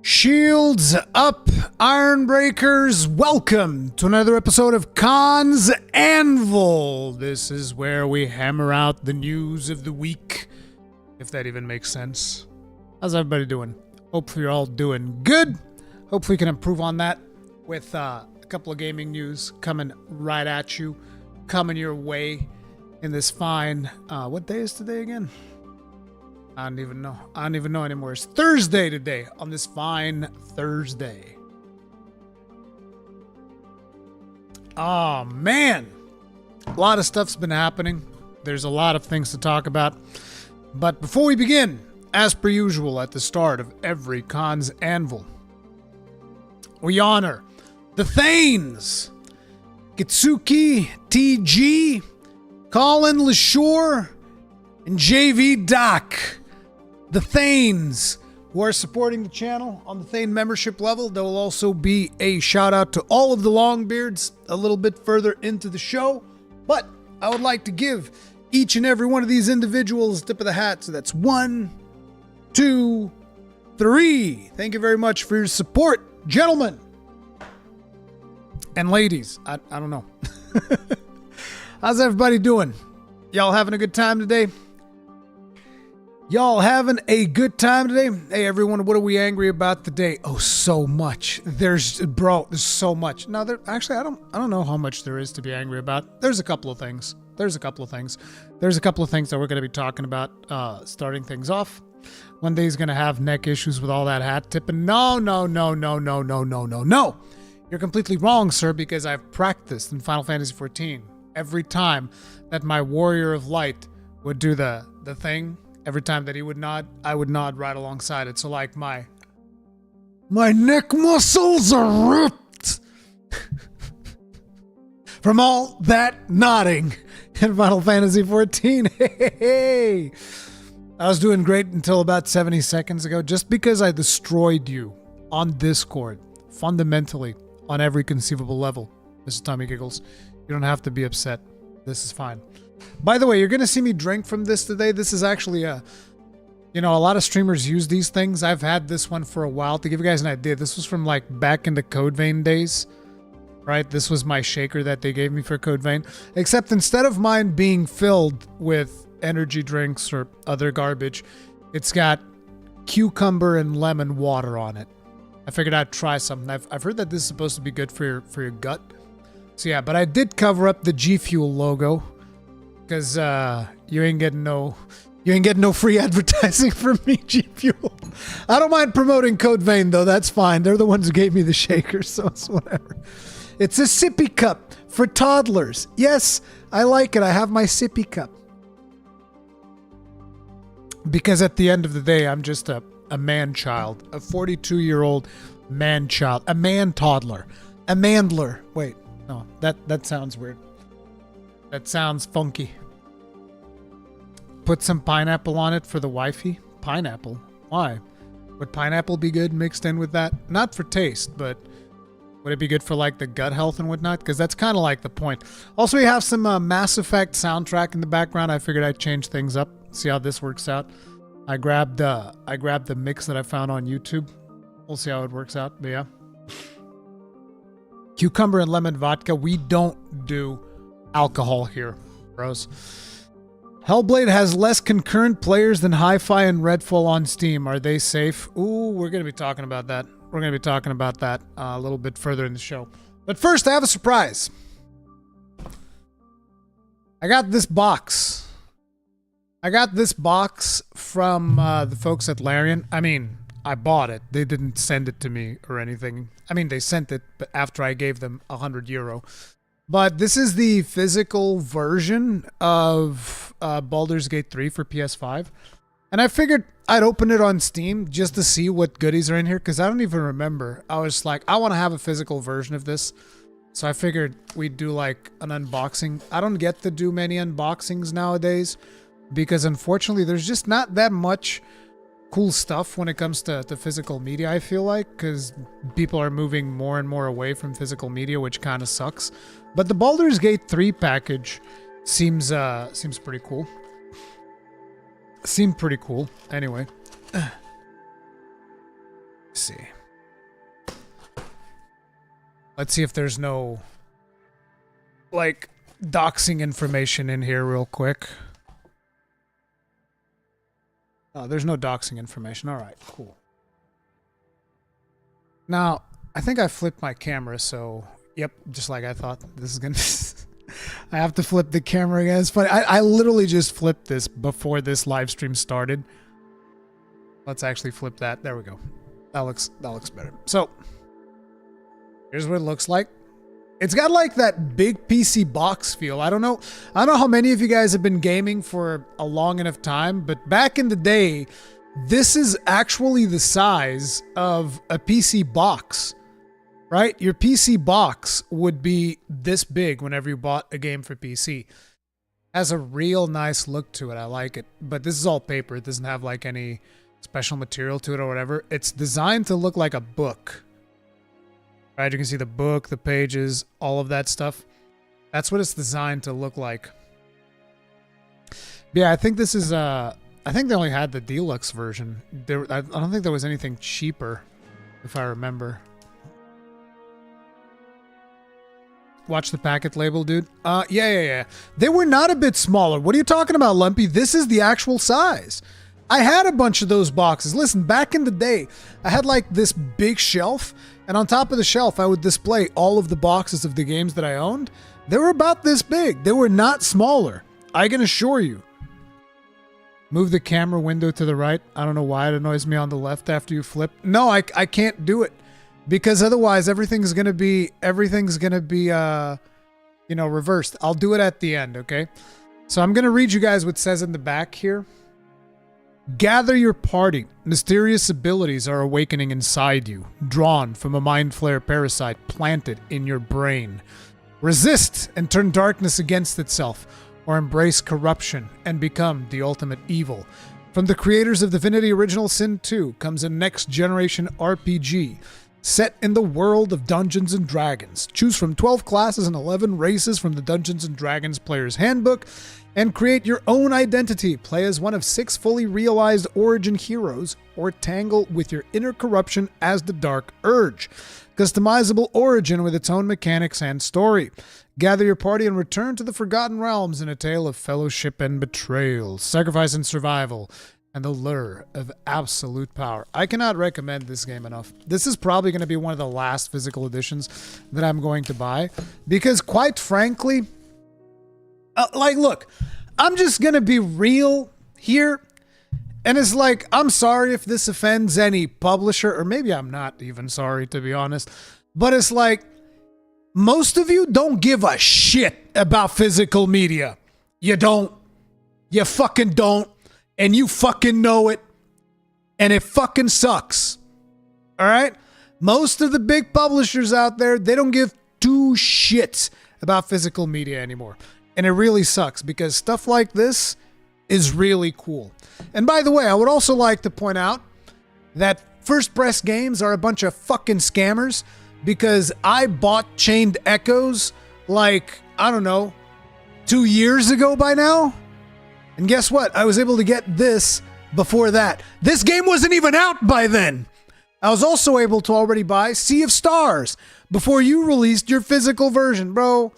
Shields up, Ironbreakers. Welcome to another episode of Khan's Anvil. This is where we hammer out the news of the week, if that even makes sense. How's everybody doing? Hopefully you're all doing good. Hopefully we can improve on that with a couple of gaming news coming right at you, coming your way in this fine, what day is today again? I don't even know. I don't even know anymore. It's Thursday today, on this fine Thursday. Oh, man. A lot of stuff's been happening. There's a lot of things to talk about. But before we begin, as per usual at the start of every Khan's Anvil, we honor the Thanes, Kitsuki, TG, Colin LaShore, and JV Doc. The Thanes who are supporting the channel on the Thane membership level. There will also be a shout out to all of the Longbeards a little bit further into the show. But I would like to give each and every one of these individuals a tip of the hat. So that's 1, 2, 3. Thank you very much for your support, gentlemen and ladies. I don't know. How's everybody doing? Y'all having a good time today? Y'all having a good time today? Hey everyone, what are we angry about today? Oh, so much. There's so much. No, actually I don't know how much there is to be angry about. There's a couple of things. There's a couple of things that we're going to be talking about starting things off. One day's going to have neck issues with all that hat tipping. No. You're completely wrong, sir, because I've practiced in Final Fantasy XIV. Every time that my Warrior of Light would do the thing, every time that he would nod, I would nod right alongside it. So like my neck muscles are ripped from all that nodding in Final Fantasy XIV. Hey. I was doing great until about 70 seconds ago, just because I destroyed you on Discord, fundamentally, on every conceivable level. This is Tommy Giggles. You don't have to be upset. This is fine. By the way, you're going to see me drink from this today. This is actually a lot of streamers use these things. I've had this one for a while. To give you guys an idea, this was from like back in the Code Vein days, right? This was my shaker that they gave me for Code Vein. Except instead of mine being filled with energy drinks or other garbage, it's got cucumber and lemon water on it. I figured I'd try something. I've heard that this is supposed to be good for your gut. So yeah, but I did cover up the G Fuel logo because you ain't getting no free advertising from me, G Fuel. I don't mind promoting Code Vein though. That's fine. They're the ones who gave me the shaker, so it's whatever. It's a sippy cup for toddlers. Yes, I like it. I have my sippy cup because at the end of the day, I'm just a man-child, a 42-year-old man-child, a man-toddler, a mandler. Wait. No, that sounds weird. That sounds funky. Put some pineapple on it for the wifey? Pineapple? Why? Would pineapple be good mixed in with that? Not for taste, but would it be good for like the gut health and whatnot? Because that's kind of like the point. Also, we have some Mass Effect soundtrack in the background. I figured I'd change things up, see how this works out. I grabbed the mix that I found on YouTube. We'll see how it works out, but yeah. Cucumber and lemon vodka. We don't do alcohol here, bros. Hellblade has less concurrent players than Hi-Fi and Redfall on Steam. Are they safe? Ooh, we're going to be talking about that. We're going to be talking about that a little bit further in the show. But first, I have a surprise. I got this box. I got this box from the folks at Larian. I mean, I bought it. They didn't send it to me or anything. I mean, they sent it but after I gave them €100. But this is the physical version of Baldur's Gate 3 for PS5. And I figured I'd open it on Steam just to see what goodies are in here, because I don't even remember. I was like, I want to have a physical version of this. So I figured we'd do like an unboxing. I don't get to do many unboxings nowadays because unfortunately there's just not that much cool stuff when it comes to physical media, I feel like, because people are moving more and more away from physical media, which kind of sucks. But the Baldur's Gate 3 package seems pretty cool. Seemed pretty cool. Anyway. Let's see. Let's see if there's no, like, doxing information in here real quick. Oh, there's no doxing information. All right, cool. Now, I think I flipped my camera, so, yep, just like I thought. This is gonna... I have to flip the camera again. It's funny. I literally just flipped this before this live stream started. Let's actually flip that. There we go. That looks better. So, here's what it looks like. It's got like that big PC box feel. I don't know how many of you guys have been gaming for a long enough time, but back in the day, this is actually the size of a PC box, right? Your PC box would be this big whenever you bought a game for PC. Has a real nice look to it. I like it, but this is all paper. It doesn't have like any special material to it or whatever. It's designed to look like a book. Right, you can see the book, the pages, all of that stuff. That's what it's designed to look like. But yeah, I think this is, I think they only had the deluxe version. I don't think there was anything cheaper, if I remember. Watch the packet label, dude. Yeah. They were not a bit smaller. What are you talking about, Lumpy? This is the actual size. I had a bunch of those boxes. Listen, back in the day, I had like this big shelf, and on top of the shelf, I would display all of the boxes of the games that I owned. They were about this big. They were not smaller. I can assure you. Move the camera window to the right. I don't know why it annoys me on the left after you flip. No, I can't do it because otherwise everything's gonna be reversed. I'll do it at the end, okay? So I'm gonna read you guys what it says in the back here. Gather your party. Mysterious abilities are awakening inside you, drawn from a mind flare parasite planted in your brain. Resist and turn darkness against itself, or embrace corruption and become the ultimate evil. From the creators of Divinity Original Sin 2 comes a next-generation RPG set in the world of Dungeons & Dragons. Choose from 12 classes and 11 races from the Dungeons & Dragons Player's Handbook and create your own identity. Play as one of 6 fully realized origin heroes or tangle with your inner corruption as the Dark Urge. Customizable origin with its own mechanics and story. Gather your party and return to the Forgotten Realms in a tale of fellowship and betrayal, sacrifice and survival, and the lure of absolute power. I cannot recommend this game enough. This is probably going to be one of the last physical editions that I'm going to buy because, quite frankly, look, I'm just going to be real here. And it's like, I'm sorry if this offends any publisher, or maybe I'm not even sorry, to be honest. But it's like, most of you don't give a shit about physical media. You don't. You fucking don't. And you fucking know it. And it fucking sucks. All right? Most of the big publishers out there, they don't give 2 shits about physical media anymore. And it really sucks because stuff like this is really cool. And by the way, I would also like to point out that First Press Games are a bunch of fucking scammers because I bought Chained Echoes like, I don't know, 2 years ago by now. And guess what? I was able to get this before that. This game wasn't even out by then. I was also able to already buy Sea of Stars before you released your physical version, bro.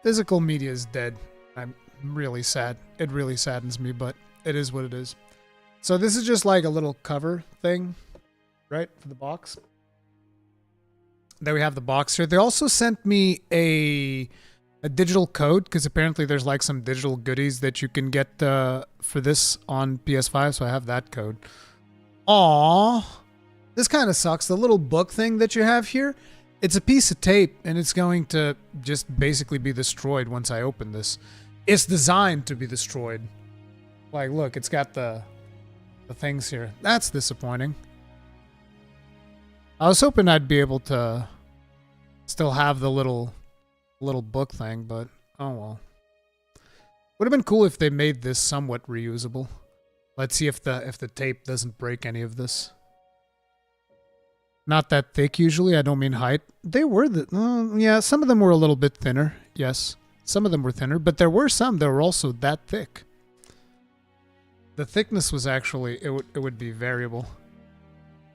Physical media is dead. I'm really sad. It really saddens me, but it is what it is. So this is just like a little cover thing, right, for the box. There we have the box here. They also sent me a digital code because apparently there's like some digital goodies that you can get for this on PS5, so I have that code. Aww. This kind of sucks. The little book thing that you have here, it's a piece of tape, and it's going to just basically be destroyed once I open this. It's designed to be destroyed. Like, look, it's got the things here. That's disappointing. I was hoping I'd be able to still have the little book thing, but oh well. Would have been cool if they made this somewhat reusable. Let's see if the tape doesn't break any of this. Not that thick usually, I don't mean height. They were yeah, some of them were a little bit thinner. Yes, some of them were thinner, but there were some that were also that thick. The thickness was actually, it would be variable.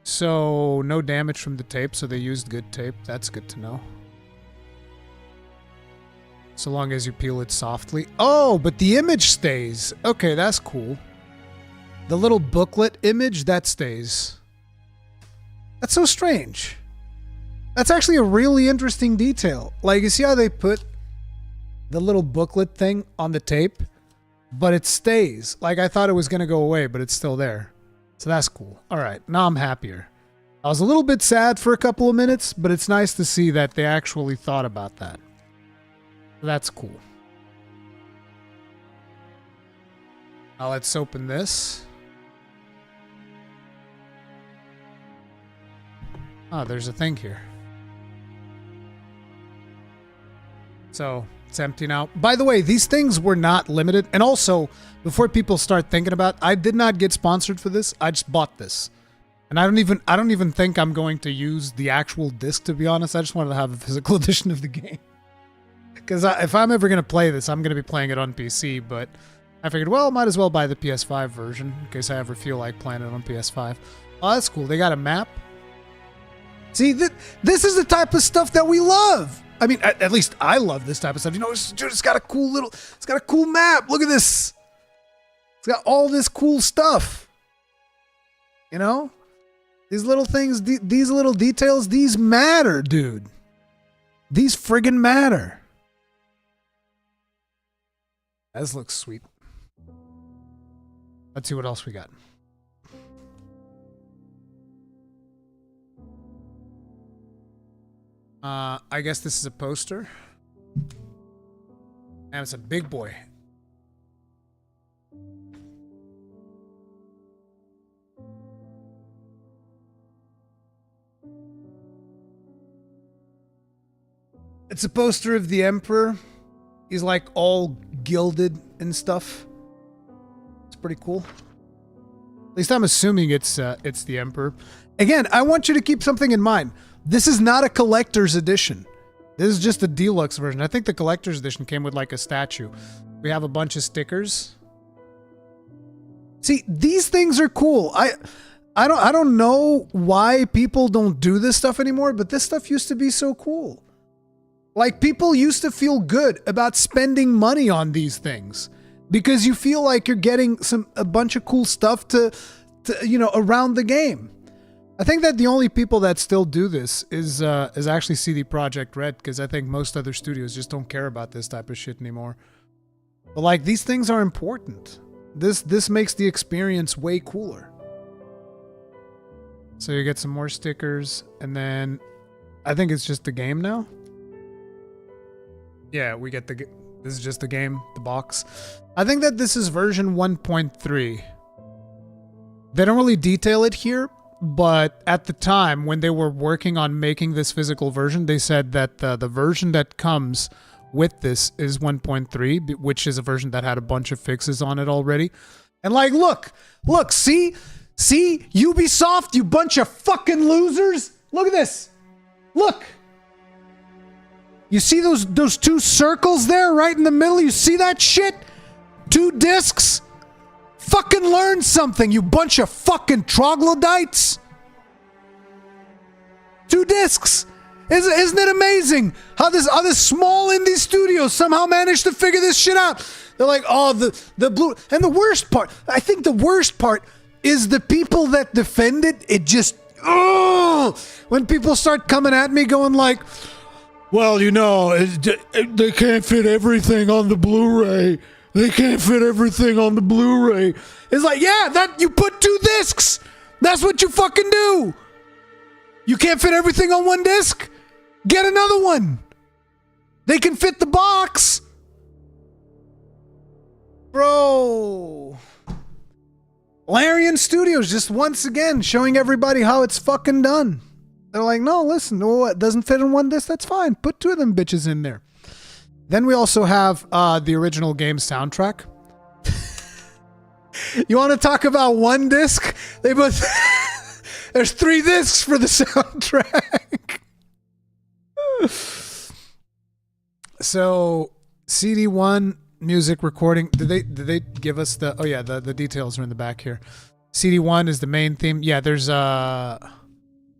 So no damage from the tape, so they used good tape. That's good to know. So long as you peel it softly. Oh, but the image stays. Okay, that's cool. The little booklet image, that stays. That's so strange. That's actually a really interesting detail. Like, you see how they put the little booklet thing on the tape? But it stays. Like, I thought it was going to go away, but it's still there. So that's cool. All right, now I'm happier. I was a little bit sad for a couple of minutes, but it's nice to see that they actually thought about that. That's cool. Now let's open this. Oh, there's a thing here. So it's empty now. By the way, these things were not limited. And also, before people start thinking about, I did not get sponsored for this. I just bought this. And I don't even think I'm going to use the actual disc, to be honest. I just wanted to have a physical edition of the game. Because if I'm ever going to play this, I'm going to be playing it on PC. But I figured, well, might as well buy the PS5 version in case I ever feel like playing it on PS5. Oh, that's cool. They got a map. See, this is the type of stuff that we love. I mean, at least I love this type of stuff. You know, it's got a cool map. Look at this. It's got all this cool stuff. You know? These little things, these little details, these matter, dude. These friggin' matter. This looks sweet. Let's see what else we got. I guess this is a poster. And it's a big boy. It's a poster of the Emperor. He's like all gilded and stuff. It's pretty cool. At least I'm assuming it's the Emperor. Again, I want you to keep something in mind. This is not a collector's edition. This is just a deluxe version. I think the collector's edition came with like a statue. We have a bunch of stickers. See, these things are cool. I don't know why people don't do this stuff anymore, but this stuff used to be so cool. Like, people used to feel good about spending money on these things because you feel like you're getting a bunch of cool stuff to around the game. I think that the only people that still do this is actually CD Projekt Red, because I think most other studios just don't care about this type of shit anymore. But like, these things are important. This makes the experience way cooler. So you get some more stickers, and then I think it's just the game now. Yeah, we get this is just the game, the box. I think that this is version 1.3. They don't really detail it here, but at the time when they were working on making this physical version, they said that the version that comes with this is 1.3, which is a version that had a bunch of fixes on it already. And like, look, see, Ubisoft, you bunch of fucking losers. Look at this. Look. You see those two circles there right in the middle? You see that shit? 2 discs? Fucking learn something, you bunch of fucking troglodytes. 2 discs. Isn't it amazing how this small indie studio somehow managed to figure this shit out? They're like, oh, the blue. And the worst part, I think the worst part is the people that defend it. It just, oh, when people start coming at me going like, well, you know, they can't fit everything on the Blu-ray. They can't fit everything on the Blu-ray. It's like, yeah, that you put 2 discs. That's what you fucking do. You can't fit everything on 1 disc? Get another one. They can fit the box. Bro. Larian Studios just once again showing everybody how it's fucking done. They're like, no, listen, no, it doesn't fit in 1 disc. That's fine. Put 2 of them bitches in there. Then we also have the original game soundtrack. You want to talk about 1 disc? They both. There's 3 discs for the soundtrack. So CD1 music recording. Did they give us the? Oh yeah, the details are in the back here. CD1 is the main theme. Yeah, there's a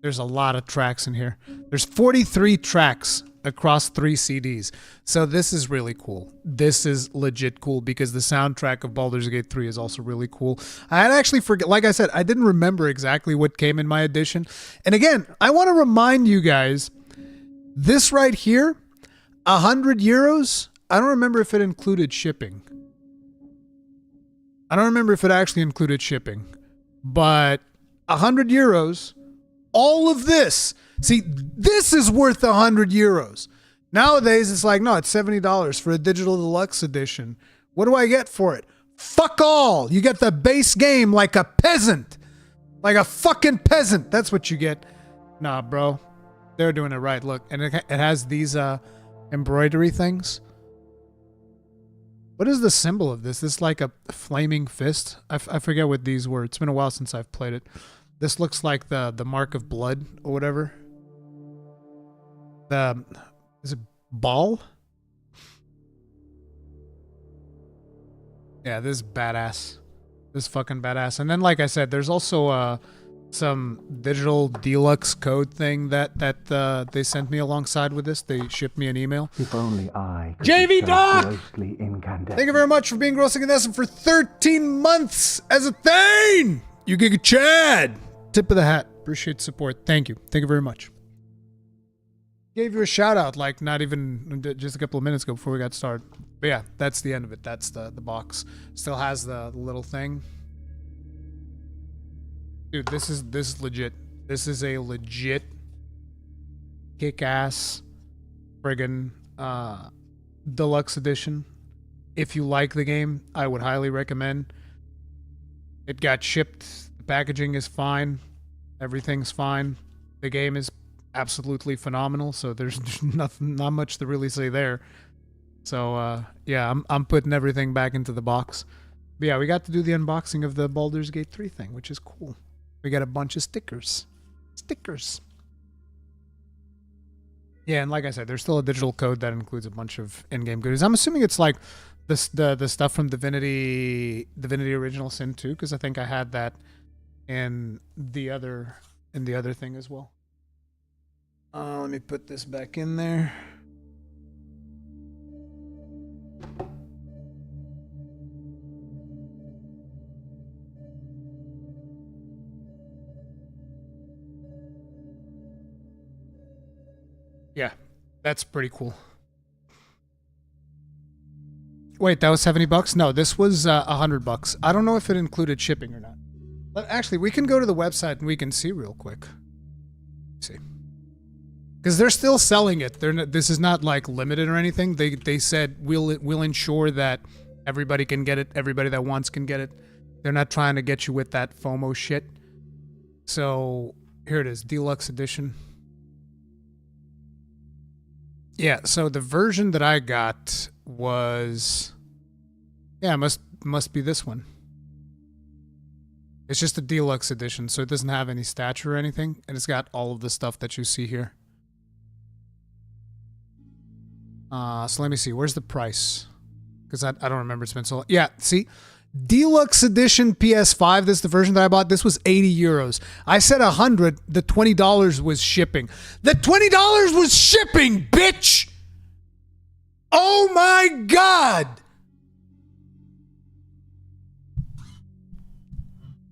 lot of tracks in here. There's 43 tracks across 3 CDs. So this is really cool. This is legit cool because the soundtrack of Baldur's Gate 3 is also really cool. I had actually forget, like I said, I didn't remember exactly what came in my edition. And again, I want to remind you guys, this right here, 100 euros. I don't remember if it included shipping. I don't remember if it actually included shipping, but 100 euros, all of this. See, this is worth 100 euros. Nowadays, it's like, no, it's $70 for a digital deluxe edition. What do I get for it? Fuck all. You get the base game like a peasant. Like a fucking peasant. That's what you get. Nah, bro. They're doing it right. Look, and it has these embroidery things. What is the symbol of this? This is like a flaming fist. I forget what these were. It's been a while since I've played it. This looks like the mark of blood or whatever. Is it ball? Yeah, this is badass. This is fucking badass. And then, like I said, there's also some digital deluxe code thing that they sent me alongside with this. They shipped me an email. If only I could JV Doc! grossly incandescent. Thank you very much for being grossly incandescent for 13 months as a thing! You Giga Chad! Tip of the hat. Appreciate the support. Thank you. Thank you very much. Gave you a shout out like not even just a couple of minutes ago before we got started. But yeah, that's the end of it. That's the box. Still has the little thing. Dude, this is legit. This is a legit kick-ass friggin' deluxe edition. If you like the game, I would highly recommend. It got shipped. The packaging is fine. Everything's fine. The game is absolutely phenomenal, so there's not much to really say there. So yeah, I'm putting everything back into the box. But yeah, we got to do the unboxing of the Baldur's Gate 3 thing, which is cool. We got a bunch of stickers. Yeah, and like I said, there's still a digital code that includes a bunch of in-game goodies. I'm assuming it's like the stuff from Divinity Original Sin 2, because I think I had that in the other thing as well. Let me put this back in there. Yeah, that's pretty cool. Wait, that was $70? No, this was $100. I don't know if it included shipping or not. But actually, we can go to the website and we can see real quick. Let's see. Because they're still selling it. This is not like limited or anything. They said we'll ensure that everybody can get it. Everybody that wants can get it. They're not trying to get you with that FOMO shit. So here it is, deluxe edition. Yeah, so the version that I got was, yeah, must be this one. It's just a deluxe edition, so it doesn't have any stature or anything, and it's got all of the stuff that you see here. So let me see, where's the price? Because I don't remember, it's been so long. Yeah, see? Deluxe edition PS5, this is the version that I bought. This was 80 euros. I said 100, the $20 was shipping. The $20 was shipping, bitch! Oh my god!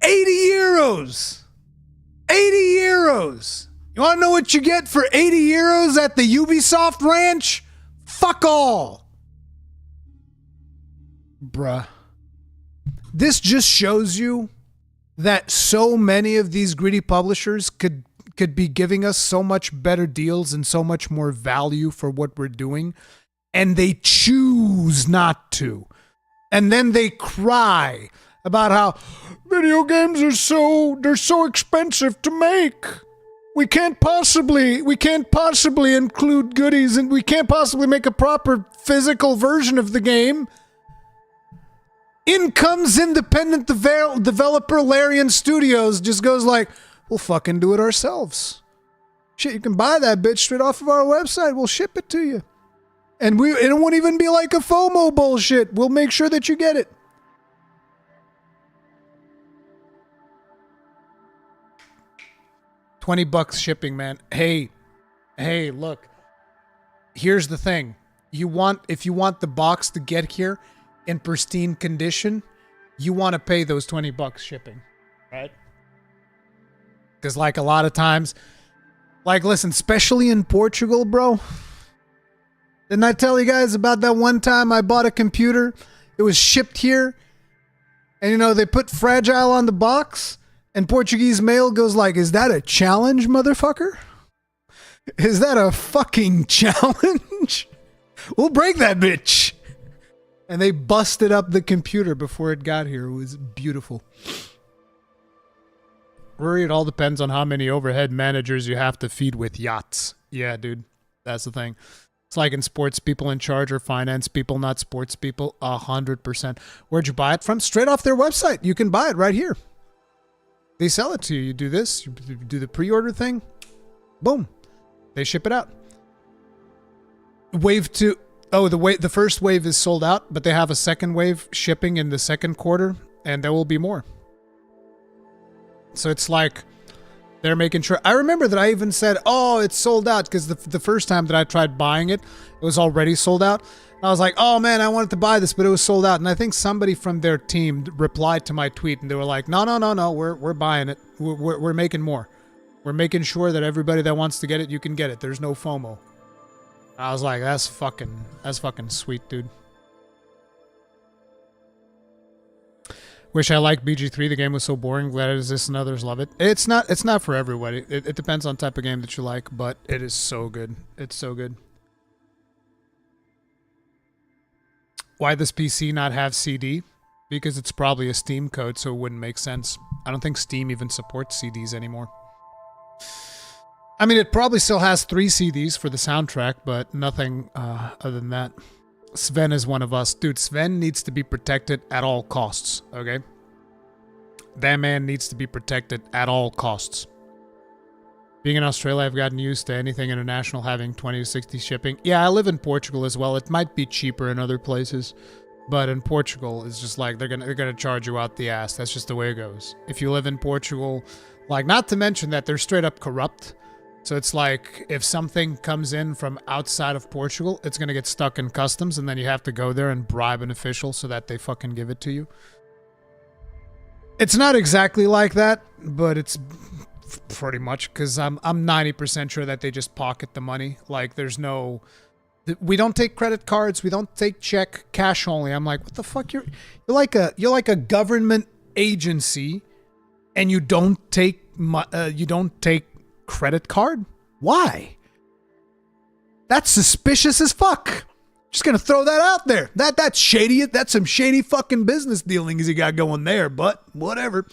80 euros! 80 euros! You wanna know what you get for 80 euros at the Ubisoft ranch? Fuck all! Bruh. This just shows you that so many of these greedy publishers could be giving us so much better deals and so much more value for what we're doing, and they choose not to. And then they cry about how video games are so expensive to make. We can't possibly include goodies, and we can't possibly make a proper physical version of the game. In comes independent developer Larian Studios, just goes like, we'll fucking do it ourselves. Shit, you can buy that bitch straight off of our website. We'll ship it to you. And it won't even be like a FOMO bullshit. We'll make sure that you get it. $20 shipping, man. Hey, look. Here's the thing. If you want the box to get here in pristine condition, you want to pay those $20 shipping, right? Because like a lot of times, like listen, especially in Portugal, bro. Didn't I tell you guys about that one time I bought a computer? It was shipped here. And you know, they put fragile on the box. And Portuguese mail goes like, is that a challenge, motherfucker? Is that a fucking challenge? We'll break that bitch. And they busted up the computer before it got here. It was beautiful. Rory, it all depends on how many overhead managers you have to feed with yachts. Yeah, dude. That's the thing. It's like in sports, people in charge are finance people, not sports people. 100%. Where'd you buy it from? Straight off their website. You can buy it right here. They sell it to you. You do this. You do the pre-order thing. Boom. They ship it out. Wave 2. Oh, the first wave is sold out, but they have a second wave shipping in the second quarter, and there will be more. So it's like they're making sure. I remember that I even said, oh, it's sold out, because the first time that I tried buying it, it was already sold out. I was like, oh man, I wanted to buy this, but it was sold out. And I think somebody from their team replied to my tweet, and they were like, no, we're buying it. We're making more. We're making sure that everybody that wants to get it, you can get it. There's no FOMO. I was like, that's fucking sweet, dude. Wish I liked BG3. The game was so boring. Glad it exists and others love it. It's not for everybody. It depends on the type of game that you like, but it is so good. It's so good. Why does PC not have CD? Because it's probably a Steam code, so it wouldn't make sense. I don't think Steam even supports CDs anymore. I mean, it probably still has 3 CDs for the soundtrack, but nothing other than that. Sven is one of us. Dude, Sven needs to be protected at all costs, okay? That man needs to be protected at all costs. Being in Australia, I've gotten used to anything international having 20 to 60 shipping. Yeah, I live in Portugal as well. It might be cheaper in other places, but in Portugal, it's just like they're gonna charge you out the ass. That's just the way it goes. If you live in Portugal, like, not to mention that they're straight up corrupt. So it's like, if something comes in from outside of Portugal, it's going to get stuck in customs, and then you have to go there and bribe an official so that they fucking give it to you. It's not exactly like that, but it's pretty much, because I'm 90% sure that they just pocket the money. Like, there's no... We don't take credit cards. We don't take check, cash only. I'm like, what the fuck? You're like a government agency, and you don't take credit card? Why? That's suspicious as fuck. Just gonna throw that out there. That's shady. That's some shady fucking business dealings you got going there, but whatever.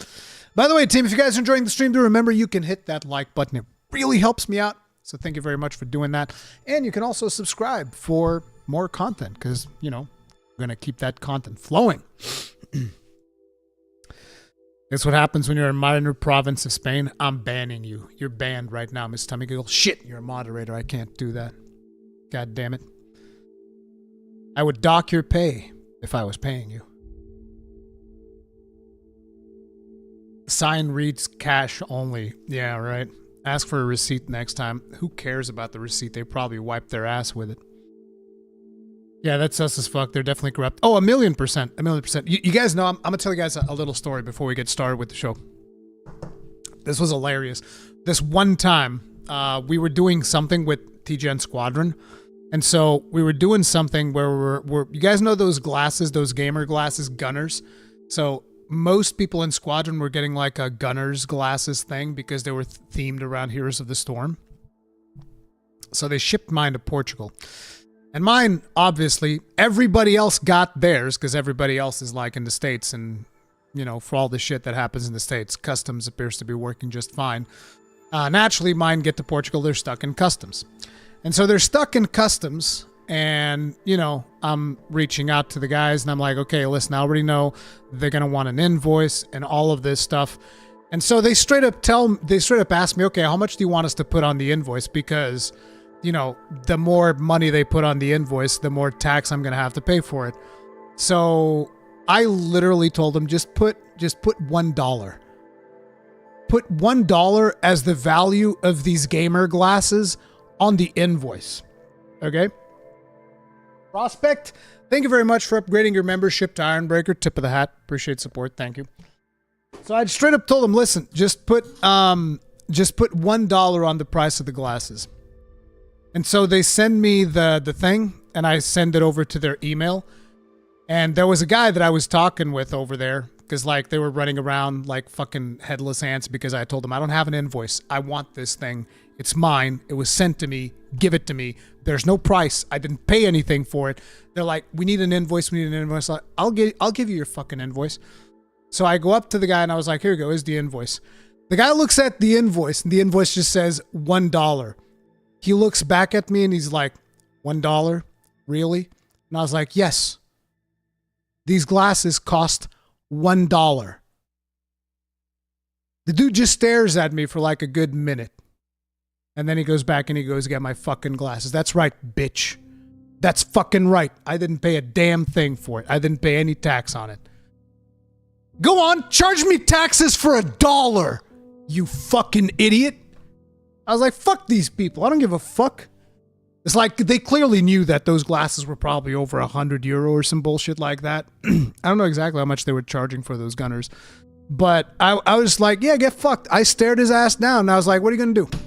By the way, team, if you guys are enjoying the stream, do remember you can hit that like button. It really helps me out. So thank you very much for doing that. And you can also subscribe for more content, because, you know, we're gonna keep that content flowing. That's what happens when you're in minor province of Spain. I'm banning you. You're banned right now, Miss Tummy Giggle. Shit, you're a moderator. I can't do that. God damn it. I would dock your pay if I was paying you. Sign reads cash only. Yeah, right. Ask for a receipt next time. Who cares about the receipt? They probably wiped their ass with it. Yeah, that's sus as fuck. They're definitely corrupt. Oh, 1,000,000%. 1,000,000%. You guys know, I'm going to tell you guys a little story before we get started with the show. This was hilarious. This one time, we were doing something with TGN Squadron. And so we were doing something where you guys know those glasses, those gamer glasses, gunners? So most people in Squadron were getting like a gunner's glasses thing because they were themed around Heroes of the Storm. So they shipped mine to Portugal. And mine, obviously, everybody else got theirs because everybody else is like in the States. And, you know, for all the shit that happens in the States, customs appears to be working just fine. Naturally, mine get to Portugal, they're stuck in customs. And so they're stuck in customs. And, you know, I'm reaching out to the guys and I'm like, okay, listen, I already know they're going to want an invoice and all of this stuff. And so they straight up ask me, okay, how much do you want us to put on the invoice? Because, you know, the more money they put on the invoice, the more tax I'm going to have to pay for it. So I literally told them, just put $1. put $1 as the value of these gamer glasses on the invoice. Okay? Prospect, thank you very much for upgrading your membership to Ironbreaker. Tip of the hat. Appreciate support. Thank you. So I straight up told him, listen, just put $1 on the price of the glasses. And so they send me the thing, and I send it over to their email. And there was a guy that I was talking with over there, because like they were running around like fucking headless ants, because I told them I don't have an invoice. I want this thing. It's mine. It was sent to me. Give it to me. There's no price. I didn't pay anything for it. They're like, we need an invoice. We need an invoice. I'll give you your fucking invoice. So I go up to the guy and I was like, here you go. Here's the invoice. The guy looks at the invoice and the invoice just says $1. He looks back at me and he's like, $1? Really? And I was like, yes. These glasses cost $1. The dude just stares at me for like a good minute. And then he goes back and he goes, get my fucking glasses. That's right, bitch. That's fucking right. I didn't pay a damn thing for it. I didn't pay any tax on it. Go on, charge me taxes for $1, you fucking idiot. I was like, fuck these people. I don't give a fuck. It's like they clearly knew that those glasses were probably over €100 or some bullshit like that. I don't know exactly how much they were charging for those gunners. But I was like, yeah, get fucked. I stared his ass down and I was like, what are you going to do?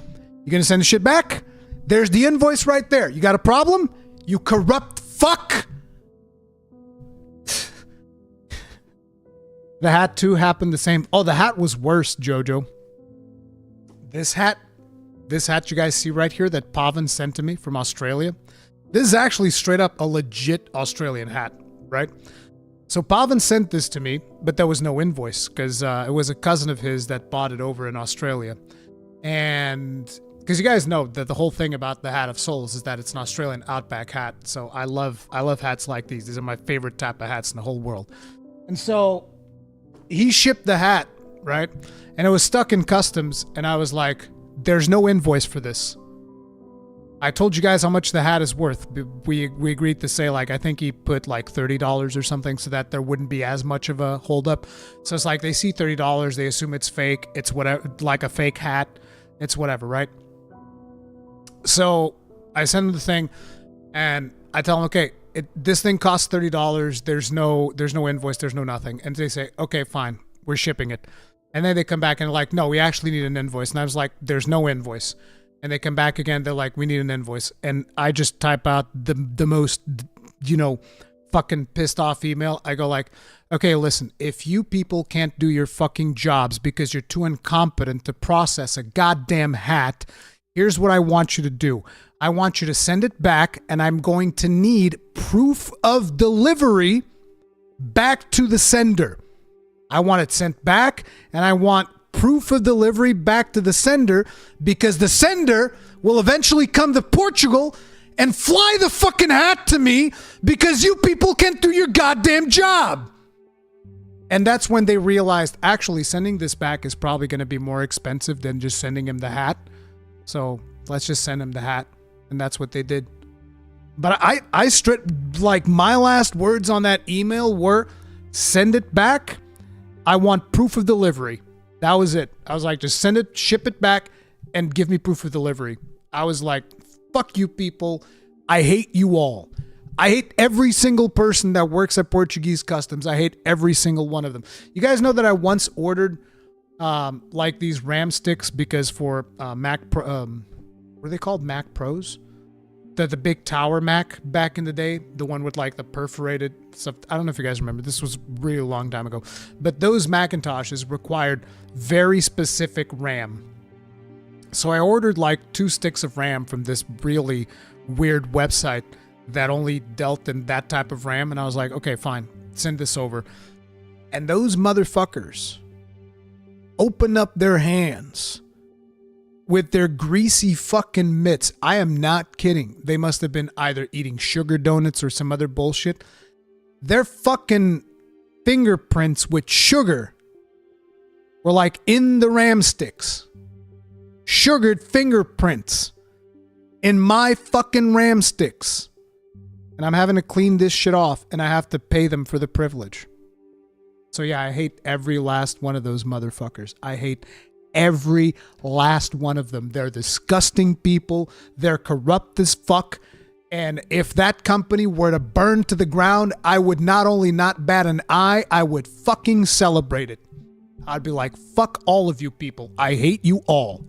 You going to send the shit back? There's the invoice right there. You got a problem? You corrupt fuck. The hat too happened the same. Oh, the hat was worse, Jojo. This hat you guys see right here that Pavan sent to me from Australia. This is actually straight up a legit Australian hat, right? So Pavan sent this to me, but there was no invoice because it was a cousin of his that bought it over in Australia. And because you guys know that the whole thing about the Hat of Souls is that it's an Australian outback hat. So I love hats like these. These are my favorite type of hats in the whole world. And so he shipped the hat, right? And it was stuck in customs. And I was like, there's no invoice for this. I told you guys how much the hat is worth. We agreed to say, like, I think he put like $30 or something so that there wouldn't be as much of a holdup. So it's like they see $30, they assume it's fake. It's whatever, like a fake hat. It's whatever, right? So I send him the thing and I tell him, okay, this thing costs $30. There's no invoice. There's no nothing. And they say, okay, fine. We're shipping it. And then they come back and they're like, no, we actually need an invoice. And I was like, there's no invoice. And they come back again. They're like, we need an invoice. And I just type out the most, fucking pissed off email. I go like, okay, listen, if you people can't do your fucking jobs because you're too incompetent to process a goddamn hat, here's what I want you to do. I want you to send it back, and I'm going to need proof of delivery back to the sender. I want it sent back, and I want proof of delivery back to the sender, because the sender will eventually come to Portugal and fly the fucking hat to me because you people can't do your goddamn job. And that's when they realized actually sending this back is probably going to be more expensive than just sending him the hat. So let's just send him the hat. And that's what they did. But I stripped, like, my last words on that email were, send it back. I want proof of delivery. That was it. I was like, just send it, ship it back, and give me proof of delivery. I was like, fuck you people. I hate you all. I hate every single person that works at Portuguese Customs. I hate every single one of them. You guys know that I once ordered like these RAM sticks because for Mac Pro, were they called Mac Pros? The big tower Mac back in the day, the one with like the perforated stuff. I don't know if you guys remember. This was a really long time ago. But those Macintoshes required very specific RAM. So I ordered like 2 sticks of RAM from this really weird website that only dealt in that type of RAM. And I was like, okay, fine, send this over. And those motherfuckers open up their hands with their greasy fucking mitts. I am not kidding. They must have been either eating sugar donuts or some other bullshit. Their fucking fingerprints with sugar were like in the RAM sticks. Sugared fingerprints in my fucking RAM sticks. And I'm having to clean this shit off, and I have to pay them for the privilege. So yeah, I hate every last one of those motherfuckers. I hate Every last one of them. They're disgusting people. They're corrupt as fuck. And if that company were to burn to the ground, I would not only not bat an eye, I would fucking celebrate it. I'd be like, fuck all of you people. I hate you all.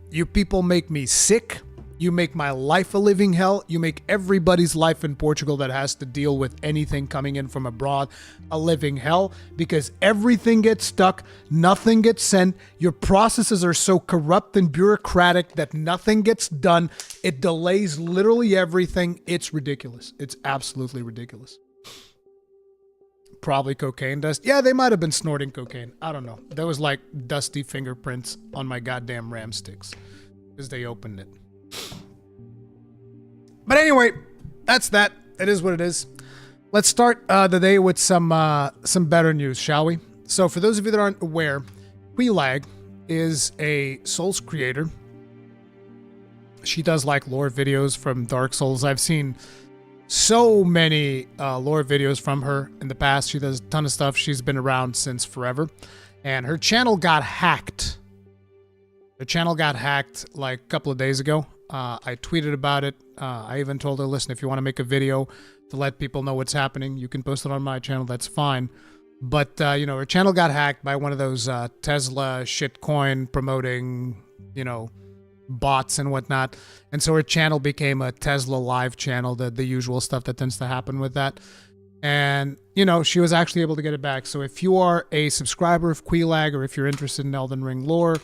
You people make me sick. You make my life a living hell. You make everybody's life in Portugal that has to deal with anything coming in from abroad a living hell, because everything gets stuck, nothing gets sent. Your processes are so corrupt and bureaucratic that nothing gets done. It delays literally everything. It's ridiculous. It's absolutely ridiculous. Probably cocaine dust. Yeah, they might have been snorting cocaine. I don't know. There was like dusty fingerprints on my goddamn RAM sticks because they opened it. But anyway, that's that. It is what it is. Let's start the day with some better news, shall we? So for those of you that aren't aware, Queelag is a Souls creator. She does like lore videos from Dark Souls. I've seen so many lore videos from her in the past. She does a ton of stuff. She's been around since forever. And her channel got hacked. Her channel got hacked like a couple of days ago. I tweeted about it. I even told her, listen, if you want to make a video to let people know what's happening, you can post it on my channel. That's fine. But, you know, her channel got hacked by one of those Tesla shitcoin promoting, you know, bots and whatnot. And so her channel became a Tesla live channel, the usual stuff that tends to happen with that. And, you know, she was actually able to get it back. So if you are a subscriber of Queelag, or if you're interested in Elden Ring lore,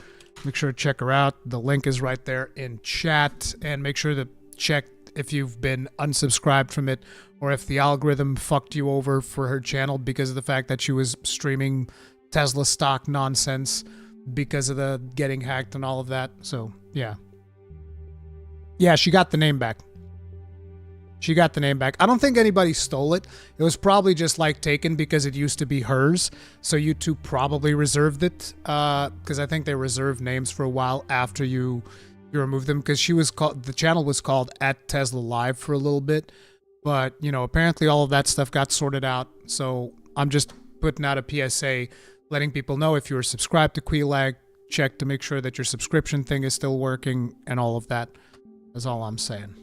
make sure to check her out. The link is right there in chat. And make sure to check if you've been unsubscribed from it, or if the algorithm fucked you over for her channel because of the fact that she was streaming Tesla stock nonsense because of the getting hacked and all of that. So, yeah. Yeah, she got the name back. She got the name back. I don't think anybody stole it. It was probably just like taken because it used to be hers. So YouTube probably reserved it. Because I think they reserved names for a while after you remove them. Because she was called, the channel was called @TeslaLive for a little bit. But, you know, apparently all of that stuff got sorted out. So I'm just putting out a PSA letting people know, if you are subscribed to Queelag, check to make sure that your subscription thing is still working and all of that. That's all I'm saying.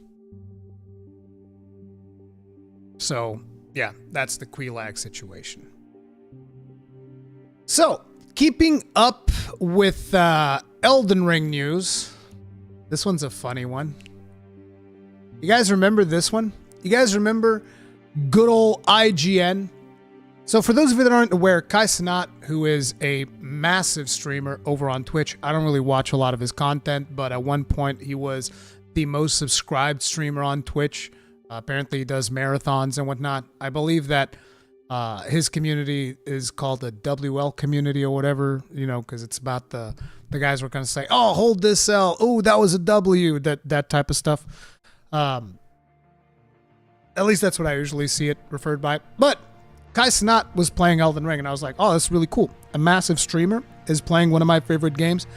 So, yeah, that's the Queelag situation. So, keeping up with Elden Ring news. This one's a funny one. You guys remember this one? You guys remember good old IGN? So for those of you that aren't aware, Kai Cenat, who is a massive streamer over on Twitch, I don't really watch a lot of his content, but at one point he was the most subscribed streamer on Twitch. Apparently he does marathons and whatnot. I believe that his community is called the WL community or whatever, you know, because it's about the guys were going to say, oh, hold this L. Oh, that was a W, that type of stuff. At least that's what I usually see it referred by. But Kai Cenat was playing Elden Ring, and I was like, oh, that's really cool. A massive streamer is playing one of my favorite games.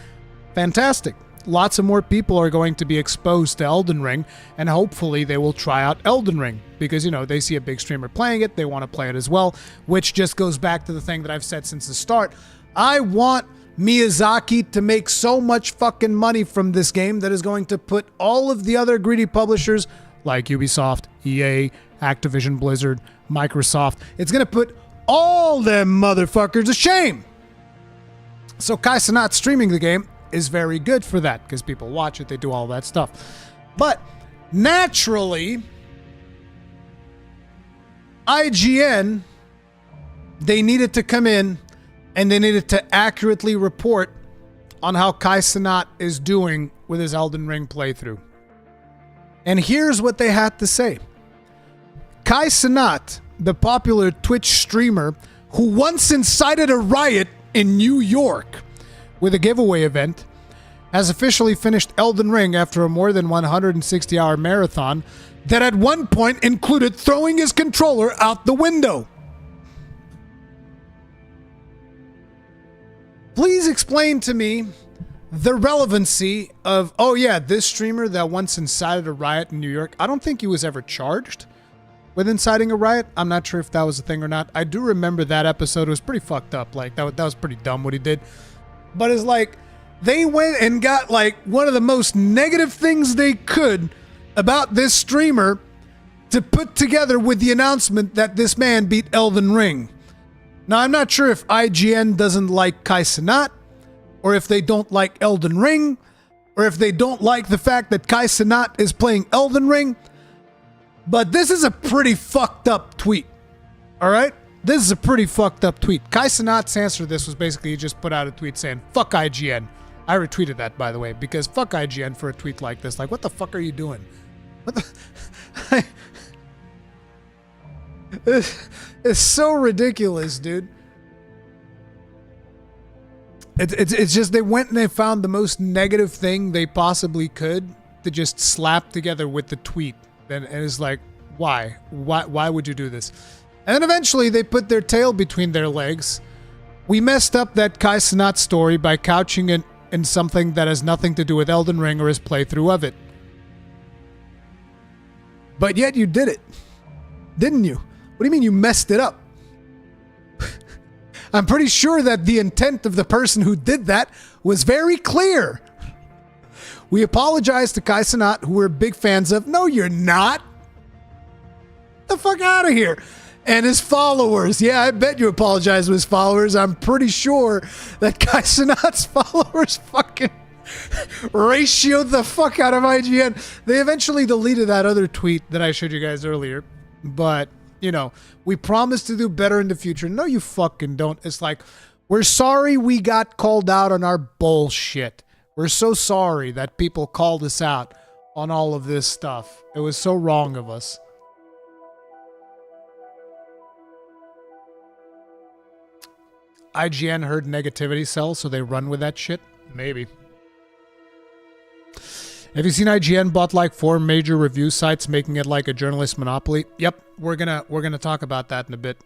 Fantastic. Lots of more people are going to be exposed to Elden Ring, and hopefully they will try out Elden Ring because, you know, they see a big streamer playing it, they want to play it as well, which just goes back to the thing that I've said since the start. I want Miyazaki to make so much fucking money from this game that is going to put all of the other greedy publishers like Ubisoft, EA, Activision Blizzard, Microsoft, it's going to put all them motherfuckers to shame. So Kai Cenat streaming the game is very good for that because people watch it, they do all that stuff. But naturally, IGN, they needed to come in and they needed to accurately report on how Kai Cenat is doing with his Elden Ring playthrough. And here's what they had to say. Kai Cenat, the popular Twitch streamer who once incited a riot in New York with a giveaway event, has officially finished Elden Ring after a more than 160-hour marathon that at one point included throwing his controller out the window. Please explain to me the relevancy of, oh yeah, this streamer that once incited a riot in New York, I don't think he was ever charged. with inciting a riot. I'm not sure if that was a thing or not. I do remember that episode. It was pretty fucked up. Like, that was pretty dumb what he did. But it's like, they went and got, like, one of the most negative things they could about this streamer to put together with the announcement that this man beat Elden Ring. Now, I'm not sure if IGN doesn't like Kai Cenat, or if they don't like Elden Ring, or if they don't like the fact that Kai Cenat is playing Elden Ring, but this is a pretty fucked up tweet. All right? This is a pretty fucked up tweet. Kai Cenat's answer to this was basically he just put out a tweet saying, fuck IGN. I retweeted that, by the way, because fuck IGN for a tweet like this. Like, what the fuck are you doing? What the... It's so ridiculous, dude. It's just they went and they found the most negative thing they possibly could to just slap together with the tweet. And it's like, why? Why would you do this? And then eventually they put their tail between their legs. We messed up that Kai Cenat story by couching it in something that has nothing to do with Elden Ring or his playthrough of it. But yet you did it, didn't you? What do you mean you messed it up? I'm pretty sure that the intent of the person who did that was very clear. We apologize to Kai Cenat, who we're big fans of. No, you're not. Get the fuck out of here. And his followers. Yeah, I bet you apologize to his followers. I'm pretty sure that Kai Cenat's followers fucking ratioed the fuck out of IGN. They eventually deleted that other tweet that I showed you guys earlier. But, you know, we promise to do better in the future. No, you fucking don't. It's like, we're sorry we got called out on our bullshit. We're so sorry that people called us out on all of this stuff. It was so wrong of us. IGN heard negativity sell, so they run with that shit? Maybe. Have you seen IGN bought like 4 major review sites, making it like a journalist monopoly? Yep, we're gonna talk about that in a bit.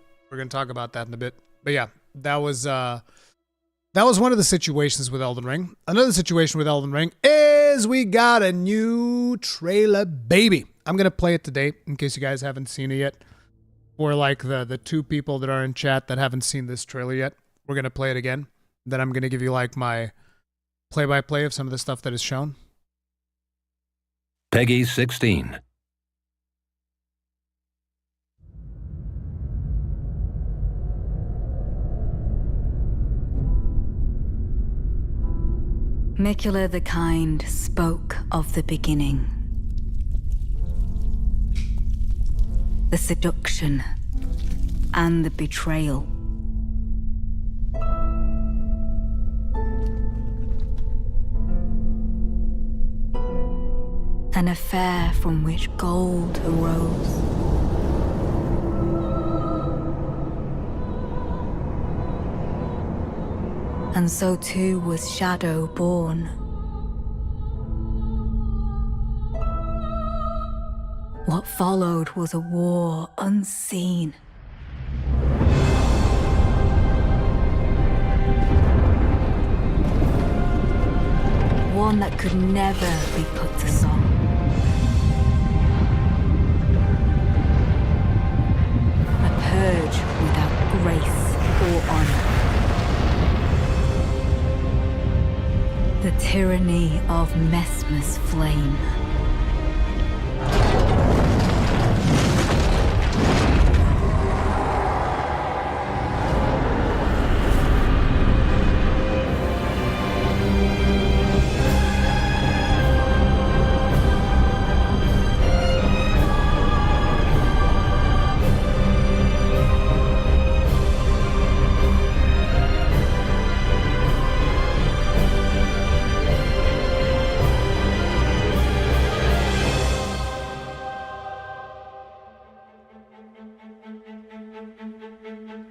But yeah, that was one of the situations with Elden Ring. Another situation with Elden Ring is we got a new trailer, baby. I'm gonna play it today in case you guys haven't seen it yet. For like the 2 people that are in chat that haven't seen this trailer yet, we're gonna play it again. Then I'm gonna give you like my play-by-play of some of the stuff that is shown. Peggy 16. Mikula the Kind spoke of the beginning. The seduction and the betrayal. An affair from which gold arose. And so too was Shadow born. What followed was a war unseen. One that could never be put to song. A purge without grace or honor. The tyranny of Messmer's flame.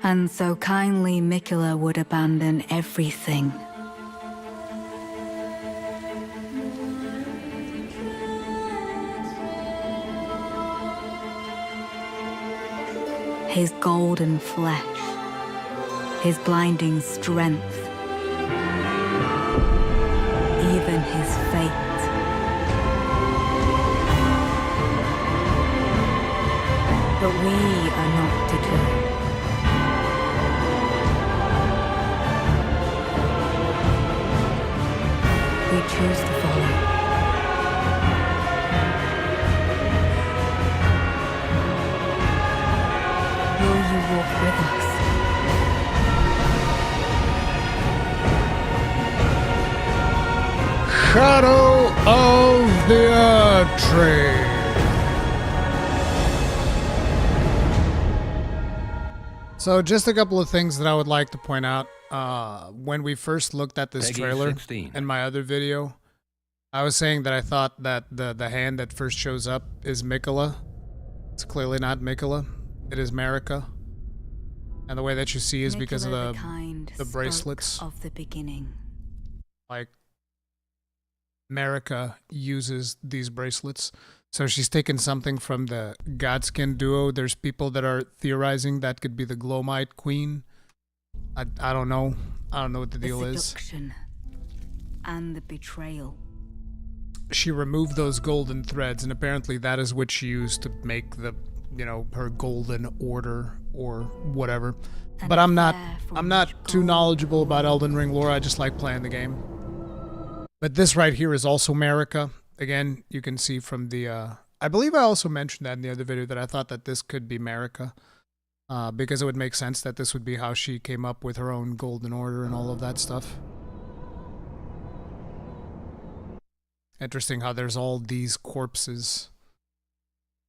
And so kindly Mikula would abandon everything. His golden flesh, his blinding strength, even his fate. But we are not deterred. We choose to follow. Will you walk with us? Shadow of the Earth Tree. So just a couple of things that I would like to point out. When we first looked at this Peggy trailer 16. in my other video, I was saying that I thought that the hand that first shows up is Mikola. It's clearly not Mikola. It is Marika. And the way that you see is because of the bracelets. Of the beginning. Like, Marika uses these bracelets. So she's taken something from the Godskin duo. There's people that are theorizing that could be the Glowmite Queen. I don't know. I don't know what the deal is. Seduction and the betrayal. She removed those golden threads, and apparently that is what she used to make the, her golden order or whatever. But I'm not too knowledgeable about Elden Ring lore. I just like playing the game. But this right here is also Marika. Again, you can see from the, I believe I also mentioned that in the other video that I thought that this could be Marika. Because it would make sense that this would be how she came up with her own golden order and all of that stuff. Interesting how there's all these corpses.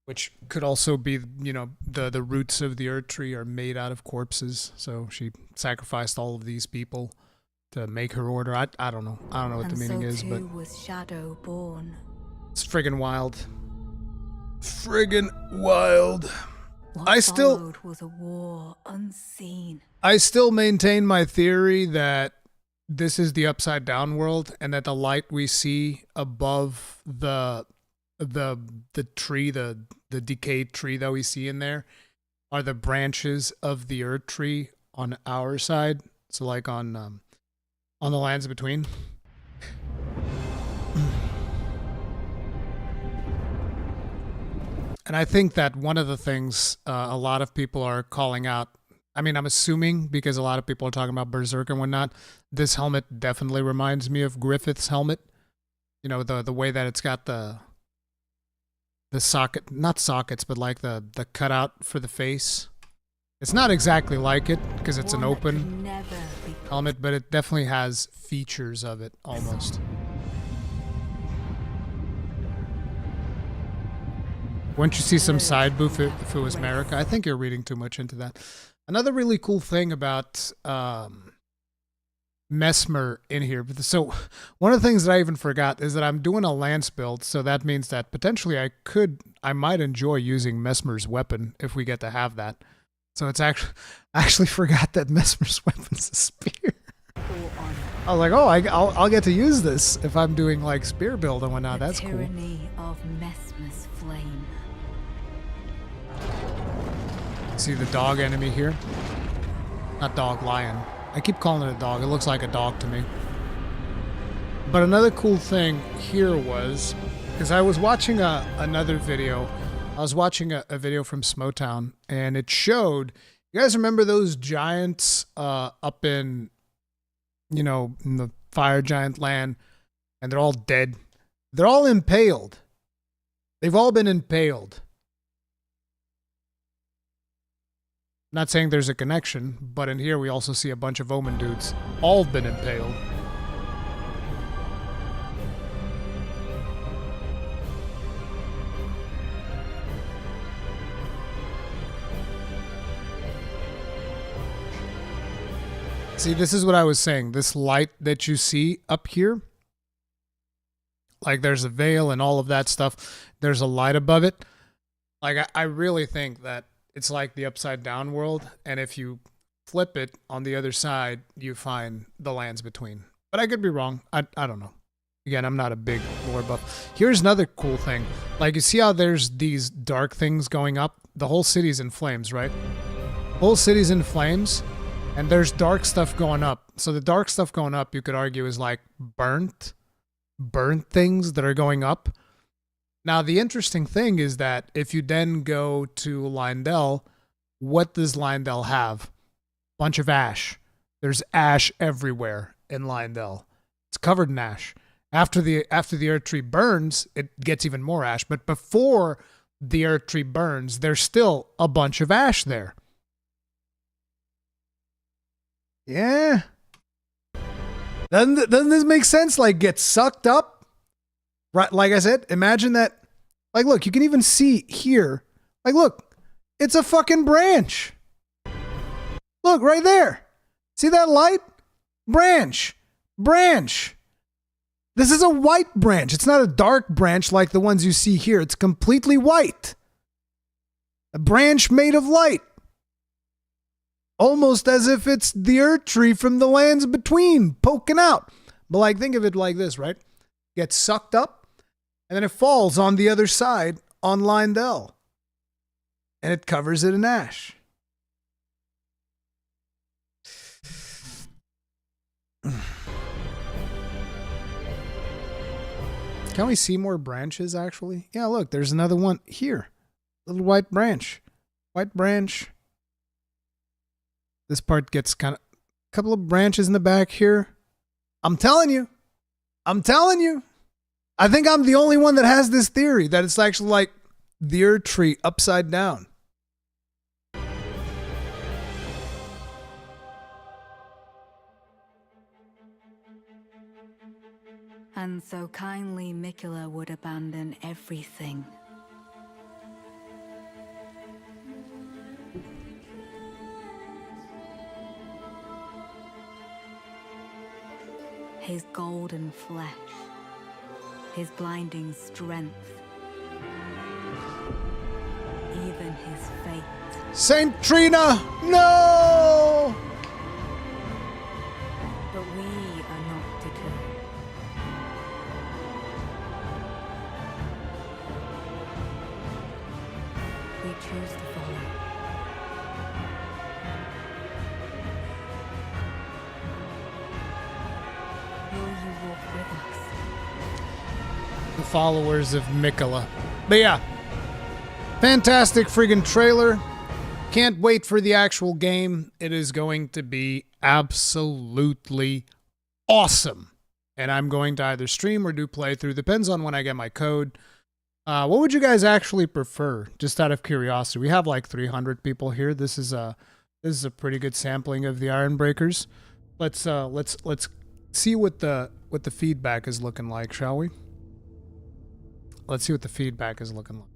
Which could also be, the roots of the Earth Tree are made out of corpses. So she sacrificed all of these people to make her order. I don't know. I don't know what the meaning is, but was Shadow born. It's friggin' wild. Friggin' wild. What I still followed was a war unseen. I still maintain my theory that this is the upside down world and that the light we see above the tree, the decayed tree that we see in there are the branches of the Earth Tree on our side. So like on the lands between. And I think that one of the things a lot of people are calling out, I mean, I'm assuming because a lot of people are talking about Berserk and whatnot, this helmet definitely reminds me of Griffith's helmet. The way that it's got the socket, not sockets, but like the cutout for the face. It's not exactly like it because it's an open helmet, but it definitely has features of it almost. Wouldn't you see some side boof if it was Marika? I think you're reading too much into that. Another really cool thing about Mesmer in here. So one of the things that I even forgot is that I'm doing a lance build, so that means that potentially I might enjoy using Mesmer's weapon if we get to have that. So it's I actually forgot that Mesmer's weapon's a spear. I was like, oh, I'll get to use this if I'm doing like spear build and whatnot. That's cool. Tyranny of Mesmer's flame. See the dog enemy here? Not dog, lion. I keep calling it a dog. It looks like a dog to me. But another cool thing here was, because I was watching another video. I was watching a video from Smotown, and it showed, you guys remember those giants up in the fire giant land, and they're all dead? They're all impaled. They've all been impaled. Not saying there's a connection, but in here we also see a bunch of Omen dudes. All been impaled. See, this is what I was saying. This light that you see up here, like there's a veil and all of that stuff. There's a light above it. Like I really think that it's like the upside down world, and if you flip it on the other side, you find the lands between. But I could be wrong. I don't know. Again, I'm not a big lore buff. Here's another cool thing. Like, you see how there's these dark things going up? The whole city's in flames, right? The whole city's in flames, and there's dark stuff going up. So the dark stuff going up, you could argue, is like burnt things that are going up. Now, the interesting thing is that if you then go to Lindell, what does Lindell have? Bunch of ash. There's ash everywhere in Lindell. It's covered in ash. After the earth tree burns, it gets even more ash. But before the earth tree burns, there's still a bunch of ash there. Yeah. Doesn't this make sense? Like, get sucked up? Right, like I said, imagine that. Like, look, you can even see here. Like, look, it's a fucking branch. Look, right there. See that light? Branch. Branch. This is a white branch. It's not a dark branch like the ones you see here. It's completely white. A branch made of light. Almost as if it's the earth tree from the lands between poking out. But like, think of it like this, right? Gets sucked up, and then it falls on the other side on Lindell. And it covers it in ash. Can we see more branches, actually? Yeah, look, there's another one here. Little white branch. White branch. This part gets kind of... a couple of branches in the back here. I'm telling you. I'm telling you. I think I'm the only one that has this theory that it's actually like the earth tree upside down. And so kindly Mikula would abandon everything. His golden flesh, his blinding strength, even his fate. Saint Trina, no! But we are not deterred. We choose to follow. Will you walk with us? The followers of Mikula. But yeah, fantastic friggin' trailer. Can't wait for the actual game. It is going to be absolutely awesome. And I'm going to either stream or do playthrough. Depends on when I get my code. What would you guys actually prefer? Just out of curiosity. We have like 300 people here. This is a pretty good sampling of the Iron Breakers. Let's see what the feedback is looking like, shall we? Let's see what the feedback is looking like.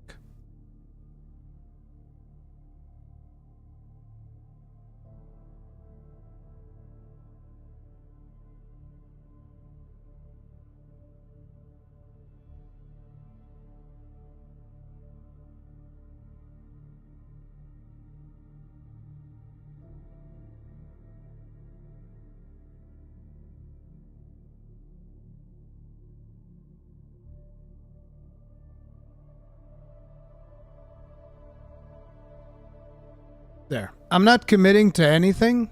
There. I'm not committing to anything,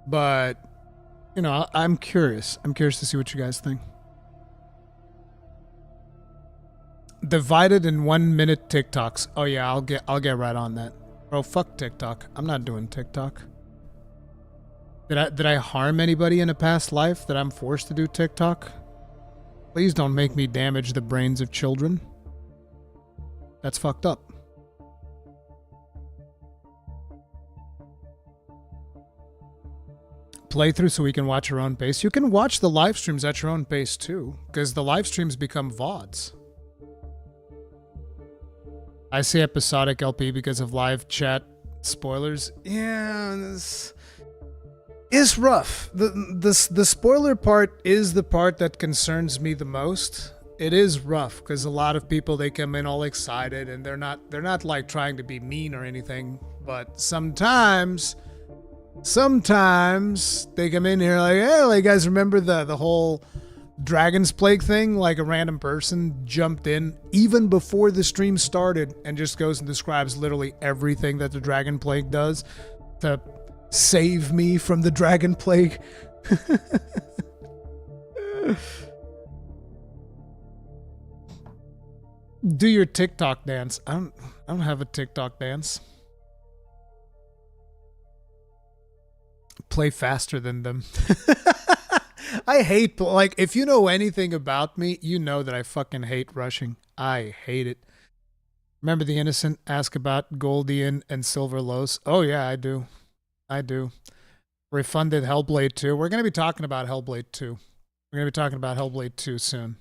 but, you know, I'm curious. I'm curious to see what you guys think. Divided in 1 minute TikToks. Oh yeah, I'll get right on that. Bro, fuck TikTok. I'm not doing TikTok. Did I harm anybody in a past life that I'm forced to do TikTok? Please don't make me damage the brains of children. That's fucked up. Playthrough so we can watch our own pace. You can watch the live streams at your own pace too, because the live streams become VODs. I say episodic LP because of live chat spoilers. Yeah, this is rough. The spoiler part is the part that concerns me the most. It is rough because a lot of people, they come in all excited and they're not like trying to be mean or anything, but sometimes they come in here like, hey, like, guys, remember the whole Dragon's Plague thing? Like, a random person jumped in even before the stream started and just goes and describes literally everything that the Dragon Plague does to save me from the Dragon Plague. Do your TikTok dance. I don't have a TikTok dance. Play faster than them. I hate, like, if you know anything about me, you know that I fucking hate rushing. I hate it. Remember the Innocent ask about Goldian and Silver Los? Oh yeah, I do. I do. Refunded Hellblade 2. We're going to be talking about Hellblade 2. We're going to be talking about Hellblade 2 soon.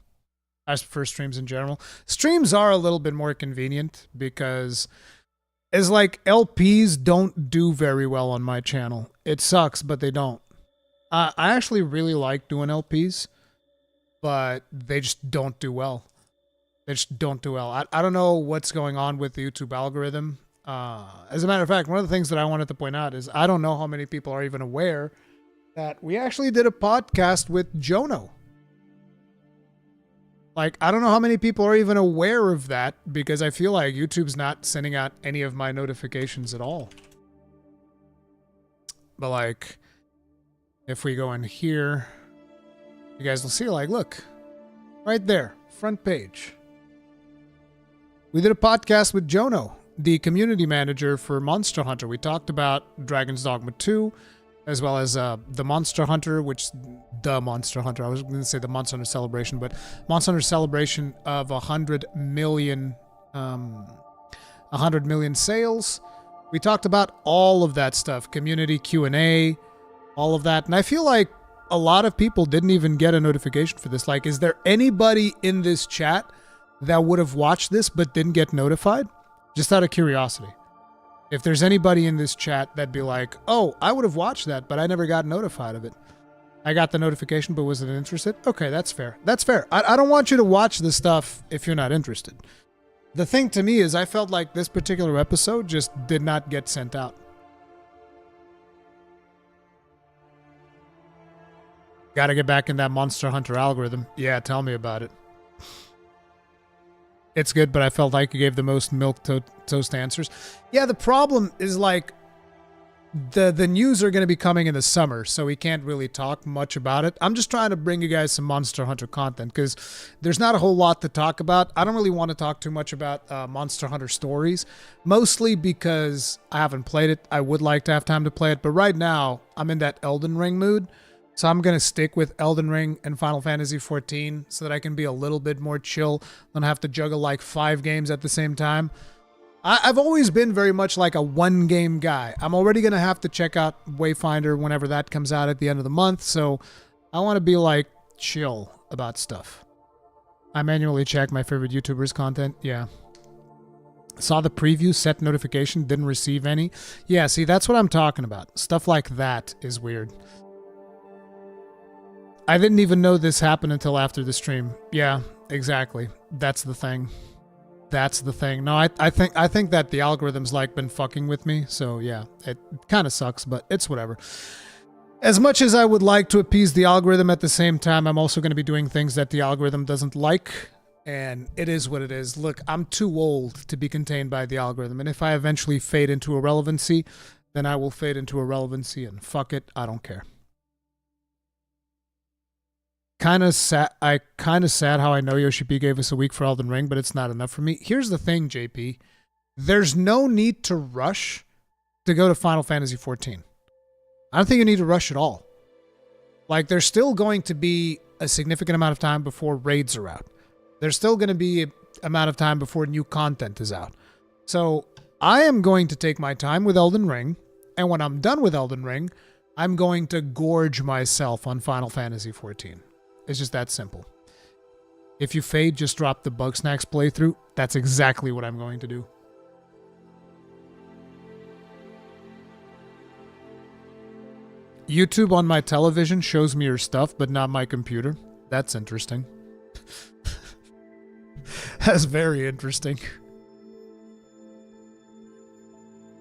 As for streams in general. Streams are a little bit more convenient because it's like LPs don't do very well on my channel. It sucks, but they don't. I actually really like doing LPs, but they just don't do well. They just don't do well. I don't know what's going on with the YouTube algorithm. As a matter of fact, one of the things that I wanted to point out is I don't know how many people are even aware that we actually did a podcast with Jono. Like, I don't know how many people are even aware of that because I feel like YouTube's not sending out any of my notifications at all. But like, if we go in here, you guys will see, like, look, right there, front page. We did a podcast with Jono, the community manager for Monster Hunter. We talked about Dragon's Dogma 2, as well as the Monster Hunter, the Monster Hunter, I was going to say the Monster Hunter Celebration, but Monster Hunter Celebration of 100 million sales. We talked about all of that stuff, community Q&A, all of that. And I feel like a lot of people didn't even get a notification for this. Like, is there anybody in this chat that would have watched this but didn't get notified? Just out of curiosity. If there's anybody in this chat that'd be like, oh, I would have watched that, but I never got notified of it. I got the notification, but wasn't interested. Okay, that's fair. That's fair. I don't want you to watch this stuff if you're not interested. The thing to me is I felt like this particular episode just did not get sent out. Gotta get back in that Monster Hunter algorithm. Yeah, tell me about it. It's good, but I felt like you gave the most milquetoast answers. Yeah, the problem is like the news are going to be coming in the summer, so we can't really talk much about it. I'm just trying to bring you guys some Monster Hunter content because there's not a whole lot to talk about. I don't really want to talk too much about Monster Hunter stories, mostly because I haven't played it. I would like to have time to play it, but right now I'm in that Elden Ring mood. So I'm going to stick with Elden Ring and Final Fantasy XIV so that I can be a little bit more chill and have to juggle like 5 games at the same time. I've always been very much like a one-game guy. I'm already going to have to check out Wayfinder whenever that comes out at the end of the month, so I want to be like chill about stuff. I manually check my favorite YouTubers' content. Yeah. Saw the preview, set notification, didn't receive any. Yeah, see, that's what I'm talking about. Stuff like that is weird. I didn't even know this happened until after the stream. Yeah, exactly. That's the thing. That's the thing. No, I think that the algorithm's like been fucking with me. So yeah, it kind of sucks, but it's whatever. As much as I would like to appease the algorithm, at the same time, I'm also going to be doing things that the algorithm doesn't like. And it is what it is. Look, I'm too old to be contained by the algorithm. And if I eventually fade into irrelevancy, then I will fade into irrelevancy and fuck it. I don't care. Kind of sad how I know Yoshi P gave us a week for Elden Ring, but it's not enough for me. Here's the thing, JP. There's no need to rush to go to Final Fantasy XIV. I don't think you need to rush at all. Like, there's still going to be a significant amount of time before raids are out. There's still going to be an amount of time before new content is out. So I am going to take my time with Elden Ring, and when I'm done with Elden Ring, I'm going to gorge myself on Final Fantasy XIV. It's just that simple. If you fade, just drop the Bugsnax playthrough. That's exactly what I'm going to do. YouTube on my television shows me your stuff, but not my computer. That's interesting. That's very interesting.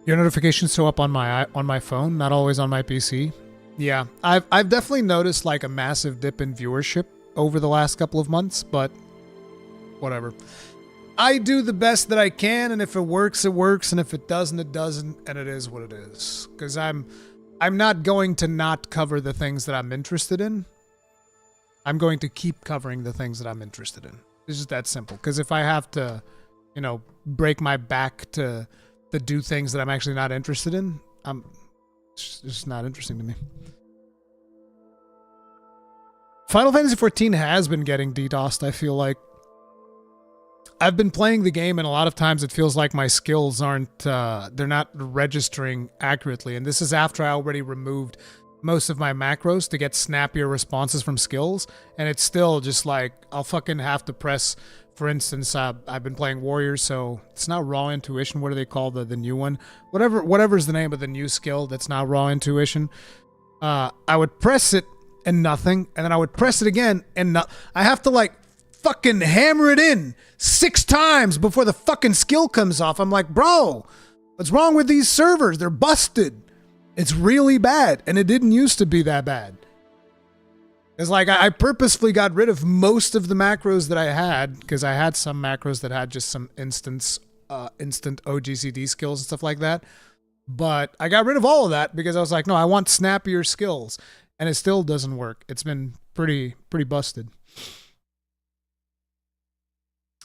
Your notifications show up on my phone, not always on my PC. Yeah, I've definitely noticed like a massive dip in viewership over the last couple of months, but whatever. I do the best that I can, and if it works, it works, and if it doesn't, it doesn't, and it is what it is. Because I'm not going to not cover the things that I'm interested in. I'm going to keep covering the things that I'm interested in. It's just that simple. Because if I have to, you know, break my back to do things that I'm actually not interested in, it's just not interesting to me. Final Fantasy XIV has been getting DDoSed, I feel like. I've been playing the game, and a lot of times it feels like my skills aren't, they're not registering accurately. And this is after I already removed most of my macros to get snappier responses from skills. And it's still just like, I'll fucking have to press, for instance, I've been playing Warriors, so it's not Raw Intuition. What do they call the new one? Whatever's the name of the new skill that's not Raw Intuition. I would press it and nothing, and then I would press it again and I have to like fucking hammer it in 6 times before the fucking skill comes off. I'm like, bro, what's wrong with these servers? They're busted. It's really bad, and it didn't used to be that bad. It's like I purposefully got rid of most of the macros that I had, because I had some macros that had just some instant OGCD skills and stuff like that. But I got rid of all of that because I was like, no, I want snappier skills. And it still doesn't work. It's been pretty busted.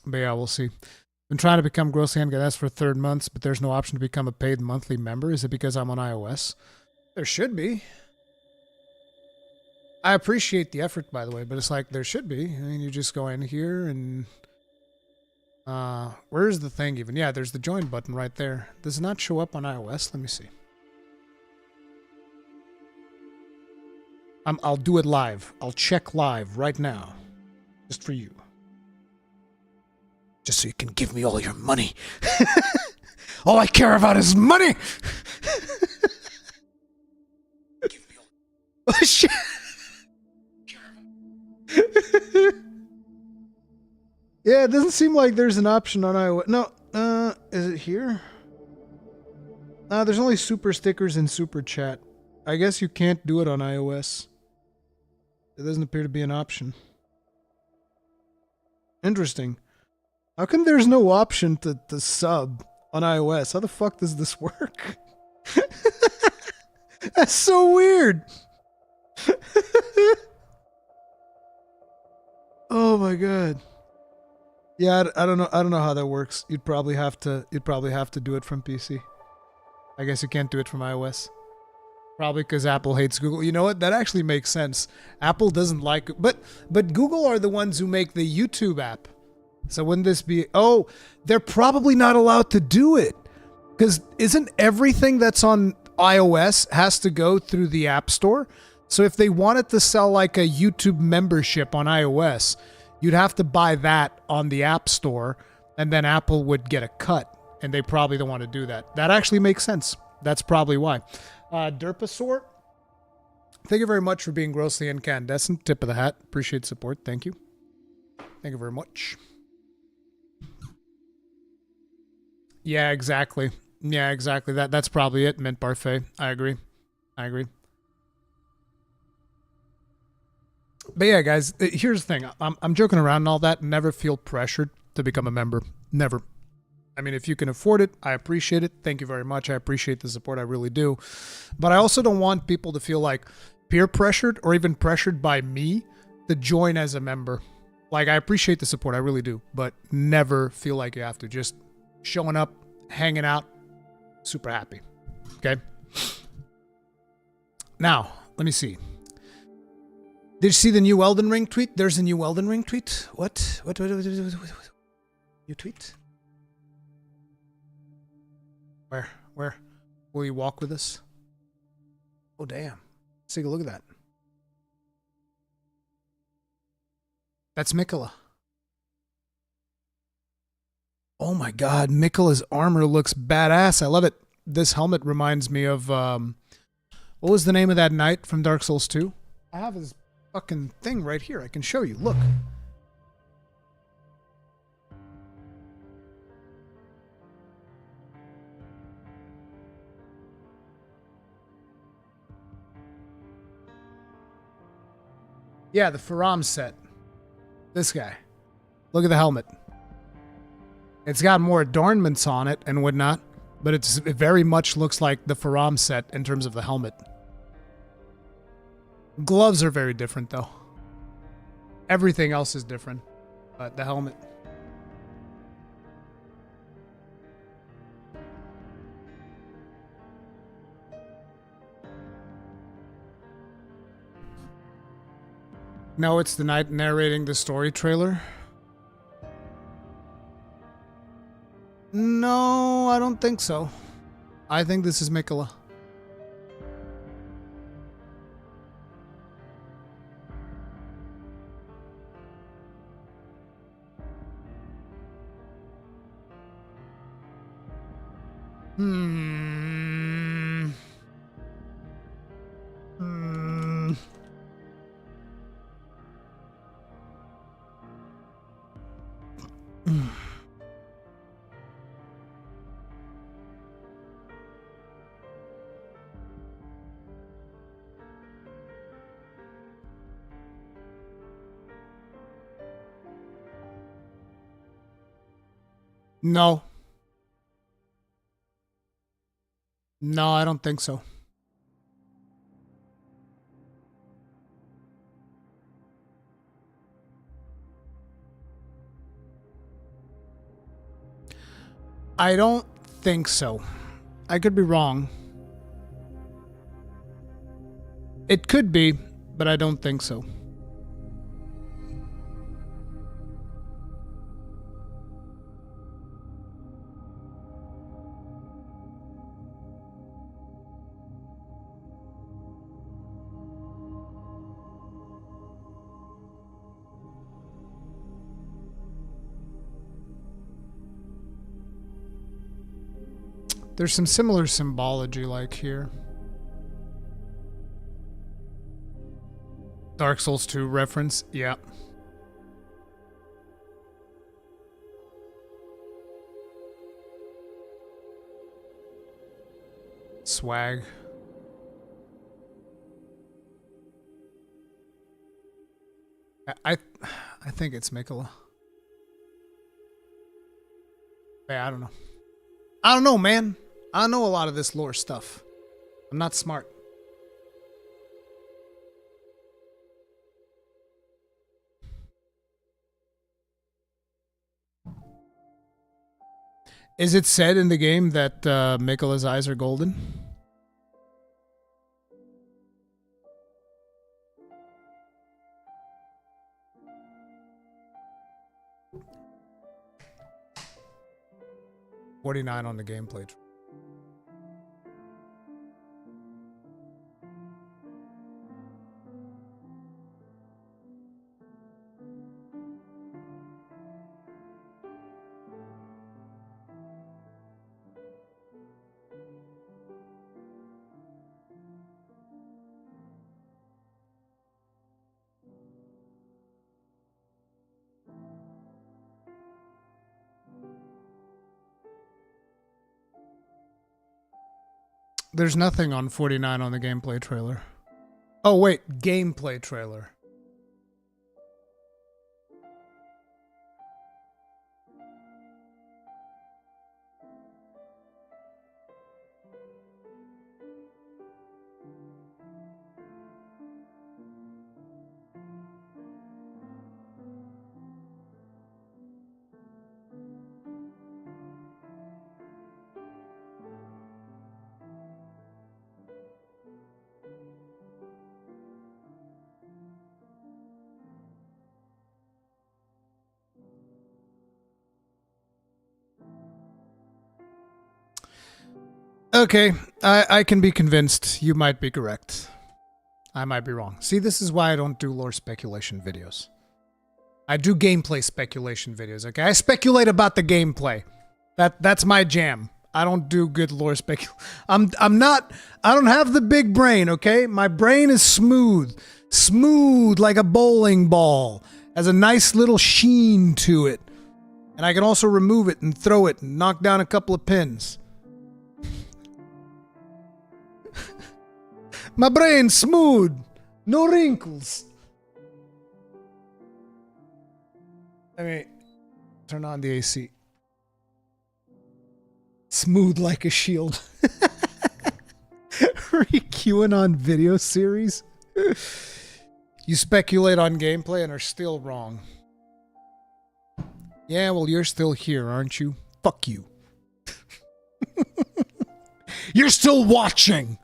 But yeah, we'll see. Been trying to become grossly ungassed for 3rd months, but there's no option to become a paid monthly member. Is it because I'm on iOS? There should be. I appreciate the effort, by the way, but it's like there should be. I mean, you just go in here and where's the thing even? Yeah, there's the join button right there. Does it not show up on iOS? Let me see. I'll do it live. I'll check live right now. Just for you. Just so you can give me all your money. All I care about is money! Give me all... Oh, shit! Yeah, it doesn't seem like there's an option on iOS. No, is it here? There's only super stickers and SuperChat. I guess you can't do it on iOS. It doesn't appear to be an option. Interesting. How come there's no option to sub on iOS? How the fuck does this work? That's so weird. Oh my god. Yeah, I don't know. I don't know how that works. You'd probably have to do it from PC. I guess you can't do it from iOS. Probably because Apple hates Google. You know what? That actually makes sense. Apple doesn't like it. But Google are the ones who make the YouTube app. So wouldn't this be... Oh, they're probably not allowed to do it. Because isn't everything that's on iOS has to go through the App Store? So if they wanted to sell like a YouTube membership on iOS, you'd have to buy that on the App Store, and then Apple would get a cut. And they probably don't want to do that. That actually makes sense. That's probably why. Derpasaur, thank you very much for being grossly incandescent. Tip of the hat. Appreciate support. Thank you. Thank you very much. Yeah, exactly. Yeah, exactly. That's probably it, Mint Parfait. I agree. But yeah, guys, here's the thing. I'm joking around and all that. Never feel pressured to become a member. Never. I mean, if you can afford it, I appreciate it. Thank you very much. I appreciate the support. I really do. But I also don't want people to feel like peer pressured or even pressured by me to join as a member. Like, I appreciate the support. I really do. But never feel like you have to. Just showing up, hanging out, super happy. Okay? Now, let me see. Did you see the new Elden Ring tweet? There's a new Elden Ring tweet. What? New tweet? Where? Will you walk with us? Oh, damn. Let's take a look at that. That's Mikola. Oh my god, Mikola's armor looks badass. I love it. This helmet reminds me of, what was the name of that knight from Dark Souls 2? I have his fucking thing right here. I can show you. Look. Yeah, the Faram set. This guy. Look at the helmet. It's got more adornments on it and whatnot, but it very much looks like the Faram set in terms of the helmet. Gloves are very different, though. Everything else is different. The helmet. No, it's the knight narrating the story trailer. No, I don't think so. I think this is Mikola. No. No, I don't think so. I don't think so. I could be wrong. It could be, but I don't think so. There's some similar symbology like here. Dark Souls 2 reference, yeah. Swag. I think it's Mikola. Yeah, I don't know. I don't know, man. I don't know a lot of this lore stuff. I'm not smart. Is it said in the game that Mikola's eyes are golden? $49 on the gameplay. There's nothing on 49 on the gameplay trailer. Oh, wait. Gameplay trailer. Okay, I can be convinced you might be correct. I might be wrong. See, this is why I don't do lore speculation videos. I do gameplay speculation videos, okay? I speculate about the gameplay. That's my jam. I don't do good lore I don't have the big brain, okay? My brain is smooth. Smooth like a bowling ball. Has a nice little sheen to it. And I can also remove it and throw it and knock down a couple of pins. My brain smooth. No wrinkles. I mean, turn on the AC. Smooth like a shield. QAnon video series. You speculate on gameplay and are still wrong. Yeah, well, you're still here, aren't you? Fuck you. You're still watching.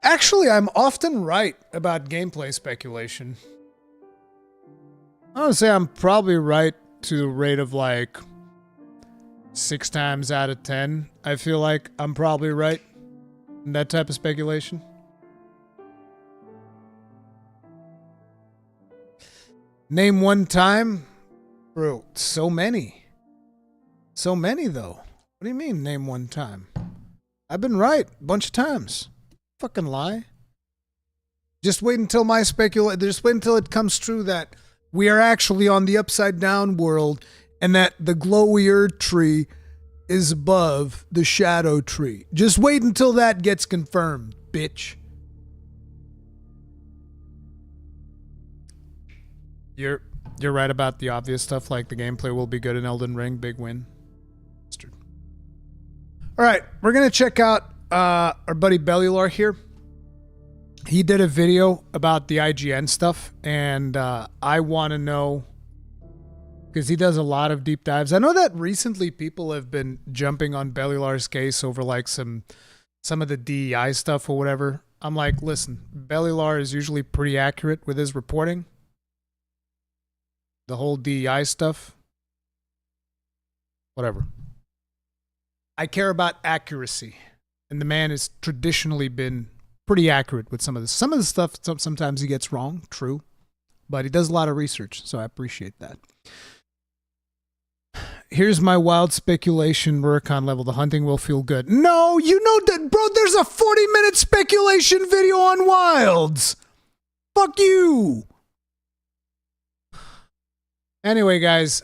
Actually, I'm often right about gameplay speculation. I would say I'm probably right to the rate of like 6 times out of 10. I feel like I'm probably right in that type of speculation. Name one time? Bro, so many. So many, though. What do you mean, name one time? I've been right a bunch of times. Fucking lie. Just wait until just wait until it comes true that we are actually on the upside down world and that the glowy earth tree is above the shadow tree. Just wait until that gets confirmed, bitch. You're right about the obvious stuff, like the gameplay will be good in Elden Ring. Big win. All right, we're going to check out our buddy Bellular here. He did a video about the IGN stuff, and I want to know, because he does a lot of deep dives. I know that recently people have been jumping on Bellular's case over like some of the DEI stuff or whatever. I'm like, listen, Bellular is usually pretty accurate with his reporting. The whole DEI stuff. Whatever. I care about accuracy. And the man has traditionally been pretty accurate with some of this. Some of the stuff sometimes he gets wrong, true. But he does a lot of research, so I appreciate that. Here's my wild speculation, Rurikhan level. The hunting will feel good. No, you know that, bro, there's a 40-minute speculation video on wilds. Fuck you. Anyway, guys,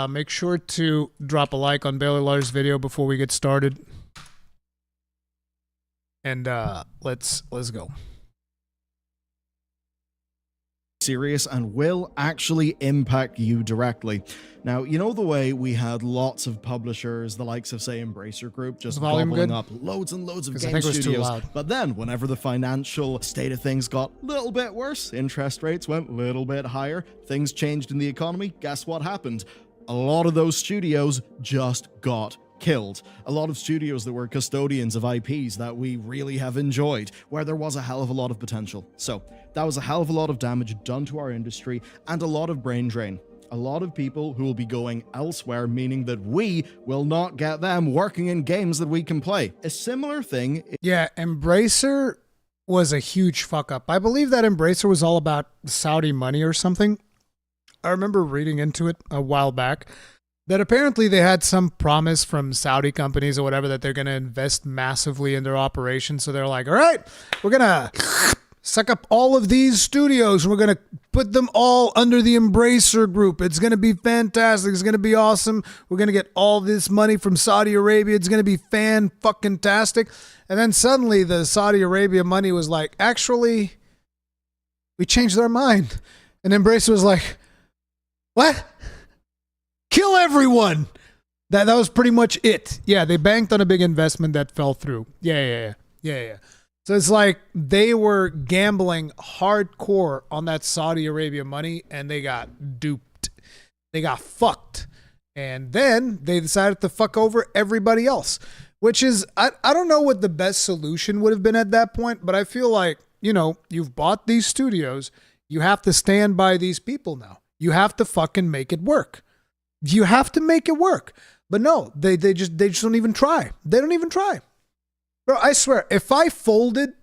make sure to drop a like on Bellular's video before we get started. And let's go. Serious and will actually impact you directly. Now, you know the way we had lots of publishers, the likes of, say, Embracer Group, just gobbling up loads and loads of game studios. But then, whenever the financial state of things got a little bit worse, interest rates went a little bit higher, things changed in the economy, guess what happened? A lot of those studios just got killed. A lot of studios that were custodians of IPs that we really have enjoyed, where there was a hell of a lot of potential. So that was a hell of a lot of damage done to our industry and a lot of brain drain. A lot of people who will be going elsewhere, meaning that we will not get them working in games that we can play. A similar thing. Yeah, Embracer was a huge fuck up. I believe that Embracer was all about Saudi money or something. I remember reading into it a while back that apparently they had some promise from Saudi companies or whatever that they're going to invest massively in their operations. So they're like, all right, we're going to suck up all of these studios and we're going to put them all under the Embracer group. It's going to be fantastic. It's going to be awesome. We're going to get all this money from Saudi Arabia. It's going to be fan-fucking-tastic. And then suddenly the Saudi Arabia money was like, actually, we changed our mind. And Embracer was like, what? Kill everyone. That was pretty much it. Yeah, they banked on a big investment that fell through. Yeah. So it's like they were gambling hardcore on that Saudi Arabia money and they got duped. They got fucked. And then they decided to fuck over everybody else, which is, I don't know what the best solution would have been at that point, but I feel like, you know, you've bought these studios. You have to stand by these people now. You have to fucking make it work. You have to make it work. But no, they just don't even try. They don't even try. Bro, I swear, if I folded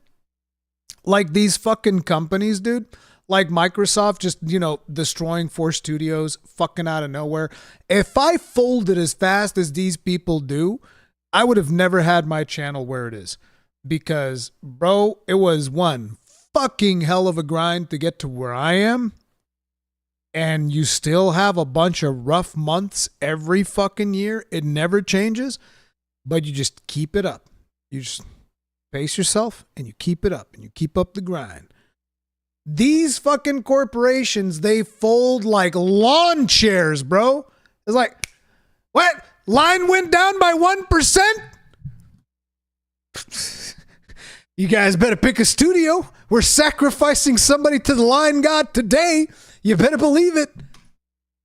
like these fucking companies, dude, like Microsoft just, you know, destroying 4 studios fucking out of nowhere. If I folded as fast as these people do, I would have never had my channel where it is. Because, bro, it was one fucking hell of a grind to get to where I am. And you still have a bunch of rough months every fucking year. It never changes, but you just keep it up. You just pace yourself and you keep it up and you keep up the grind. These fucking corporations, they fold like lawn chairs, bro. It's like, what? Line went down by 1%? You guys better pick a studio. We're sacrificing somebody to the line god today. You better believe it.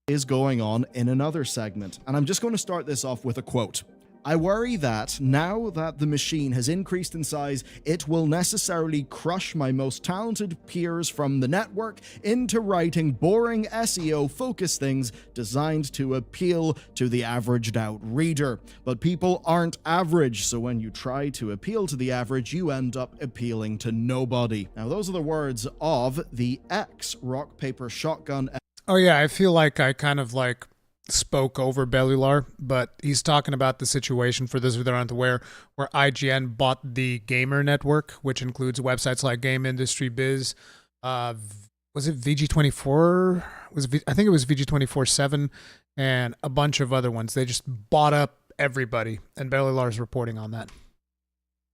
is going on in another segment. And I'm just going to start this off with a quote. I worry that now that the machine has increased in size, it will necessarily crush my most talented peers from the network into writing boring SEO-focused things designed to appeal to the averaged-out reader. But people aren't average, so when you try to appeal to the average, you end up appealing to nobody. Now, those are the words of the ex-Rock Paper Shotgun. Oh yeah, I feel like I kind of like spoke over Baldur, but he's talking about the situation, for those that aren't aware, where IGN bought the Gamer Network, which includes websites like Game Industry Biz. Was it VG24? I think it was VG24/7 and a bunch of other ones. They just bought up everybody, and Baldur's reporting on that.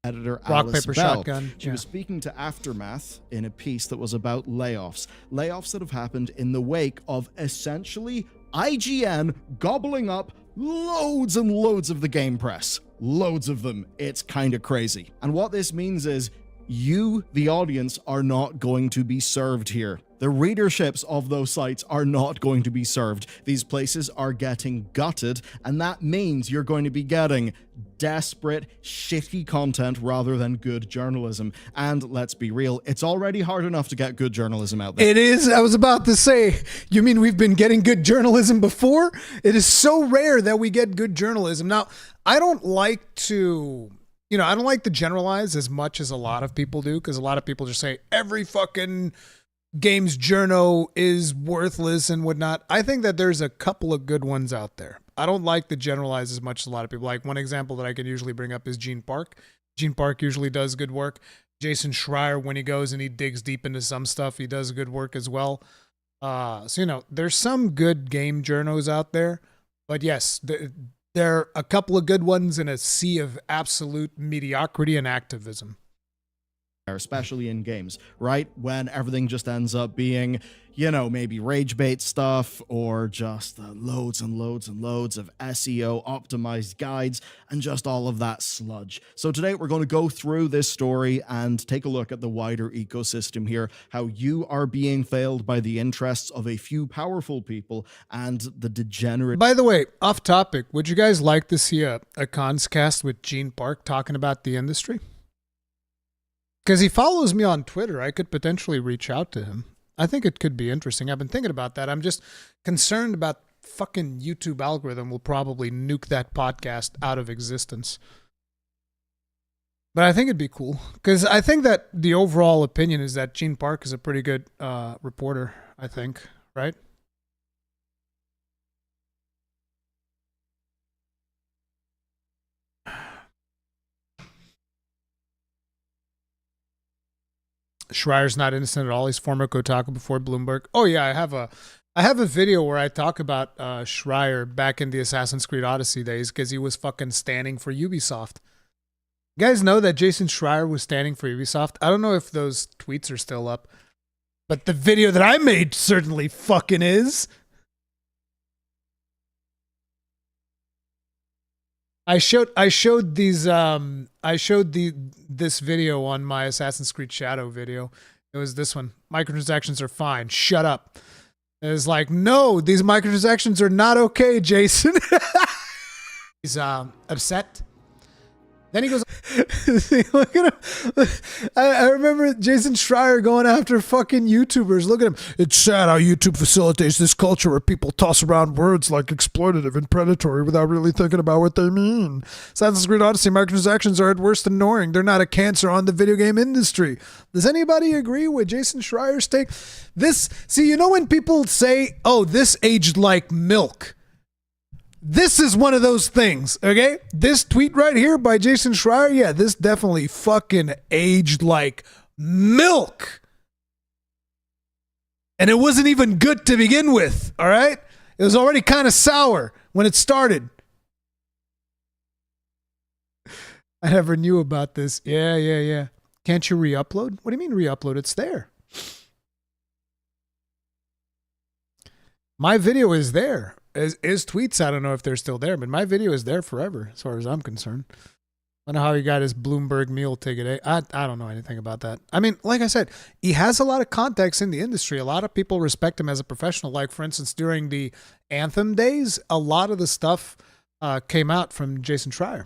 Editor Rock, Alice paper, Bell. shotgun. She was speaking to Aftermath in a piece that was about layoffs. Layoffs that have happened in the wake of essentially IGN gobbling up loads and loads of the game press. Loads of them. It's kind of crazy. And what this means is you, the audience, are not going to be served here. The readerships of those sites are not going to be served. These places are getting gutted, and that means you're going to be getting desperate, shitty content rather than good journalism. And let's be real, it's already hard enough to get good journalism out there. It is. I was about to say, you mean we've been getting good journalism before? It is so rare that we get good journalism. Now, I don't like to... I don't like to generalize as much as a lot of people do, because a lot of people just say every fucking games journo is worthless and whatnot. I think that there's a couple of good ones out there. I don't like to generalize as much as a lot of people. Like, one example that I can usually bring up is Gene Park. Gene Park usually does good work. Jason Schreier, when he goes and he digs deep into some stuff, he does good work as well. So, there's some good game journos out there. But yes, there are a couple of good ones in a sea of absolute mediocrity and activism. Especially in games, right? When everything just ends up being, maybe rage bait stuff, or just loads and loads and loads of SEO optimized guides and just all of that sludge. So today we're going to go through this story and take a look at the wider ecosystem here, how you are being failed by the interests of a few powerful people and the degenerate... By the way, off topic, would you guys like to see a cons cast with Gene Park talking about the industry? Because he follows me on Twitter. I could potentially reach out to him. I think it could be interesting. I've been thinking about that. I'm just concerned about fucking YouTube algorithm will probably nuke that podcast out of existence. But I think it'd be cool. Because I think that the overall opinion is that Gene Park is a pretty good reporter, I think. Right? Schreier's not innocent at all. He's former Kotaku before Bloomberg. Oh yeah, I have a video where I talk about Schreier back in the Assassin's Creed Odyssey days, because he was fucking standing for Ubisoft. You guys know that Jason Schreier was standing for Ubisoft? I don't know if those tweets are still up, but the video that I made certainly fucking is. I showed this video on my Assassin's Creed Shadow video. It was this one. Microtransactions are fine. Shut up. It was like, no, these microtransactions are not okay, Jason. He's upset. Then he goes, look at him. I remember Jason Schreier going after fucking YouTubers. Look at him. It's sad how YouTube facilitates this culture where people toss around words like exploitative and predatory without really thinking about what they mean. Assassin's Creed Odyssey microtransactions are at worst annoying. They're not a cancer on the video game industry. Does anybody agree with Jason Schreier's take? When people say, oh, this aged like milk. This is one of those things, okay? This tweet right here by Jason Schreier, yeah, this definitely fucking aged like milk. And it wasn't even good to begin with, all right? It was already kind of sour when it started. I never knew about this. Yeah. Can't you re-upload? What do you mean re-upload? It's there. My video is there. His tweets, I don't know if they're still there, but my video is there forever, as far as I'm concerned. I know how he got his Bloomberg meal ticket. I don't know anything about that. I mean, like I said, he has a lot of contacts in the industry. A lot of people respect him as a professional. Like, for instance, during the Anthem days, a lot of the stuff came out from Jason Schreier.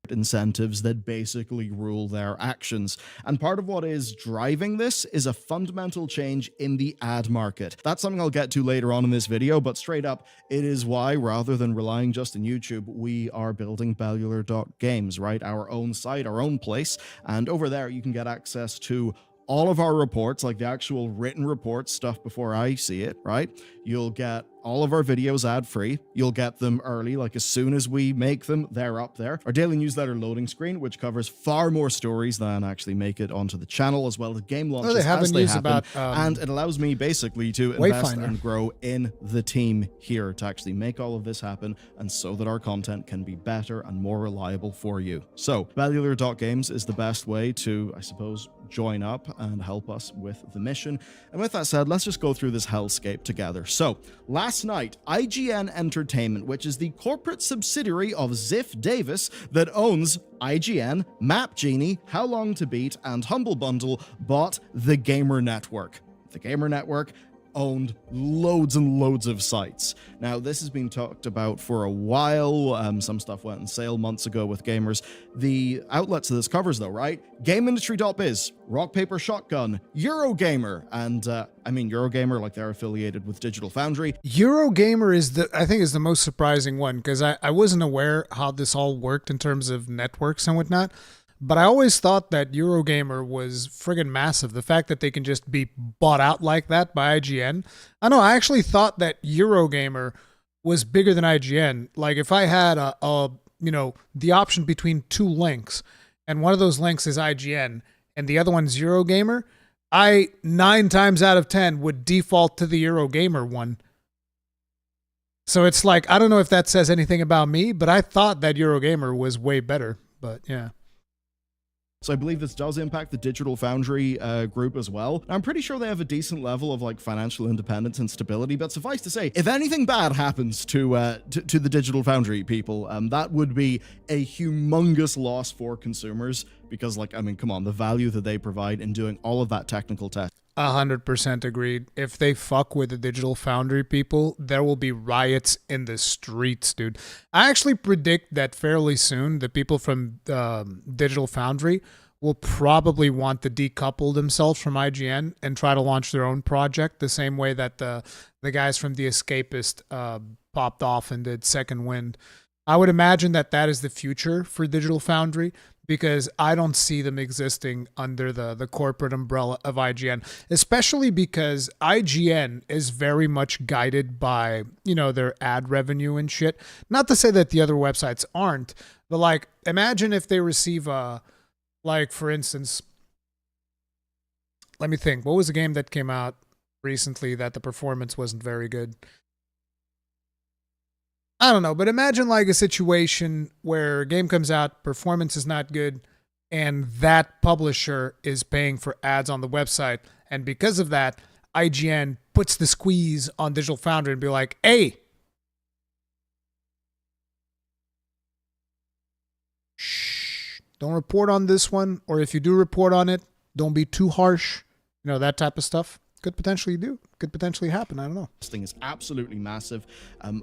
Incentives that basically rule their actions. And part of what is driving this is a fundamental change in the ad market. That's something I'll get to later on in this video, but straight up, it is why, rather than relying just on YouTube, we are building Baldur.games, right? Our own site, our own place. And over there, you can get access to all of our reports, like the actual written reports, stuff before I see it, right? You'll get all of our videos ad-free. You'll get them early, like as soon as we make them, they're up there. Our daily newsletter loading screen, which covers far more stories than actually make it onto the channel, as well as game launches as they happen. And it allows me basically to invest Wayfinder. and grow in the team here to actually make all of this happen, and so that our content can be better and more reliable for you. So, Baldur.games is the best way to, I suppose, join up and help us with the mission. And with that said, let's just go through this hellscape together. So, last night, IGN Entertainment, which is the corporate subsidiary of Ziff Davis that owns IGN, Map Genie, How Long to Beat, and Humble Bundle, bought the Gamer Network. The Gamer Network owned loads and loads of sites. Now, this has been talked about for a while. Some stuff went on sale months ago with gamers. The outlets that this covers, though, right? GameIndustry.biz, Rock Paper Shotgun, Eurogamer, and I mean Eurogamer, like they're affiliated with Digital Foundry. Eurogamer is I think is the most surprising one, because I wasn't aware how this all worked in terms of networks and whatnot. But I always thought that Eurogamer was friggin' massive. The fact that they can just be bought out like that by IGN. I know, I actually thought that Eurogamer was bigger than IGN. Like, if I had the option between two links, and one of those links is IGN, and the other one's Eurogamer, I 9 times out of 10 would default to the Eurogamer one. So it's like, I don't know if that says anything about me, but I thought that Eurogamer was way better. But yeah. So I believe this does impact the Digital Foundry group as well. I'm pretty sure they have a decent level of like financial independence and stability, but suffice to say, if anything bad happens to the Digital Foundry people, that would be a humongous loss for consumers, because, like, I mean, come on, the value that they provide in doing all of that technical test. 100% agreed. If they fuck with the Digital Foundry people, there will be riots in the streets, dude. I actually predict that fairly soon, the people from Digital Foundry will probably want to decouple themselves from IGN and try to launch their own project, the same way that the guys from The Escapist popped off and did Second Wind. I would imagine that that is the future for Digital Foundry, because I don't see them existing under the corporate umbrella of IGN, especially because IGN is very much guided by, their ad revenue and shit. Not to say that the other websites aren't, but like, imagine if they receive for instance, let me think, what was the game that came out recently that the performance wasn't very good? I don't know, but imagine like a situation where a game comes out, performance is not good, and that publisher is paying for ads on the website. And because of that, IGN puts the squeeze on Digital Foundry and be like, hey, shh, don't report on this one. Or if you do report on it, don't be too harsh. That type of stuff. Could potentially happen. I don't know. This thing is absolutely massive.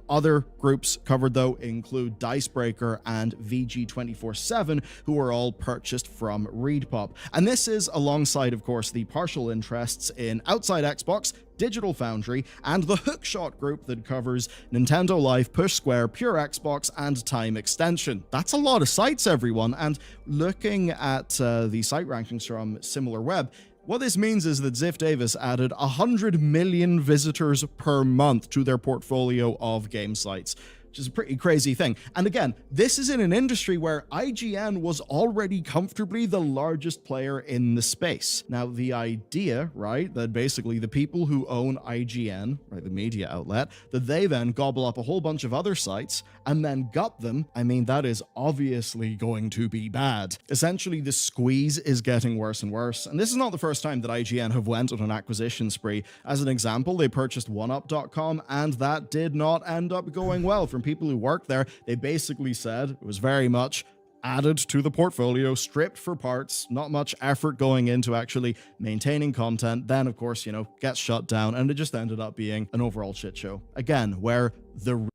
Other groups covered, though, include Dicebreaker and VG247, who are all purchased from ReedPop. And this is alongside, of course, the partial interests in Outside Xbox, Digital Foundry, and the Hookshot group that covers Nintendo Life, Push Square, Pure Xbox, and Time Extension. That's a lot of sites, everyone. And looking at the site rankings from SimilarWeb, what this means is that Ziff Davis added 100 million visitors per month to their portfolio of game sites, which is a pretty crazy thing. And again, this is in an industry where IGN was already comfortably the largest player in the space. Now, the idea, right, that basically the people who own IGN, right, the media outlet, that they then gobble up a whole bunch of other sites and then gut them, I mean, that is obviously going to be bad. Essentially, the squeeze is getting worse and worse. And this is not the first time that IGN have went on an acquisition spree. As an example, they purchased OneUp.com, and that did not end up going well. From people who worked there, they basically said it was very much added to the portfolio, stripped for parts, not much effort going into actually maintaining content, then of course, gets shut down, and it just ended up being an overall shit show. Again, where the...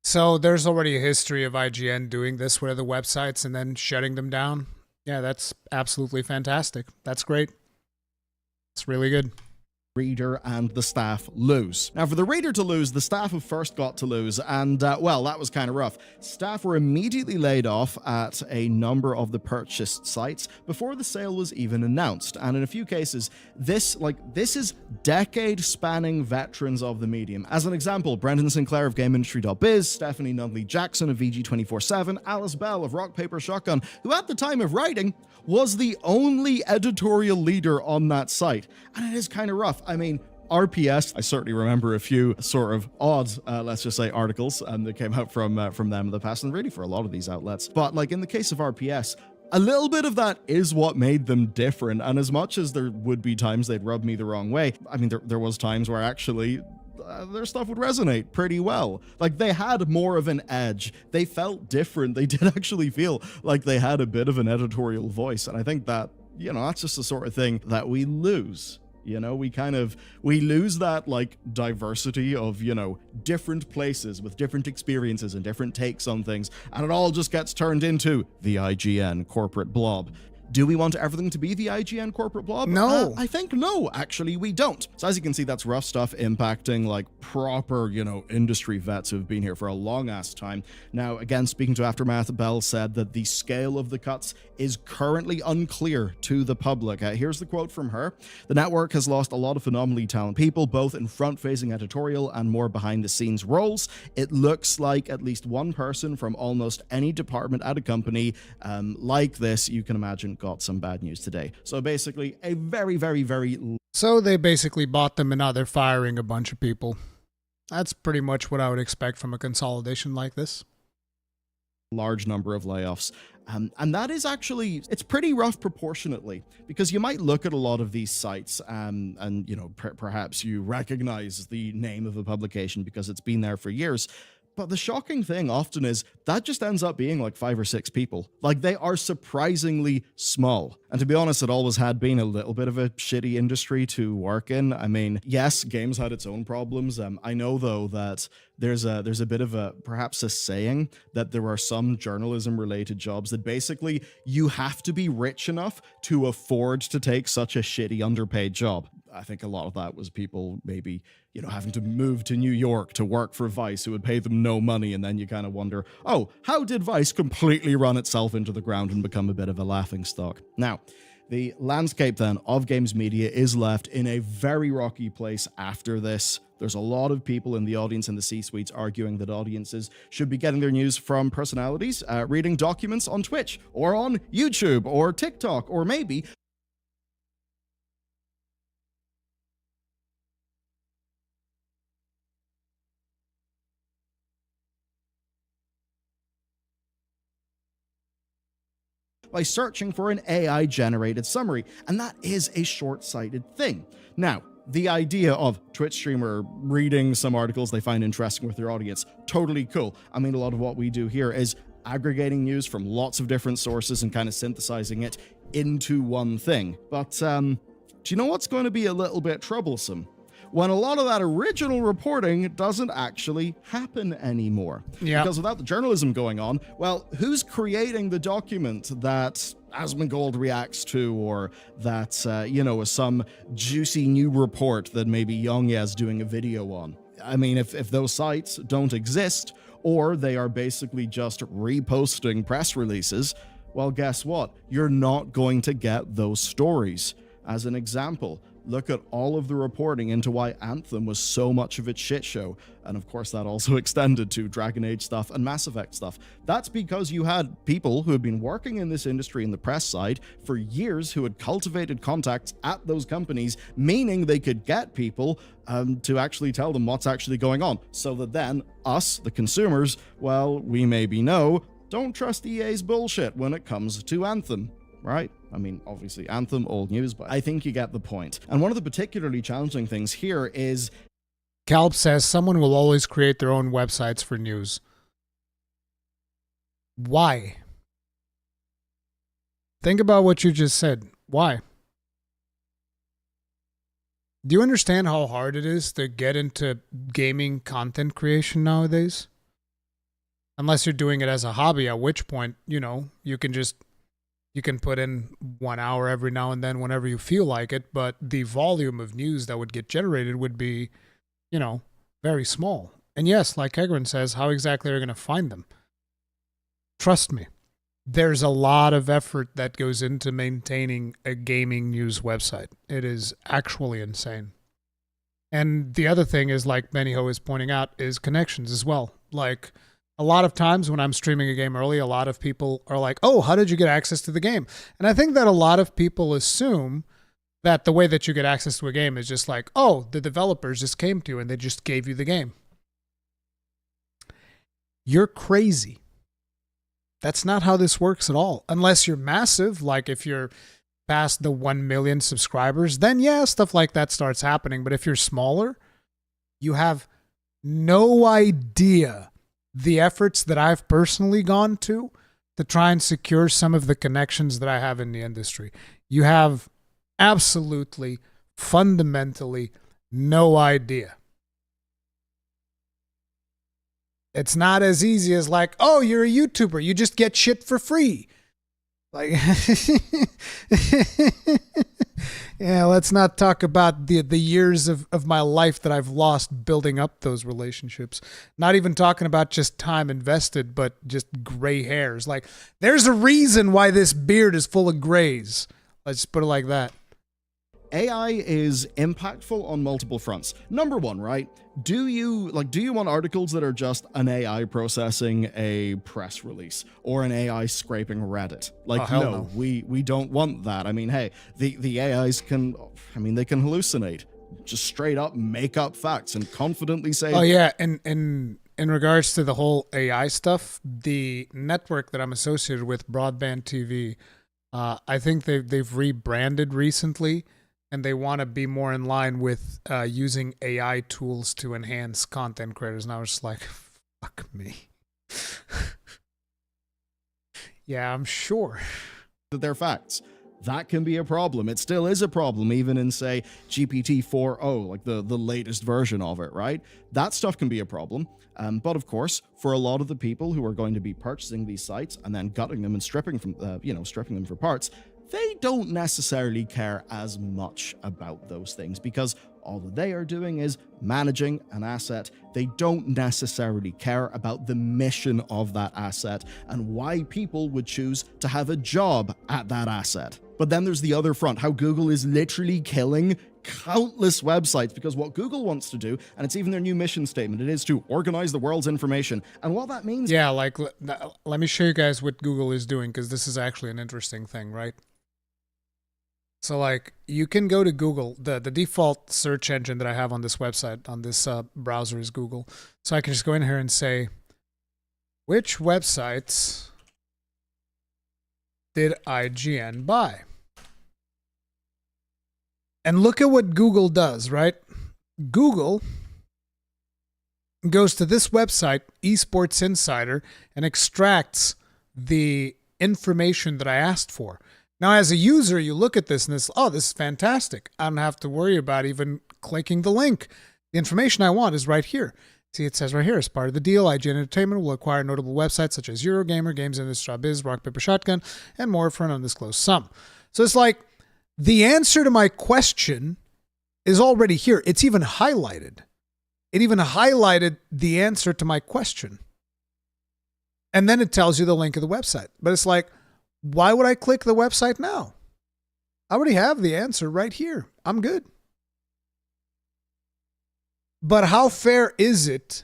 So there's already a history of IGN doing this with other websites and then shutting them down. Yeah, that's absolutely fantastic. That's great. It's really good. Reader and the staff lose. Now, for the reader to lose, the staff have first got to lose, and well, that was kind of rough. Staff were immediately laid off at a number of the purchased sites before the sale was even announced, and in a few cases, this is decade-spanning veterans of the medium. As an example, Brendan Sinclair of GameIndustry.biz, Stephanie Nunley-Jackson of VG247, Alice Bell of Rock Paper Shotgun, who at the time of writing was the only editorial leader on that site, and it is kind of rough. I mean, RPS, I certainly remember a few sort of odd, let's just say, articles that came out from them in the past, and really for a lot of these outlets. But like in the case of RPS, a little bit of that is what made them different, and as much as there would be times they'd rub me the wrong way, I mean, there was times where actually their stuff would resonate pretty well. Like, they had more of an edge. They felt different. They did actually feel like they had a bit of an editorial voice, and I think that, that's just the sort of thing that we lose. We lose that, like, diversity of, different places with different experiences and different takes on things, and it all just gets turned into the IGN corporate blob. Do we want everything to be the IGN corporate blob? No. I think no, actually, we don't. So as you can see, that's rough stuff impacting, like, proper, industry vets who have been here for a long-ass time. Now, again, speaking to Aftermath, Bell said that the scale of the cuts is currently unclear to the public. Here's the quote from her. The network has lost a lot of phenomenally talented people, both in front-facing editorial and more behind-the-scenes roles. It looks like at least one person from almost any department at a company like this, you can imagine, got some bad news today. So basically, a very, very, very... So they basically bought them and now they're firing a bunch of people. That's pretty much what I would expect from a consolidation like this. Large number of layoffs. And that is actually, it's pretty rough proportionately, because you might look at a lot of these sites and perhaps you recognize the name of a publication because it's been there for years. But the shocking thing often is that just ends up being like 5 or 6 people. Like, they are surprisingly small. And to be honest, it always had been a little bit of a shitty industry to work in. I mean, yes, games had its own problems. I know, though, that there's a bit of perhaps a saying that there are some journalism-related jobs that basically you have to be rich enough to afford to take such a shitty, underpaid job. I think a lot of that was people maybe, having to move to New York to work for Vice, who would pay them no money, and then you kind of wonder, oh, how did Vice completely run itself into the ground and become a bit of a laughingstock? Now, the landscape then of games media is left in a very rocky place after this. There's a lot of people in the audience and the C-suites arguing that audiences should be getting their news from personalities, reading documents on Twitch, or on YouTube, or TikTok, or maybe by searching for an AI-generated summary, and that is a short-sighted thing. Now, the idea of Twitch streamer reading some articles they find interesting with their audience, totally cool. I mean, a lot of what we do here is aggregating news from lots of different sources and kind of synthesizing it into one thing. But do you know what's going to be a little bit troublesome? When a lot of that original reporting doesn't actually happen anymore. Yeah. Because without the journalism going on, well, who's creating the document that Asmongold reacts to, or that, some juicy new report that maybe Yongya's doing a video on? I mean, if those sites don't exist, or they are basically just reposting press releases, well, guess what? You're not going to get those stories. As an example, look at all of the reporting into why Anthem was so much of a shit show. And of course, that also extended to Dragon Age stuff and Mass Effect stuff. That's because you had people who had been working in this industry in the press side for years, who had cultivated contacts at those companies, meaning they could get people to actually tell them what's actually going on. So that then us, the consumers, well, we maybe know, don't trust EA's bullshit when it comes to Anthem. Right? I mean, obviously, Anthem, old news, but I think you get the point. And one of the particularly challenging things here is... Calp says someone will always create their own websites for news. Why? Think about what you just said. Why? Do you understand how hard it is to get into gaming content creation nowadays? Unless you're doing it as a hobby, at which point, you know, you can put in 1 hour every now and then whenever you feel like it, but the volume of news that would get generated would be, you know, very small. And yes, like Egrin says, how exactly are you going to find them? Trust me, there's a lot of effort that goes into maintaining a gaming news website. It is actually insane. And the other thing is, like Bennyho is pointing out, is connections as well. Like, a lot of times when I'm streaming a game early, a lot of people are like, oh, how did you get access to the game? And I think that a lot of people assume that the way that you get access to a game is just like, oh, the developers just came to you and they just gave you the game. You're crazy. That's not how this works at all. Unless you're massive, like if you're past the 1 million subscribers, then yeah, stuff like that starts happening. But if you're smaller, you have no idea the efforts that I've personally gone to try and secure some of the connections that I have in the industry. You have absolutely, fundamentally no idea. It's not as easy as like, oh, you're a YouTuber, you just get shit for free. Like, yeah, let's not talk about the years of my life that I've lost building up those relationships. Not even talking about just time invested, but just gray hairs. Like, there's a reason why this beard is full of grays. Let's put it like that. AI is impactful on multiple fronts. Number one, right? Do you want articles that are just an AI processing a press release or an AI scraping Reddit? Like, no, we don't want that. I mean, hey, the AIs can hallucinate, just straight up make up facts and confidently say. Oh yeah, and in regards to the whole AI stuff, the network that I'm associated with, Broadband TV, I think they've rebranded recently. And they want to be more in line with using AI tools to enhance content creators. And I was just like, fuck me. Yeah, I'm sure. That they're facts. That can be a problem. It still is a problem, even in, say, GPT 4.0, like the latest version of it, right? That stuff can be a problem. But of course, for a lot of the people who are going to be purchasing these sites and then gutting them and stripping them for parts, they don't necessarily care as much about those things because all that they are doing is managing an asset. They don't necessarily care about the mission of that asset and why people would choose to have a job at that asset. But then there's the other front, how Google is literally killing countless websites because what Google wants to do, and it's even their new mission statement, it is to organize the world's information. And what that means... Yeah, like, let me show you guys what Google is doing because this is actually an interesting thing, right? So, like, you can go to Google. The default search engine that I have on this website, on this browser, is Google. So I can just go in here and say, which websites did IGN buy? And look at what Google does, right? Google goes to this website, Esports Insider, and extracts the information that I asked for. Now, as a user, you look at this and this is fantastic. I don't have to worry about even clicking the link. The information I want is right here. See, it says right here, as part of the deal, IGN Entertainment will acquire notable websites such as Eurogamer, Games Industry Biz, Rock Paper Shotgun, and more for an undisclosed sum. So it's like the answer to my question is already here. It's even highlighted. It even highlighted the answer to my question. And then it tells you the link of the website. But it's like, why would I click the website now? I already have the answer right here. I'm good. But how fair is it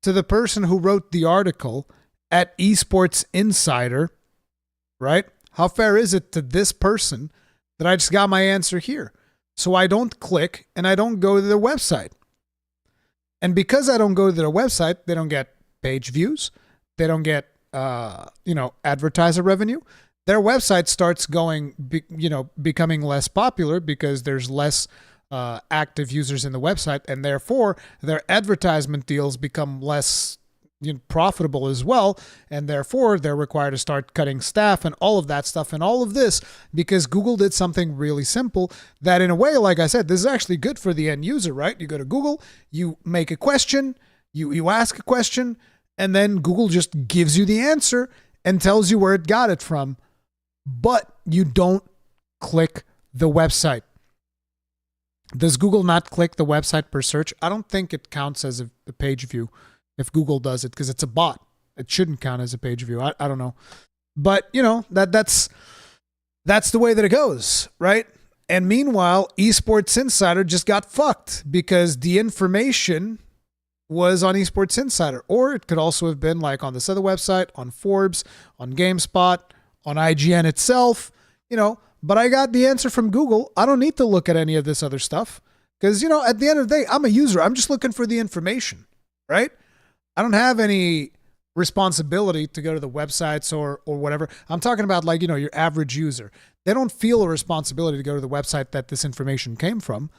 to the person who wrote the article at Esports Insider, right? How fair is it to this person that I just got my answer here? So I don't click and I don't go to their website. And because I don't go to their website, they don't get page views. They don't get, advertiser revenue. Their website starts becoming less popular because there's less active users in the website, and therefore their advertisement deals become less profitable as well, and therefore they're required to start cutting staff and all of that stuff and all of this because Google did something really simple that, in a way, like I said, this is actually good for the end user, right? You go to Google, you make a question, you ask a question, and then Google just gives you the answer and tells you where it got it from, but you don't click the website. Does Google not click the website per search? I don't think it counts as a page view if Google does it because it's a bot. It shouldn't count as a page view. I don't know. But, that's the way that it goes, right? And meanwhile, Esports Insider just got fucked because the information was on Esports Insider. Or it could also have been like on this other website, on Forbes, on GameSpot, on IGN itself, But I got the answer from Google. I don't need to look at any of this other stuff because, at the end of the day, I'm a user. I'm just looking for the information, right? I don't have any responsibility to go to the websites or whatever. I'm talking about your average user. They don't feel a responsibility to go to the website that this information came from,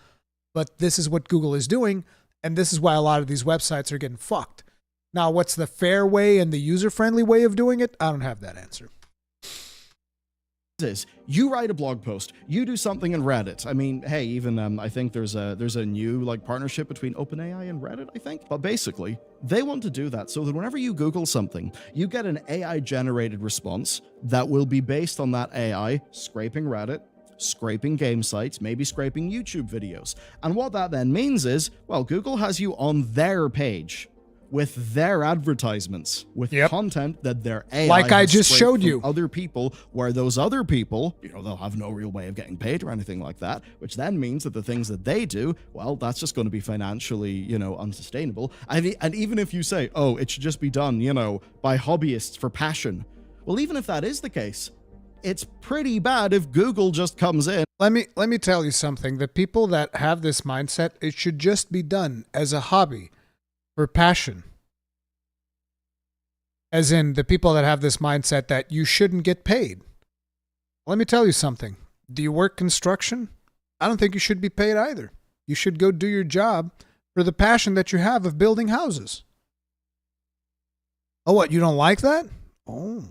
but this is what Google is doing, and this is why a lot of these websites are getting fucked. Now, what's the fair way and the user-friendly way of doing it? I don't have that answer. Is you write a blog post, you do something in Reddit. I mean, hey, even I think there's a new partnership between OpenAI and Reddit, I think. But basically, they want to do that so that whenever you Google something, you get an AI generated response that will be based on that AI scraping Reddit, scraping game sites, maybe scraping YouTube videos. And what that then means is, well, Google has you on their page with their advertisements, with content that their AI like I just showed you, other people, where those other people, they'll have no real way of getting paid or anything like that, which then means that the things that they do, well, that's just going to be financially, unsustainable. And even if you say, oh, it should just be done, by hobbyists for passion. Well, even if that is the case, it's pretty bad if Google just comes in. Let me tell you something. The people that have this mindset, it should just be done as a hobby. For passion. As in the people that have this mindset that you shouldn't get paid. Let me tell you something. Do you work construction? I don't think you should be paid either. You should go do your job for the passion that you have of building houses. Oh, what? You don't like that? Oh.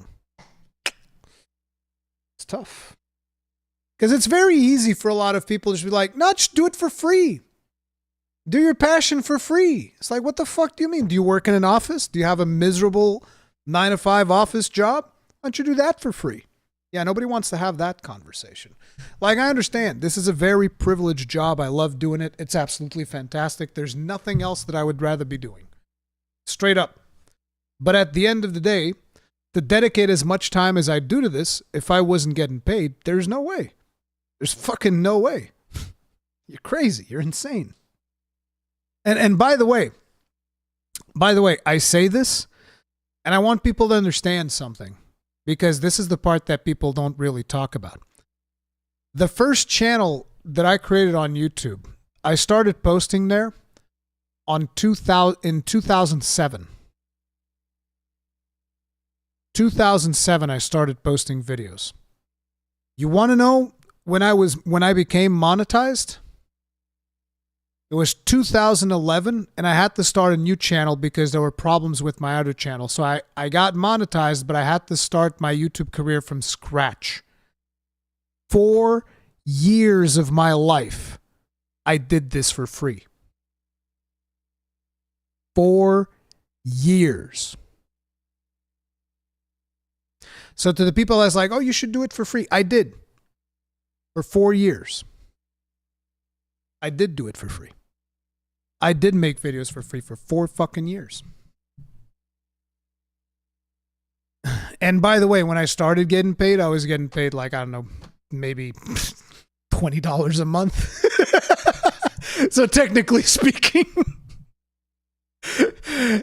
It's tough. Because it's very easy for a lot of people to just be like, no, just do it for free. Do your passion for free. It's like, what the fuck do you mean? Do you work in an office? Do you have a miserable 9-to-5 office job? Why don't you do that for free? Yeah, nobody wants to have that conversation. Like, I understand. This is a very privileged job. I love doing it. It's absolutely fantastic. There's nothing else that I would rather be doing. Straight up. But at the end of the day, to dedicate as much time as I do to this, if I wasn't getting paid, there's no way. There's fucking no way. You're crazy. You're insane. And by the way, I say this, and I want people to understand something, because this is the part that people don't really talk about. The first channel that I created on YouTube, I started posting there in 2007. 2007, I started posting videos. You want to know when I became monetized? It was 2011, and I had to start a new channel because there were problems with my other channel. So I got monetized, but I had to start my YouTube career from scratch. 4 years of my life, I did this for free. 4 years. So to the people that's like, oh, you should do it for free. I did. For 4 years. I did do it for free. I did make videos for free for 4 fucking years. And by the way, when I started getting paid, I was getting paid like, I don't know, maybe $20 a month. So technically speaking,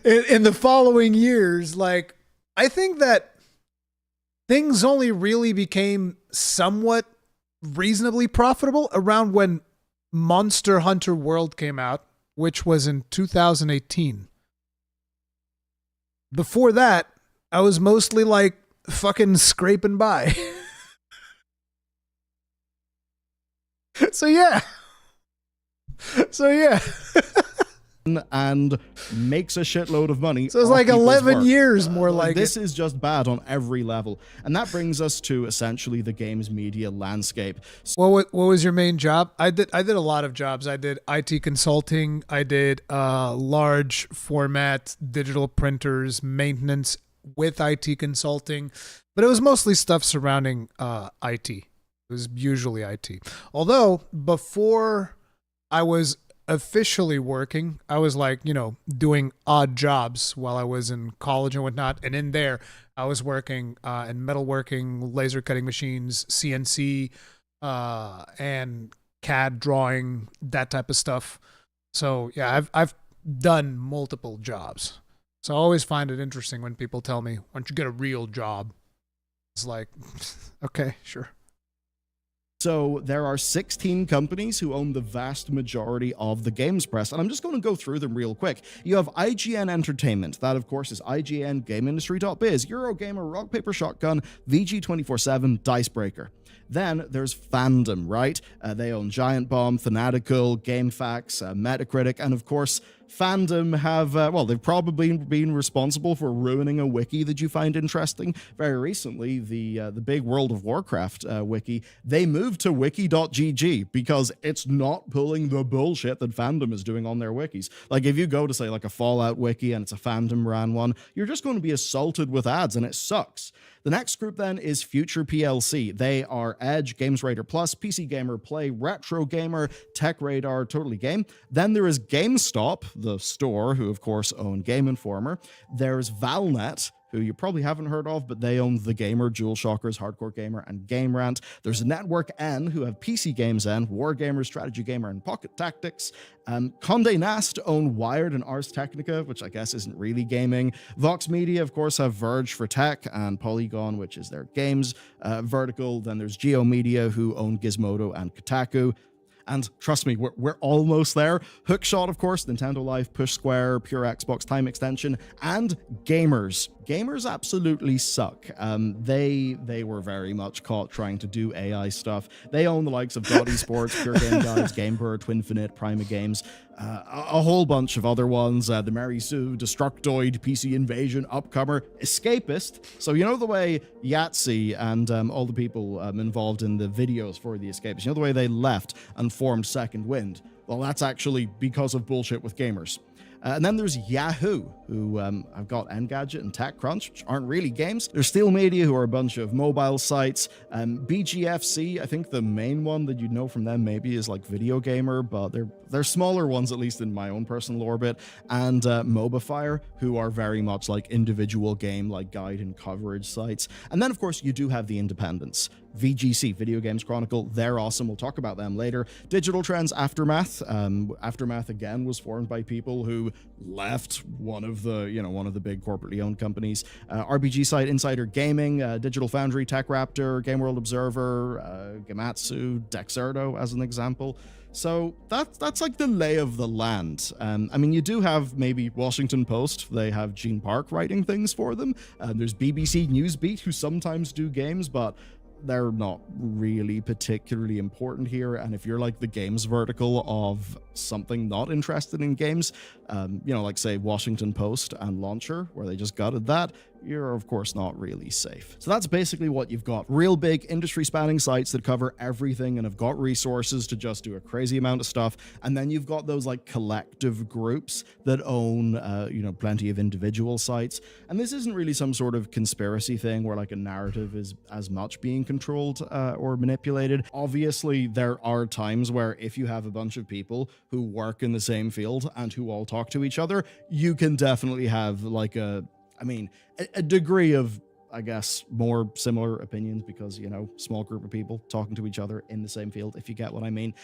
in the following years, like, I think that things only really became somewhat reasonably profitable around when Monster Hunter World came out, which was in 2018. Before that, I was mostly like fucking scraping by. So yeah. and makes a shitload of money. So it's like 11 years more like this is just bad on every level. And that brings us to essentially the games media landscape. What was your main job? I did a lot of jobs. I did IT consulting. I did large format digital printers maintenance with IT consulting, but it was mostly stuff surrounding IT. It was usually IT. Although before I was officially working, I was like, doing odd jobs while I was in college and whatnot. And in there, I was working in metalworking, laser cutting machines, CNC, and CAD drawing, that type of stuff. So yeah, I've done multiple jobs. So I always find it interesting when people tell me, why don't you get a real job? It's like, okay, sure. So there are 16 companies who own the vast majority of the games press, and I'm just going to go through them real quick. You have IGN Entertainment. That, of course, is IGN, GameIndustry.biz, Eurogamer, Rock Paper Shotgun, VG247, Dicebreaker. Then there's Fandom, right? They own Giant Bomb, Fanatical, GameFAQs, Metacritic, and of course, Fandom have, they've probably been responsible for ruining a wiki that you find interesting. Very recently, the big World of Warcraft wiki, they moved to wiki.gg because it's not pulling the bullshit that Fandom is doing on their wikis. Like, if you go to, say, like a Fallout wiki and it's a Fandom ran one, you're just going to be assaulted with ads, and it sucks. The next group then is Future PLC. They are Edge, Games Radar Plus, PC Gamer Play, Retro Gamer, Tech Radar, Totally Game. Then there is GameStop, the store, who of course own Game Informer. There's Valnet, who you probably haven't heard of, but they own The Gamer, Jewel Shockers, Hardcore Gamer, and Game Rant. There's Network N, who have PC Games N, War Gamer, Strategy Gamer, and Pocket Tactics. Condé Nast own Wired and Ars Technica, which I guess isn't really gaming. Vox Media, of course, have Verge for tech, and Polygon, which is their games vertical. Then there's Geo Media, who own Gizmodo and Kotaku. And trust me, we're almost there. Hookshot, of course, Nintendo Life, Push Square, Pure Xbox Time Extension, and Gamers. Gamers absolutely suck. They were very much caught trying to do AI stuff. They own the likes of God Esports, Pure Game Guides, GameBird, Twinfinite, Prima Games, a whole bunch of other ones. The Mary Sue, Destructoid, PC Invasion, Upcomer, Escapist. So you know the way Yahtzee and all the people involved in the videos for the Escapist, you know the way they left and formed Second Wind? Well, that's actually because of bullshit with gamers. And then there's Yahoo, who have got Engadget and TechCrunch, which aren't really games. There's Steel Media, who are a bunch of mobile sites. BGFC, I think the main one that you'd know from them maybe is like Video Gamer, but they're smaller ones, at least in my own personal orbit. And Mobifire, who are very much like individual game, like guide and coverage sites. And then, of course, you do have the independents. VGC, Video Games Chronicle, they're awesome. We'll talk about them later. Digital Trends Aftermath. Aftermath, again, was formed by people who left one of the big corporately owned companies. RPG site Insider Gaming, Digital Foundry, TechRaptor, Game World Observer, Gamatsu, Dexerto, as an example. So that's like the lay of the land. I mean, you do have maybe Washington Post. They have Gene Park writing things for them. There's BBC Newsbeat, who sometimes do games, but they're not really particularly important here. And if you're like the games vertical of something not interested in games, like say Washington Post and Launcher, where they just gutted that, you're of course not really safe. So that's basically what you've got. Real big industry spanning sites that cover everything and have got resources to just do a crazy amount of stuff. And then you've got those like collective groups that own, plenty of individual sites. And this isn't really some sort of conspiracy thing where like a narrative is as much being controlled or manipulated. Obviously, there are times where if you have a bunch of people who work in the same field and who all talk to each other, you can definitely have like a degree of, I guess, more similar opinions because, small group of people talking to each other in the same field, if you get what I mean.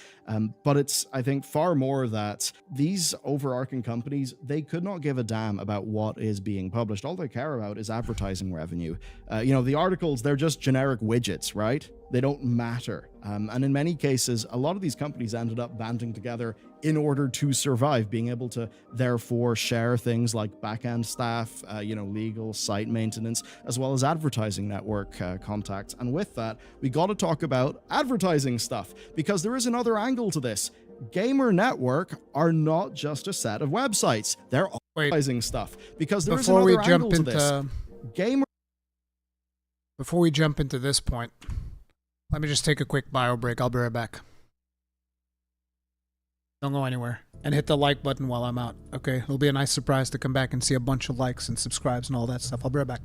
But it's, I think, far more that these overarching companies, they could not give a damn about what is being published. All they care about is advertising revenue. The articles, they're just generic widgets, right? They don't matter. And in many cases, a lot of these companies ended up banding together in order to survive, being able to therefore share things like backend staff, legal, site maintenance, as well as advertising network contacts. And with that, we got to talk about advertising stuff, because there is another angle to this. Gamer Network are not just a set of websites. They're optimizing stuff because there is before we another jump angle to this. into before we jump into this point, let me just take a quick bio break. I'll be right back. Don't go anywhere. And hit the like button while I'm out, okay? It'll be a nice surprise to come back and see a bunch of likes and subscribes and all that stuff. I'll be right back.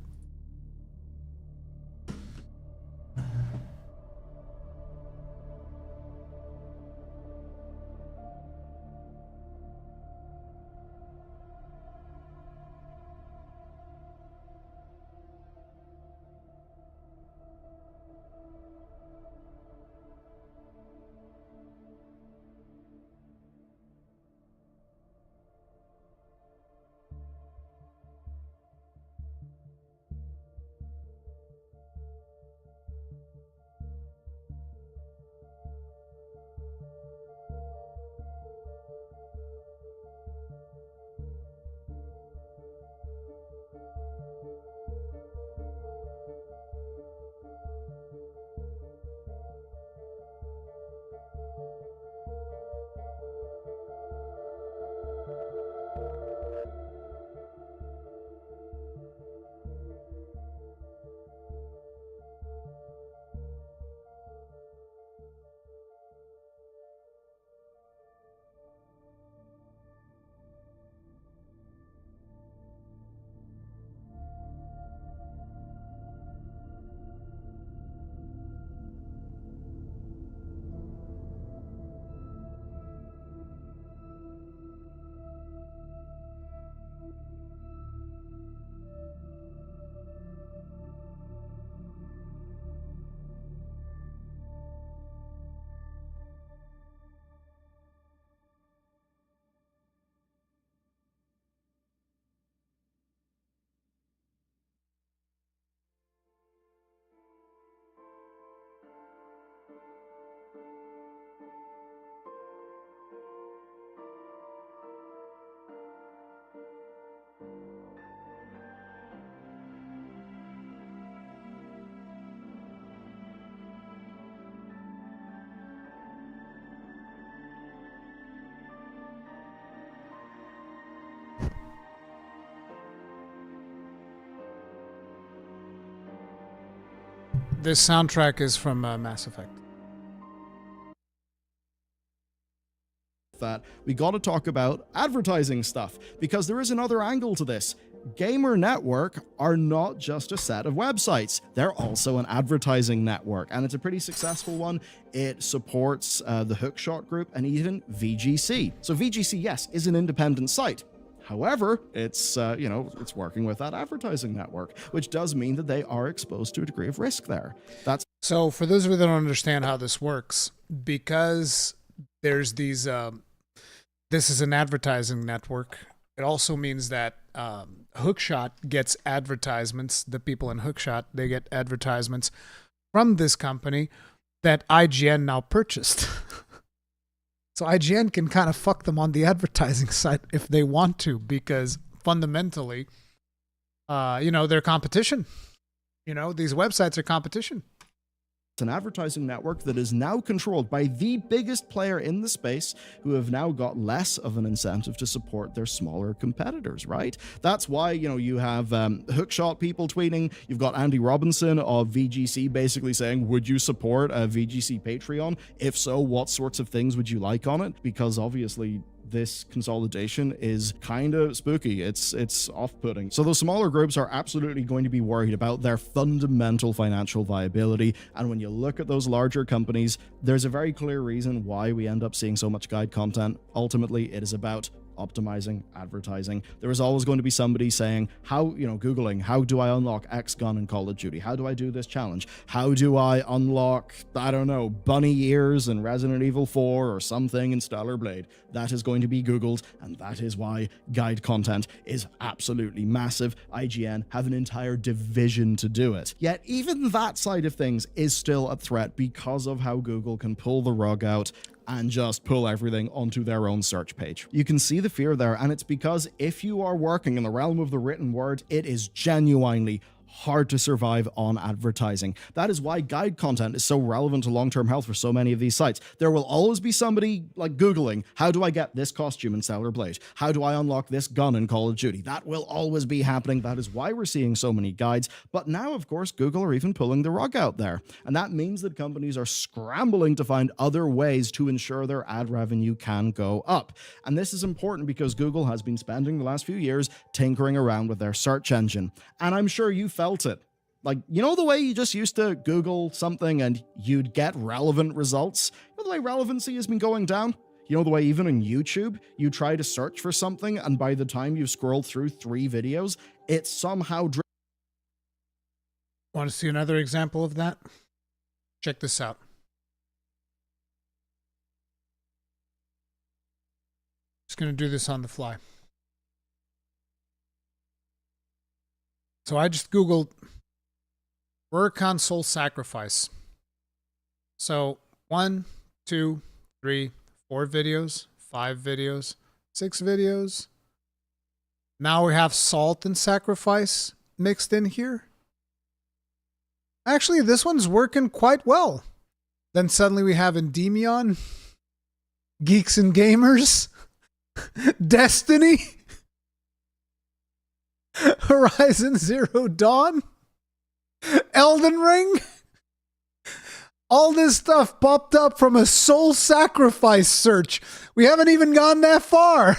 This soundtrack is from Mass Effect. That we got to talk about advertising stuff because there is another angle to this. Gamer Network are not just a set of websites. They're also an advertising network, and it's a pretty successful one. It supports the Hookshot Group and even VGC. So VGC, yes, is an independent site. However, it's it's working with that advertising network, which does mean that they are exposed to a degree of risk there. That's so for those of you that don't understand how this works, because there's these this is an advertising network. It also means that Hookshot gets advertisements. The people in Hookshot, they get advertisements from this company that IGN now purchased. So IGN can kind of fuck them on the advertising side if they want to, because fundamentally, they're competition. These websites are competition. It's an advertising network that is now controlled by the biggest player in the space, who have now got less of an incentive to support their smaller competitors, right? That's why, you have Hookshot people tweeting. You've got Andy Robinson of VGC basically saying, would you support a VGC Patreon? If so, what sorts of things would you like on it? Because obviously this consolidation is kind of spooky. It's off-putting. So those smaller groups are absolutely going to be worried about their fundamental financial viability. And when you look at those larger companies, there's a very clear reason why we end up seeing so much guide content. Ultimately, it is about optimizing advertising. There is always going to be somebody saying, Googling, how do I unlock X gun in Call of Duty? How do I do this challenge? How do I unlock, bunny ears in Resident Evil 4 or something in Stellar Blade? That is going to be Googled, and that is why guide content is absolutely massive. IGN have an entire division to do it. Yet even that side of things is still a threat because of how Google can pull the rug out and just pull everything onto their own search page. You can see the fear there, and it's because if you are working in the realm of the written word, it is genuinely hard to survive on advertising. That is why guide content is so relevant to long-term health for so many of these sites. There will always be somebody like Googling, how do I get this costume in Stellar Blade? How do I unlock this gun in Call of Duty? That will always be happening. That is why we're seeing so many guides. But now, of course, Google are even pulling the rug out there. And that means that companies are scrambling to find other ways to ensure their ad revenue can go up. And this is important because Google has been spending the last few years tinkering around with their search engine. And I'm sure you felt it. Like, you know the way you just used to Google something and you'd get relevant results? You know the way relevancy has been going down? You know the way even on YouTube, you try to search for something and by the time you've scrolled through 3 videos, it's somehow... Want to see another example of that? Check this out. Just going to do this on the fly. So I just Googled Rurikhan soul sacrifice. So 1, 2, 3, 4 videos, 5 videos, 6 videos. Now we have salt and sacrifice mixed in here. Actually, this one's working quite well. Then suddenly we have Endymion, Geeks and Gamers, Destiny, Horizon Zero Dawn, Elden Ring. All this stuff popped up from a soul sacrifice search. We haven't even gone that far.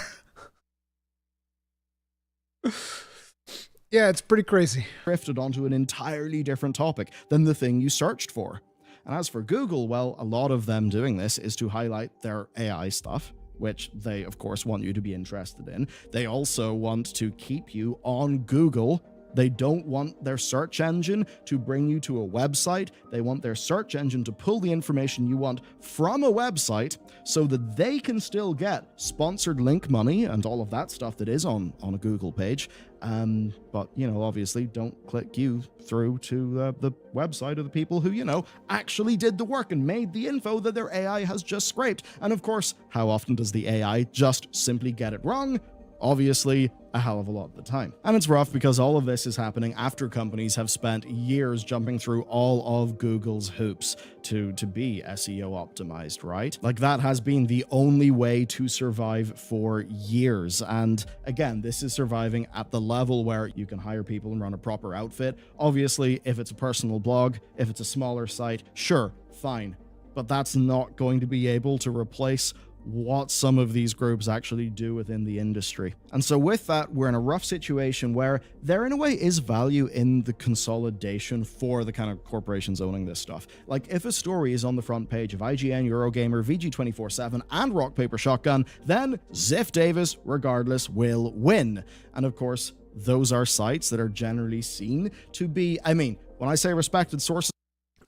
Yeah, it's pretty crazy. Drifted onto an entirely different topic than the thing you searched for. And as for Google, well, a lot of them doing this is to highlight their AI stuff, which they, of course, want you to be interested in. They also want to keep you on Google. They don't want their search engine to bring you to a website. They want their search engine to pull the information you want from a website so that they can still get sponsored link money and all of that stuff that is on a Google page. But, you know, obviously don't click you through to the website of the people who, you know, actually did the work and made the info that their AI has just scraped. And of course, how often does the AI just simply get it wrong? Obviously, a hell of a lot of the time. And it's rough because all of this is happening after companies have spent years jumping through all of Google's hoops to be SEO optimized, right? Like, that has been the only way to survive for years. And again, this is surviving at the level where you can hire people and run a proper outfit. Obviously, if it's a personal blog, if it's a smaller site, sure, fine. But that's not going to be able to replace what some of these groups actually do within the industry. And so with that, we're in a rough situation where there in a way is value in the consolidation for the kind of corporations owning this stuff. Like, if a story is on the front page of IGN, Eurogamer, VG247, and Rock Paper Shotgun, then Ziff Davis, regardless, will win. And of course, those are sites that are generally seen to be, I mean, when I say respected sources...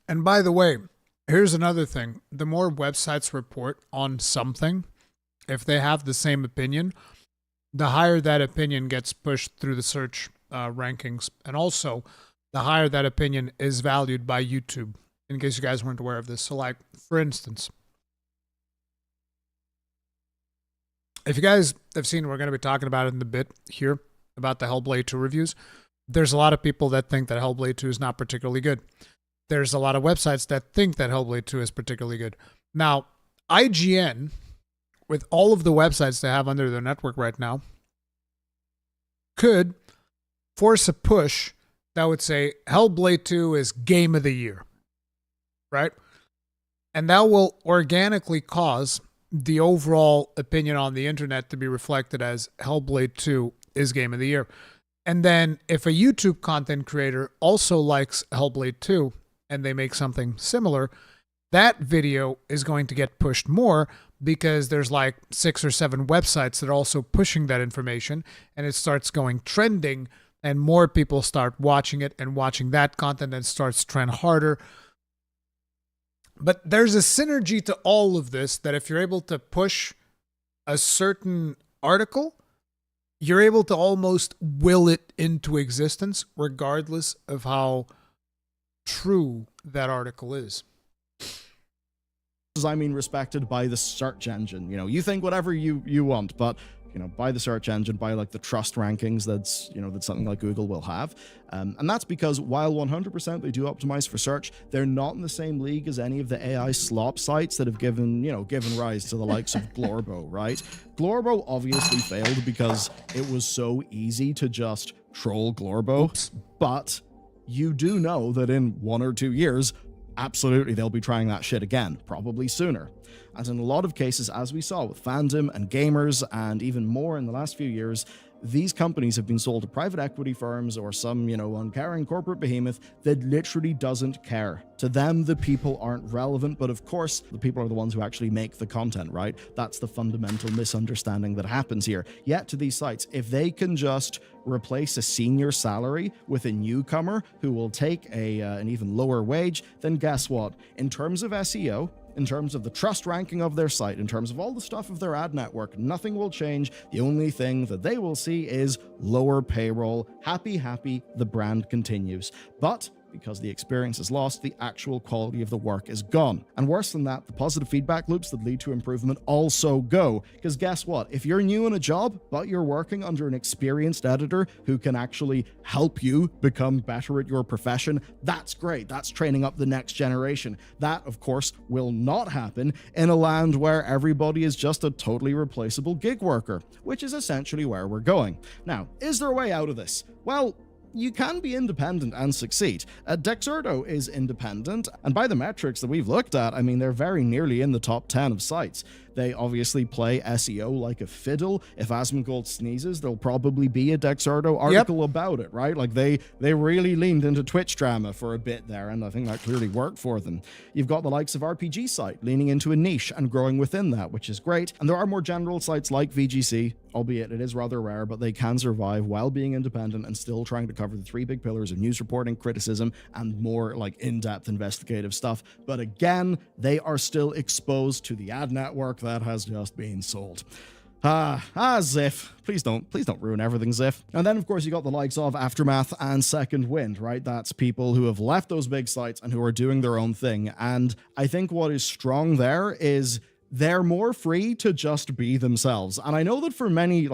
And by the way, here's another thing. The more websites report on something, if they have the same opinion, the higher that opinion gets pushed through the search rankings. And also, the higher that opinion is valued by YouTube, in case you guys weren't aware of this. So, like, for instance, if you guys have seen, we're going to be talking about it in a bit here, about the Hellblade 2 reviews. There's a lot of people that think that Hellblade 2 is not particularly good. There's a lot of websites that think that Hellblade 2 is particularly good. Now, IGN, with all of the websites they have under their network right now, could force a push that would say Hellblade 2 is game of the year, right? And that will organically cause the overall opinion on the internet to be reflected as Hellblade 2 is game of the year. And then if a YouTube content creator also likes Hellblade 2, and they make something similar, that video is going to get pushed more because there's like 6 or 7 websites that are also pushing that information, and it starts going trending, and more people start watching it and watching that content, and starts trend harder. But there's a synergy to all of this that if you're able to push a certain article, you're able to almost will it into existence regardless of how true that article is. I mean, respected by the search engine. You know, you think whatever you want, but by the search engine, by like the trust rankings that's something like Google will have. And that's because while 100% they do optimize for search, they're not in the same league as any of the AI slop sites that have given rise to the likes of Glorbo, right? Glorbo obviously failed because it was so easy to just troll Glorbo, but you do know that in 1 or 2 years, absolutely they'll be trying that shit again, probably sooner. And in a lot of cases, as we saw with fandom and gamers, and even more in the last few years, these companies have been sold to private equity firms or some, uncaring corporate behemoth that literally doesn't care. To them, the people aren't relevant, but of course, the people are the ones who actually make the content, right? That's the fundamental misunderstanding that happens here. Yet to these sites, if they can just replace a senior salary with a newcomer who will take an even lower wage, then guess what? In terms of SEO, in terms of the trust ranking of their site, in terms of all the stuff of their ad network, nothing will change. The only thing that they will see is lower payroll. Happy, the brand continues. But because the experience is lost, the actual quality of the work is gone. And worse than that, the positive feedback loops that lead to improvement also go. Because guess what? If you're new in a job, but you're working under an experienced editor who can actually help you become better at your profession, that's great. That's training up the next generation. That, of course, will not happen in a land where everybody is just a totally replaceable gig worker, which is essentially where we're going. Now, is there a way out of this? Well, you can be independent and succeed. Dexerto is independent, and by the metrics that we've looked at, I mean, they're very nearly in the top 10 of sites. They obviously play SEO like a fiddle. If Asmongold sneezes, there'll probably be a Dexerto article about it, right? Like they really leaned into Twitch drama for a bit there, and I think that clearly worked for them. You've got the likes of RPG Site leaning into a niche and growing within that, which is great. And there are more general sites like VGC, albeit it is rather rare, but they can survive while being independent and still trying to cover the 3 big pillars of news reporting, criticism, and more like in-depth investigative stuff. But again, they are still exposed to the ad network that has just been sold. Ziff. Please don't ruin everything, Ziff. And then, of course, you got the likes of Aftermath and Second Wind, right? That's people who have left those big sites and who are doing their own thing. And I think what is strong there is they're more free to just be themselves. And I know that for many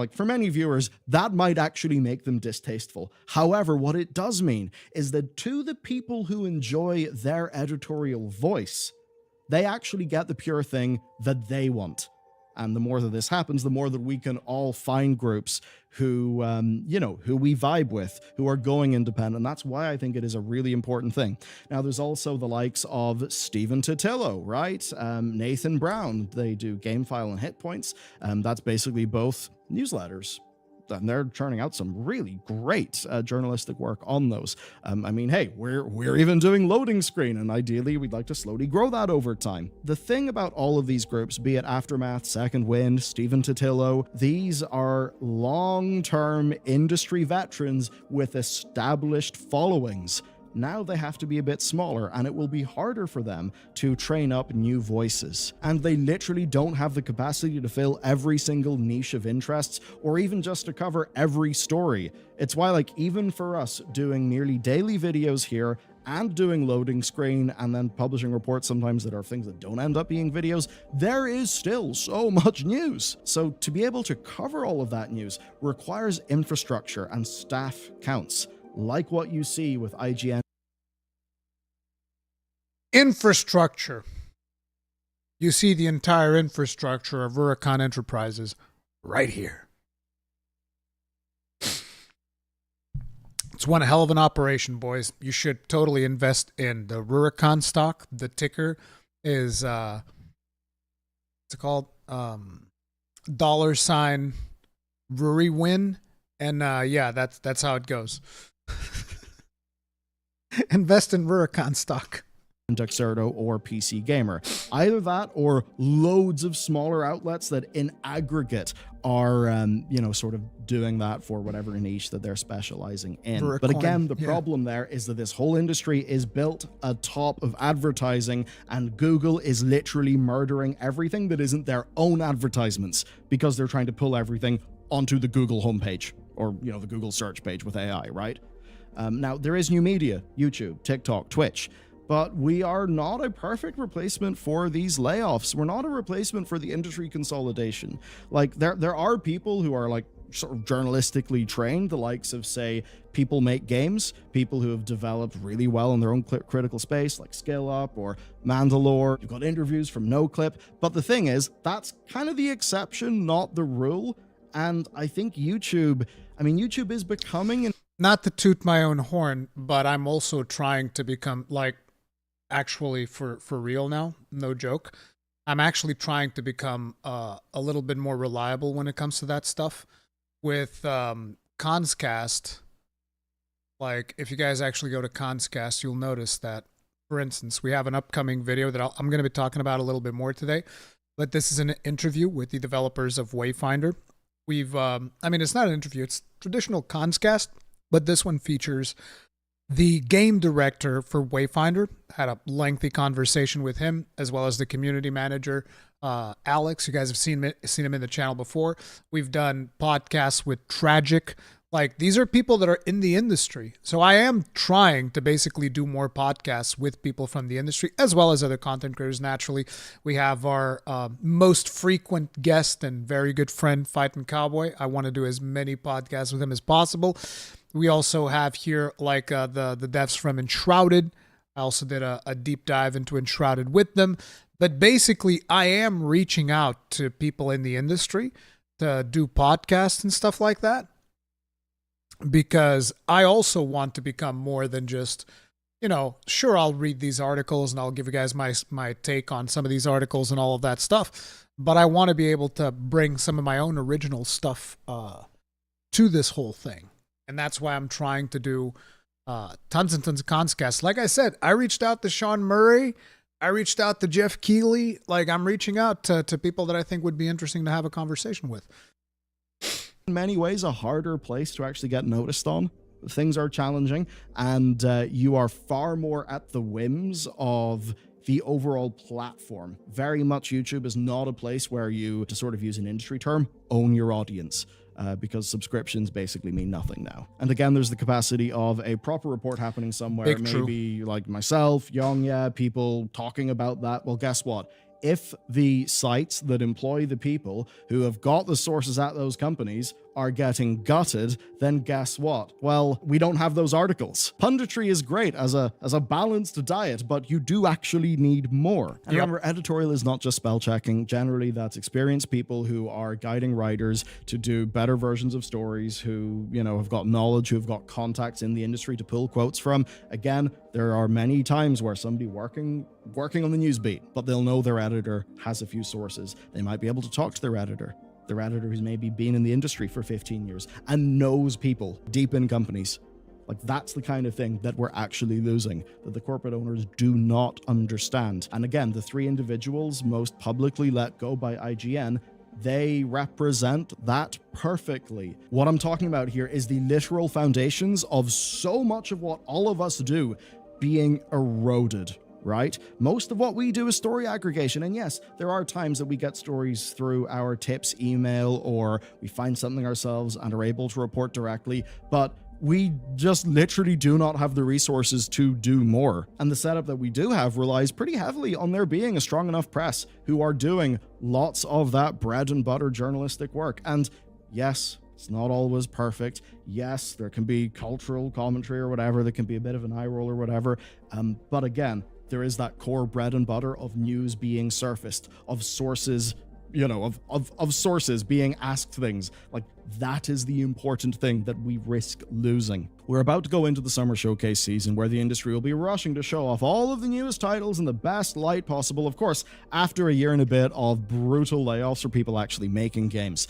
viewers, that might actually make them distasteful. However, what it does mean is that to the people who enjoy their editorial voice, they actually get the pure thing that they want. And the more that this happens, the more that we can all find groups who, who we vibe with, who are going independent. And that's why I think it is a really important thing. Now, there's also the likes of Stephen Totillo, right? Nathan Brown. They do Gamefile and Hit Points. That's basically both newsletters. And they're churning out some really great journalistic work on those. I mean, hey, we're even doing loading screen, and ideally we'd like to slowly grow that over time. The thing about all of these groups, be it Aftermath, Second Wind, Stephen Totillo, these are long-term industry veterans with established followings. Now they have to be a bit smaller, and it will be harder for them to train up new voices. And they literally don't have the capacity to fill every single niche of interests, or even just to cover every story. It's why, even for us doing nearly daily videos here, and doing loading screen, and then publishing reports sometimes that are things that don't end up being videos, there is still so much news. So to be able to cover all of that news requires infrastructure and staff counts, like what you see with IGN. Infrastructure. You see the entire infrastructure of Rurikhan Enterprises right here. It's one hell of an operation, boys. You should totally invest in the Rurikhan stock. The ticker is what's it called? $Ruriwin. And that's how it goes. Invest in Rurikhan stock. Dexerto or PC Gamer. Either that or loads of smaller outlets that in aggregate are, sort of doing that for whatever niche that they're specializing in. But again, the problem there is that this whole industry is built atop of advertising, and Google is literally murdering everything that isn't their own advertisements because they're trying to pull everything onto the Google homepage or, the Google search page with AI, right? Now, there is new media, YouTube, TikTok, Twitch. but we are not a perfect replacement for these layoffs. We're not a replacement for the industry consolidation. Like, there are people who are like sort of journalistically trained, the likes of, say, People Make Games, people who have developed really well in their own critical space, like Skill Up or Mandalore. You've got interviews from NoClip. But the thing is, that's kind of the exception, not the rule. And I think YouTube is becoming... Not to toot my own horn, but I'm also trying to become, like, actually for real now, no joke. I'm actually trying to become a little bit more reliable when it comes to that stuff. With Conscast, like, if you guys actually go to Conscast, you'll notice that, for instance, we have an upcoming video that I'm going to be talking about a little bit more today, but this is an interview with the developers of Wayfinder. It's not an interview, it's traditional Conscast, but this one features the game director for Wayfinder. Had a lengthy conversation with him, as well as the community manager, Alex. You guys have seen him in the channel before. We've done podcasts with Tragic. Like, these are people that are in the industry. So I am trying to basically do more podcasts with people from the industry, as well as other content creators. Naturally, we have our most frequent guest and very good friend, Fightin' Cowboy. I want to do as many podcasts with him as possible. We also have here, like, the devs from Enshrouded. I also did a deep dive into Enshrouded with them. But basically, I am reaching out to people in the industry to do podcasts and stuff like that, because I also want to become more than just, sure, I'll read these articles and I'll give you guys my take on some of these articles and all of that stuff, but I want to be able to bring some of my own original stuff to this whole thing. And that's why I'm trying to do tons and tons of Conscasts. Like I said, I reached out to Sean Murray. I reached out to Jeff Keighley. Like, I'm reaching out to people that I think would be interesting to have a conversation with. In many ways, a harder place to actually get noticed on. Things are challenging, and you are far more at the whims of the overall platform. Very much YouTube is not a place where you, to sort of use an industry term, own your audience. Because subscriptions basically mean nothing now. And again, there's the capacity of a proper report happening somewhere. Maybe like myself, Young, people talking about that. Well, guess what? If the sites that employ the people who have got the sources at those companies are getting gutted, then guess what? Well, we don't have those articles. Punditry is great as a balanced diet, but you do actually need more. And remember, editorial is not just spell checking. Generally, that's experienced people who are guiding writers to do better versions of stories, who, have got knowledge, who have got contacts in the industry to pull quotes from. Again, there are many times where somebody working on the news beat, but they'll know their editor has a few sources. They might be able to talk to their editor who's maybe been in the industry for 15 years and knows people deep in companies. Like, that's the kind of thing that we're actually losing, that the corporate owners do not understand. And again, the three individuals most publicly let go by IGN, they represent that perfectly. What I'm talking about here is the literal foundations of so much of what all of us do being eroded. Right? Most of what we do is story aggregation. And yes, there are times that we get stories through our tips email, or we find something ourselves and are able to report directly, but we just literally do not have the resources to do more. And the setup that we do have relies pretty heavily on there being a strong enough press who are doing lots of that bread and butter journalistic work. And yes, it's not always perfect. Yes, there can be cultural commentary or whatever. There can be a bit of an eye roll or whatever. But again, there is that core bread and butter of news being surfaced, of sources, of sources being asked things. Like, that is the important thing that we risk losing. We're about to go into the summer showcase season, where the industry will be rushing to show off all of the newest titles in the best light possible, of course, after a year and a bit of brutal layoffs for people actually making games.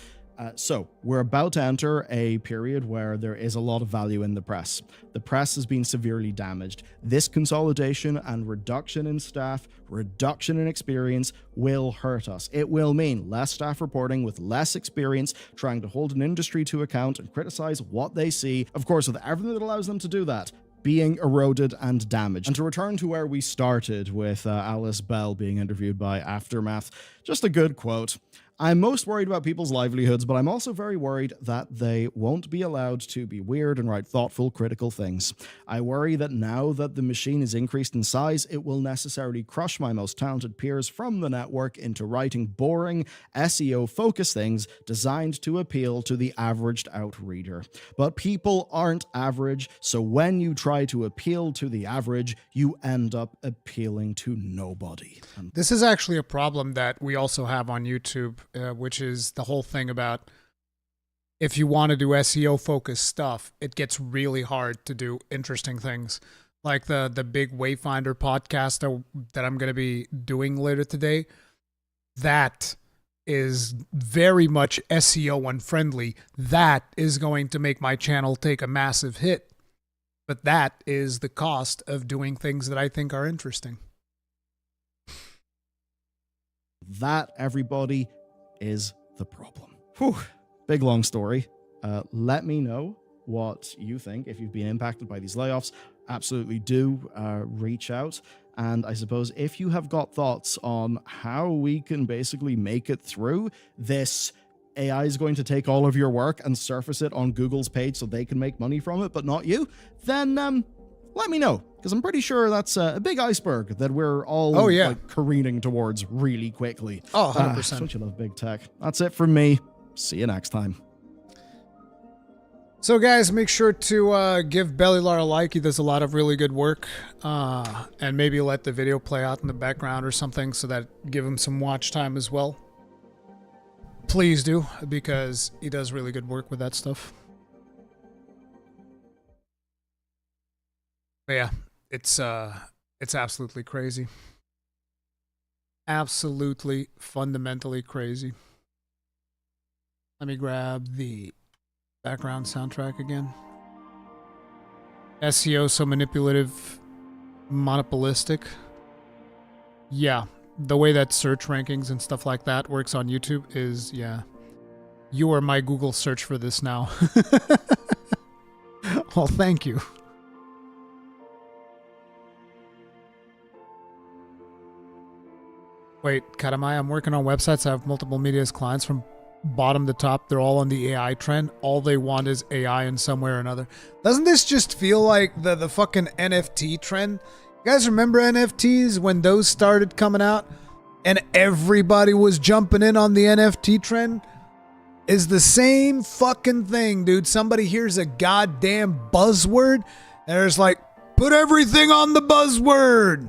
So we're about to enter a period where there is a lot of value in the press. The press has been severely damaged. This consolidation and reduction in staff, reduction in experience will hurt us. It will mean less staff reporting with less experience, trying to hold an industry to account and criticize what they see. Of course, with everything that allows them to do that, being eroded and damaged. And to return to where we started with Alice Bell being interviewed by Aftermath, just a good quote. I'm most worried about people's livelihoods, but I'm also very worried that they won't be allowed to be weird and write thoughtful, critical things. I worry that now that the machine is increased in size, it will necessarily crush my most talented peers from the network into writing boring, SEO-focused things designed to appeal to the averaged-out reader. But people aren't average, so when you try to appeal to the average, you end up appealing to nobody. This is actually a problem that we also have on YouTube, which is the whole thing about if you want to do SEO focused stuff, it gets really hard to do interesting things. Like the big Wayfinder podcast that I'm going to be doing later today. That is very much SEO unfriendly. That is going to make my channel take a massive hit. But that is the cost of doing things that I think are interesting. That, everybody, is the problem. Whew. Big long story. Let me know what you think. If you've been impacted by these layoffs, absolutely do reach out. And I suppose if you have got thoughts on how we can basically make it through this, AI is going to take all of your work and surface it on Google's page so they can make money from it, but not you, then let me know, because I'm pretty sure that's a big iceberg that we're all like, careening towards really quickly. Oh, 100%. Don't you love big tech? That's it from me. See you next time. So guys, make sure to give Bellylar a like. He does a lot of really good work. And maybe let the video play out in the background or something so that give him some watch time as well. Please do, because he does really good work with that stuff. But yeah, it's absolutely crazy. Absolutely, fundamentally crazy. Let me grab the background soundtrack again. SEO so manipulative, monopolistic. Yeah, the way that search rankings and stuff like that works on YouTube is, yeah. You are my Google search for this now. Well, thank you. Wait, Katamai, I'm working on websites. I have multiple media as clients from bottom to top. They're all on the AI trend. All they want is AI in some way or another. Doesn't this just feel like the fucking NFT trend? You guys remember NFTs when those started coming out and everybody was jumping in on the NFT trend? Is the same fucking thing, dude. Somebody hears a goddamn buzzword and there's like, put everything on the buzzword.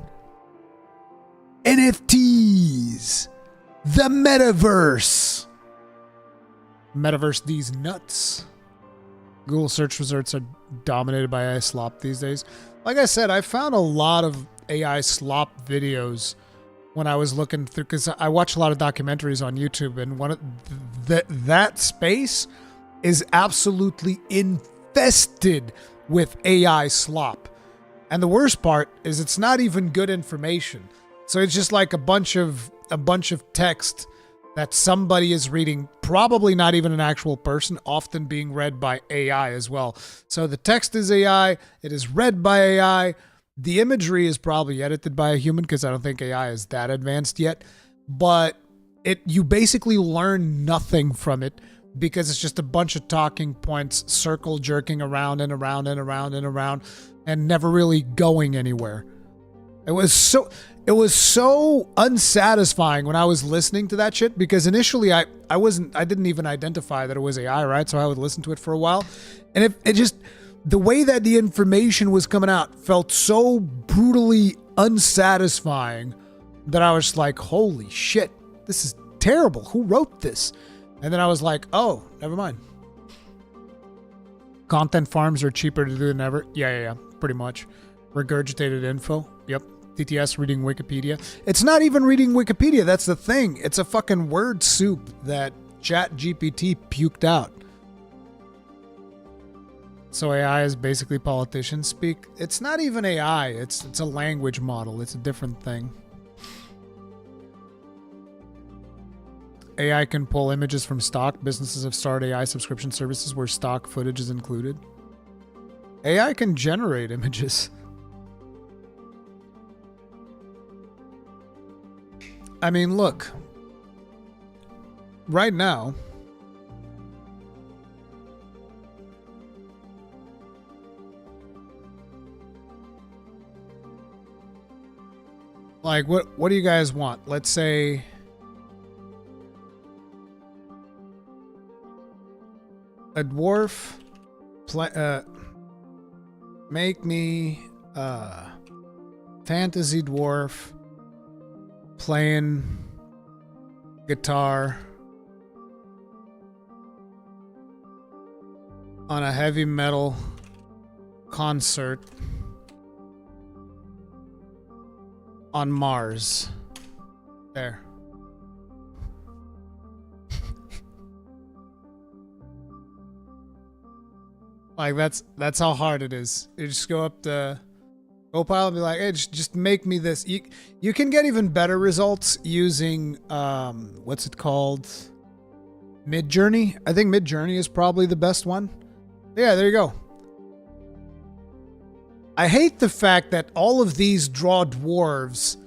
NFTs. The metaverse. Metaverse these nuts. Google search results are dominated by AI slop these days. Like I said, I found a lot of AI slop videos when I was looking through, because I watch a lot of documentaries on YouTube, and one of that space is absolutely infested with AI slop. And the worst part is it's not even good information. So it's just like a bunch of text that somebody is reading, probably not even an actual person, often being read by AI as well. So the text is AI, it is read by AI. The imagery is probably edited by a human because I don't think AI is that advanced yet. But you basically learn nothing from it because it's just a bunch of talking points, circle jerking around and around and around and around, and never really going anywhere. It was so unsatisfying when I was listening to that shit, because initially I didn't even identify that it was AI, right? So I would listen to it for a while, and it just, the way that the information was coming out felt so brutally unsatisfying that I was like, holy shit, this is terrible. Who wrote this? And then I was like, oh, never mind. Content farms are cheaper to do than ever. Yeah, pretty much. Regurgitated info. Yep. TTS reading Wikipedia. It's not even reading Wikipedia. That's the thing. It's a fucking word soup that ChatGPT puked out. So AI is basically politicians speak. It's not even AI. It's a language model. It's a different thing. AI can pull images from stock. Businesses have started AI subscription services where stock footage is included. AI can generate images. I mean, look. right now, like, what do you guys want? Let's say a dwarf make me a fantasy dwarf playing guitar on a heavy metal concert on Mars. There. Like, that's how hard it is. You just go up to Copilot and be like, hey, just make me this. You can get even better results using, what's it called? Midjourney? I think Midjourney is probably the best one. Yeah, there you go. I hate the fact that all of these draw dwarves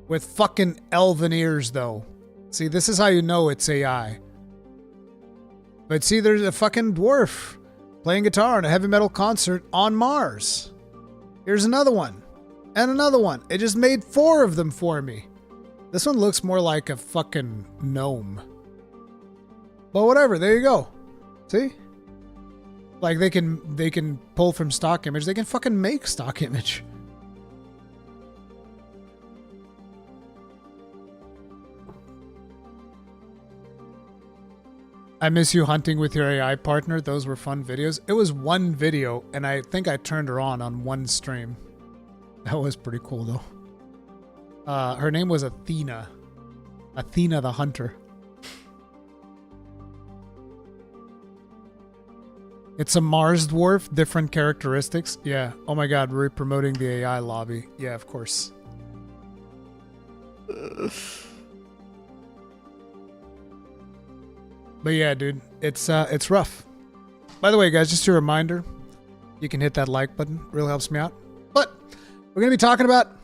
with fucking elven ears, though. See, this is how you know it's AI. But see, there's a fucking dwarf playing guitar in a heavy metal concert on Mars. Here's another one. And another one. It just made 4 of them for me. This one looks more like a fucking gnome. But whatever, there you go. See? Like, they can pull from stock image. They can fucking make stock image. I miss you hunting with your AI partner. Those were fun videos. It was one video, and I think I turned her on one stream. That was pretty cool, though. Her name was Athena. Athena the Hunter. It's a Mars dwarf, different characteristics. Yeah. Oh my god, we're promoting the AI lobby. Yeah, of course. But yeah, dude, it's rough. By the way, guys, just a reminder, you can hit that like button. It really helps me out. But we're going to be talking about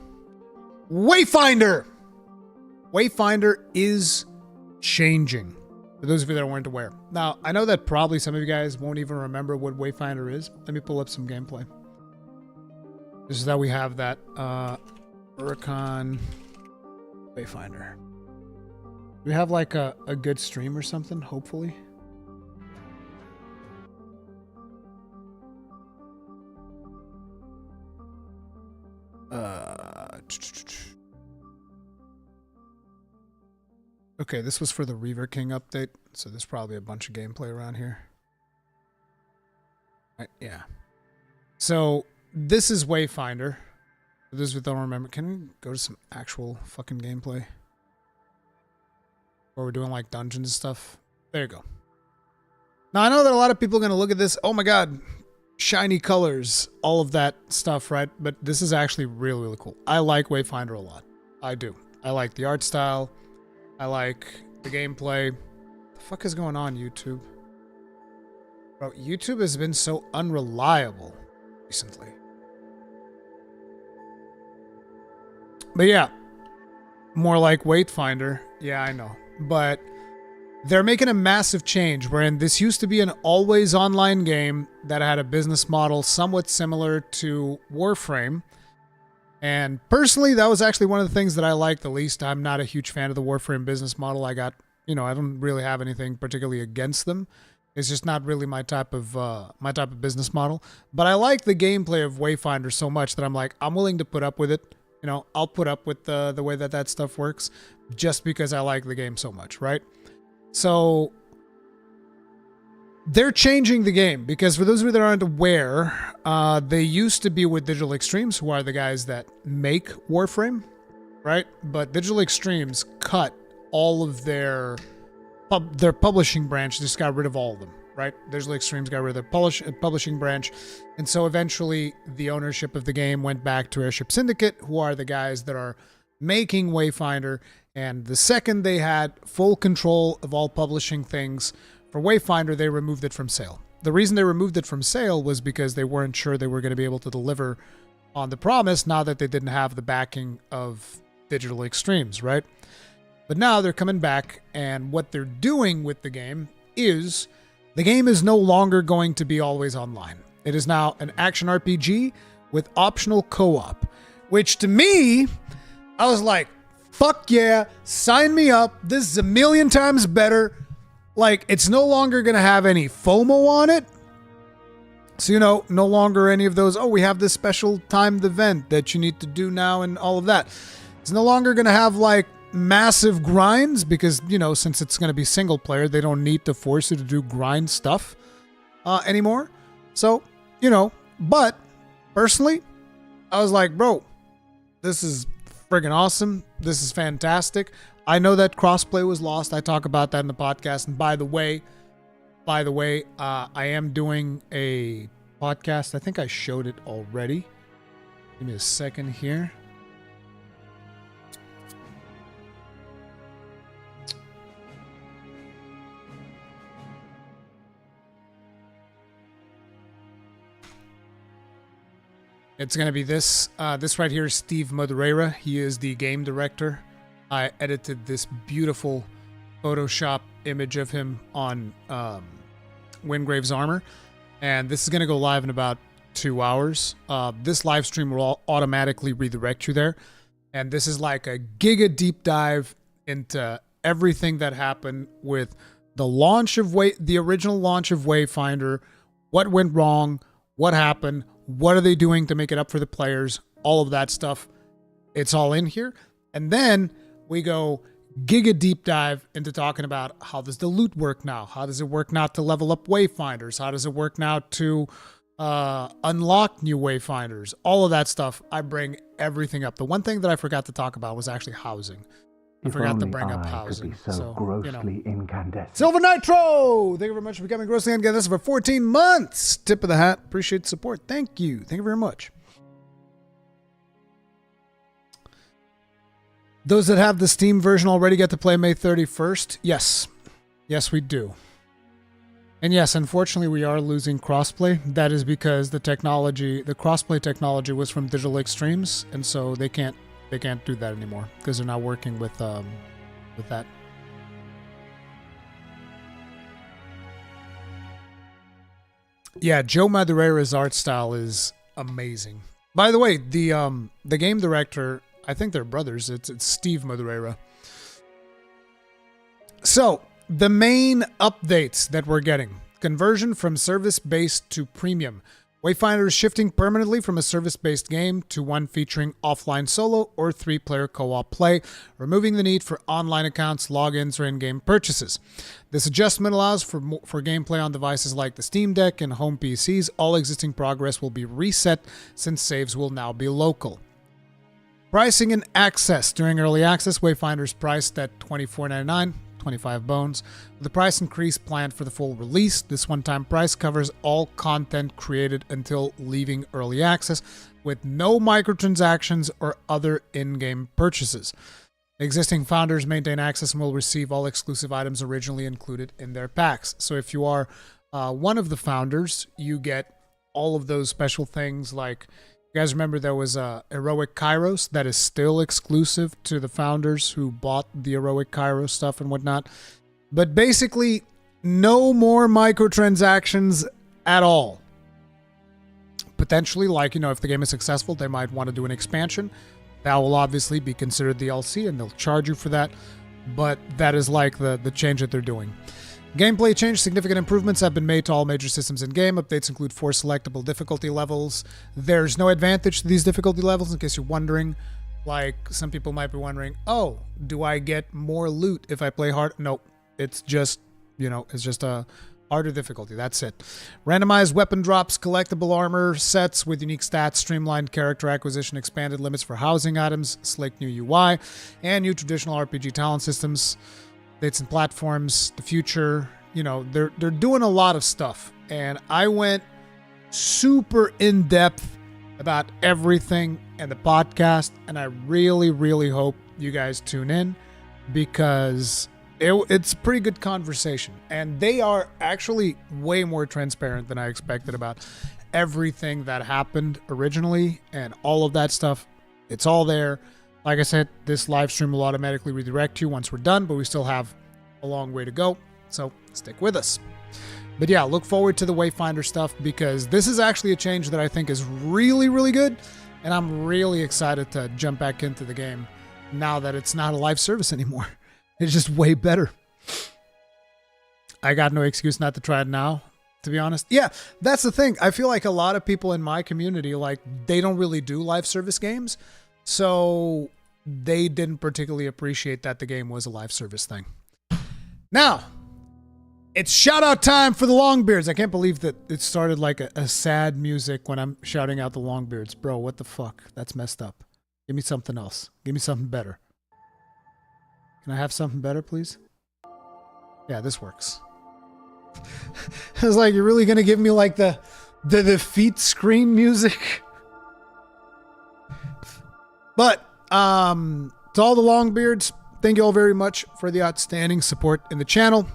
Wayfinder. Wayfinder is changing. For those of you that weren't aware. Now, I know that probably some of you guys won't even remember what Wayfinder is. Let me pull up some gameplay. This is how we have that. Rurikhan Wayfinder. Do we have like a good stream or something, hopefully? Okay, this was for the Reaver King update, so there's probably a bunch of gameplay around here. Right, yeah. So, this is Wayfinder. For those who don't remember, can we go to some actual fucking gameplay? Where we're doing like dungeons and stuff. There you go. Now, I know that a lot of people are going to look at this, oh my god, shiny colors, all of that stuff, right? But this is actually really, really cool. I like Wayfinder a lot. I do. I like the art style. I like the gameplay. What the fuck is going on, YouTube? Bro, YouTube has been so unreliable recently. But yeah, more like Wayfinder. Yeah, I know. But they're making a massive change wherein this used to be an always online game that had a business model somewhat similar to Warframe. And personally, that was actually one of the things that I liked the least. I'm not a huge fan of the Warframe business model. I don't really have anything particularly against them. It's just not really my type of business model. But I like the gameplay of Wayfinder so much that I'm like, I'm willing to put up with it. You know, I'll put up with the way that stuff works just because I like the game so much, right? So they're changing the game because for those of you that aren't aware, they used to be with Digital Extremes, who are the guys that make Warframe, right? But Digital Extremes cut all of their publishing branch, just got rid of all of them, right? Digital Extremes got rid of their publishing branch. And so eventually the ownership of the game went back to Airship Syndicate, who are the guys that are making Wayfinder. And the second they had full control of all publishing things for Wayfinder, they removed it from sale. The reason they removed it from sale was because they weren't sure they were going to be able to deliver on the promise now that they didn't have the backing of Digital Extremes, right? But now they're coming back, and what they're doing with the game is no longer going to be always online. It is now an action RPG with optional co-op, which to me, I was like, fuck yeah, sign me up. This is a million times better. Like, it's no longer going to have any FOMO on it. So, no longer any of those, we have this special timed event that you need to do now and all of that. It's no longer going to have, like, massive grinds because, since it's going to be single player, they don't need to force you to do grind stuff anymore. So, but personally, I was like, bro, this is friggin' awesome. This is fantastic. I know that crossplay was lost. I talk about that in the podcast. And by the way, I am doing a podcast. I think I showed it already. Give me a second here. It's going to be this. This right here is Steve Madureira. He is the game director. I edited this beautiful Photoshop image of him on Wingrave's armor. And this is going to go live in about 2 hours. This live stream will automatically redirect you there. And this is like a giga deep dive into everything that happened with the launch of the original launch of Wayfinder, what went wrong, what happened, what are they doing to make it up for the players, all of that stuff. It's all in here. And then we go giga deep dive into talking about how does the loot work now? How does it work now to level up Wayfinders? How does it work now to unlock new Wayfinders? All of that stuff. I bring everything up. The one thing that I forgot to talk about was actually housing. I forgot to bring up housing. So grossly incandescent. Silver Nitro! Thank you very much for becoming grossly incandescent for 14 months. Tip of the hat. Appreciate the support. Thank you. Thank you very much. Those that have the Steam version already get to play May 31st. Yes. Yes, we do. And yes, unfortunately, we are losing crossplay. That is because the crossplay technology was from Digital Extremes, and so they can't do that anymore because they're not working with that. Yeah, Joe Madureira's art style is amazing. By the way, the game director, I think they're brothers. It's Steve Madureira. So, the main updates that we're getting. Conversion from service-based to premium. Wayfinder is shifting permanently from a service-based game to one featuring offline solo or 3-player co-op play, removing the need for online accounts, logins, or in-game purchases. This adjustment allows for gameplay on devices like the Steam Deck and home PCs. All existing progress will be reset since saves will now be local. Pricing and access. During early access, Wayfinder is priced at $24.99, 25 bones. With the price increase planned for the full release, this one-time price covers all content created until leaving early access, with no microtransactions or other in-game purchases. Existing founders maintain access and will receive all exclusive items originally included in their packs. So if you are one of the founders, you get all of those special things like, you guys remember there was a Heroic Kairos that is still exclusive to the founders who bought the Heroic Kairos stuff and whatnot. But basically, no more microtransactions at all. Potentially, like, if the game is successful, they might want to do an expansion. That will obviously be considered DLC and they'll charge you for that. But that is like the change that they're doing. Gameplay change. Significant improvements have been made to all major systems in-game. Updates include 4 selectable difficulty levels. There's no advantage to these difficulty levels, in case you're wondering. Like, some people might be wondering, oh, do I get more loot if I play hard? Nope. It's just, it's just a harder difficulty. That's it. Randomized weapon drops, collectible armor sets with unique stats, streamlined character acquisition, expanded limits for housing items, slick new UI, and new traditional RPG talent systems. Dates and platforms, the future, they're doing a lot of stuff. And I went super in-depth about everything in the podcast, and I really, really hope you guys tune in because it's a pretty good conversation. And they are actually way more transparent than I expected about everything that happened originally and all of that stuff. It's all there. Like I said, this live stream will automatically redirect you once we're done, but we still have a long way to go, so stick with us. But yeah, look forward to the Wayfinder stuff because this is actually a change that I think is really, really good, and I'm really excited to jump back into the game now that it's not a live service anymore. It's just way better. I got no excuse not to try it now, to be honest. Yeah, that's the thing. I feel like a lot of people in my community, like, they don't really do live service games, so they didn't particularly appreciate that the game was a live service thing. Now, it's shout out time for the Longbeards. I can't believe that it started like a sad music when I'm shouting out the Longbeards. Bro, what the fuck? That's messed up. Give me something else. Give me something better. Can I have something better, please? Yeah, this works. I was like, you're really gonna give me like the feet screen music? But to all the Longbeards, thank you all very much for the outstanding support in the channel.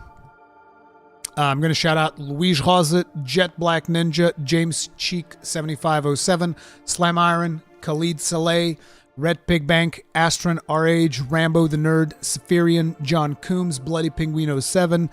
I'm going to shout out Louise Rosette, Jet Black Ninja, James Cheek 7507, Slam Iron, Khalid Saleh, Red Pig Bank, Astron RH, Rambo the Nerd, Saphirian, John Coombs, Bloody Penguin 07,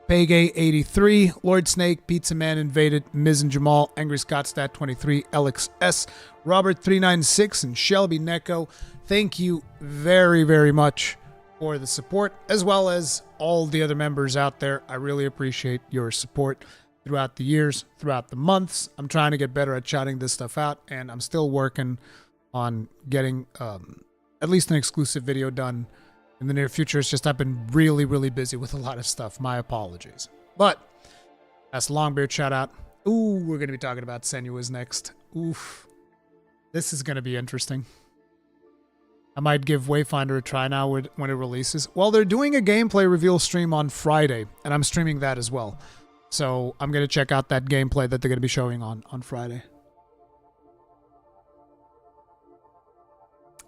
Pegay 83, Lord Snake, Pizza Man Invaded, Miz and Jamal, Angry Scottstat 23, Alex S, Robert 396, and Shelby Neko. Thank you very, very much for the support, as well as all the other members out there. I really appreciate your support throughout the years, throughout the months. I'm trying to get better at shouting this stuff out, and I'm still working on getting at least an exclusive video done in the near future. It's just I've been really, really busy with a lot of stuff. My apologies. But that's Longbeard shout out. Ooh, we're going to be talking about Senua's next. Oof. This is going to be interesting. I might give Wayfinder a try now when it releases. Well, they're doing a gameplay reveal stream on Friday, and I'm streaming that as well. So I'm going to check out that gameplay that they're going to be showing on Friday.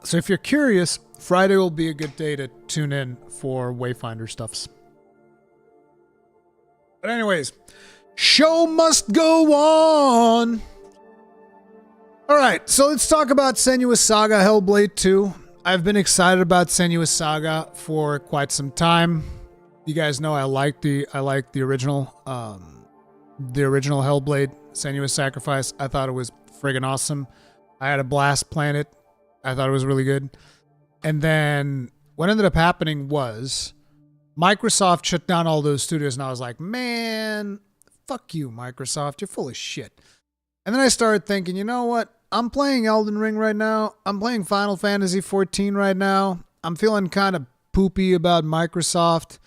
So if you're curious, Friday will be a good day to tune in for Wayfinder stuffs. But anyways, show must go on. All right, so let's talk about Senua's Saga Hellblade 2. I've been excited about Senua's Saga for quite some time. You guys know I like the original Hellblade, Senua's Sacrifice. I thought it was friggin' awesome. I had a blast playing it. I thought it was really good. And then what ended up happening was Microsoft shut down all those studios, and I was like, man, fuck you, Microsoft. You're full of shit. And then I started thinking, you know what? I'm playing Elden Ring right now. I'm playing Final Fantasy 14 right now. I'm feeling kind of poopy about Microsoft.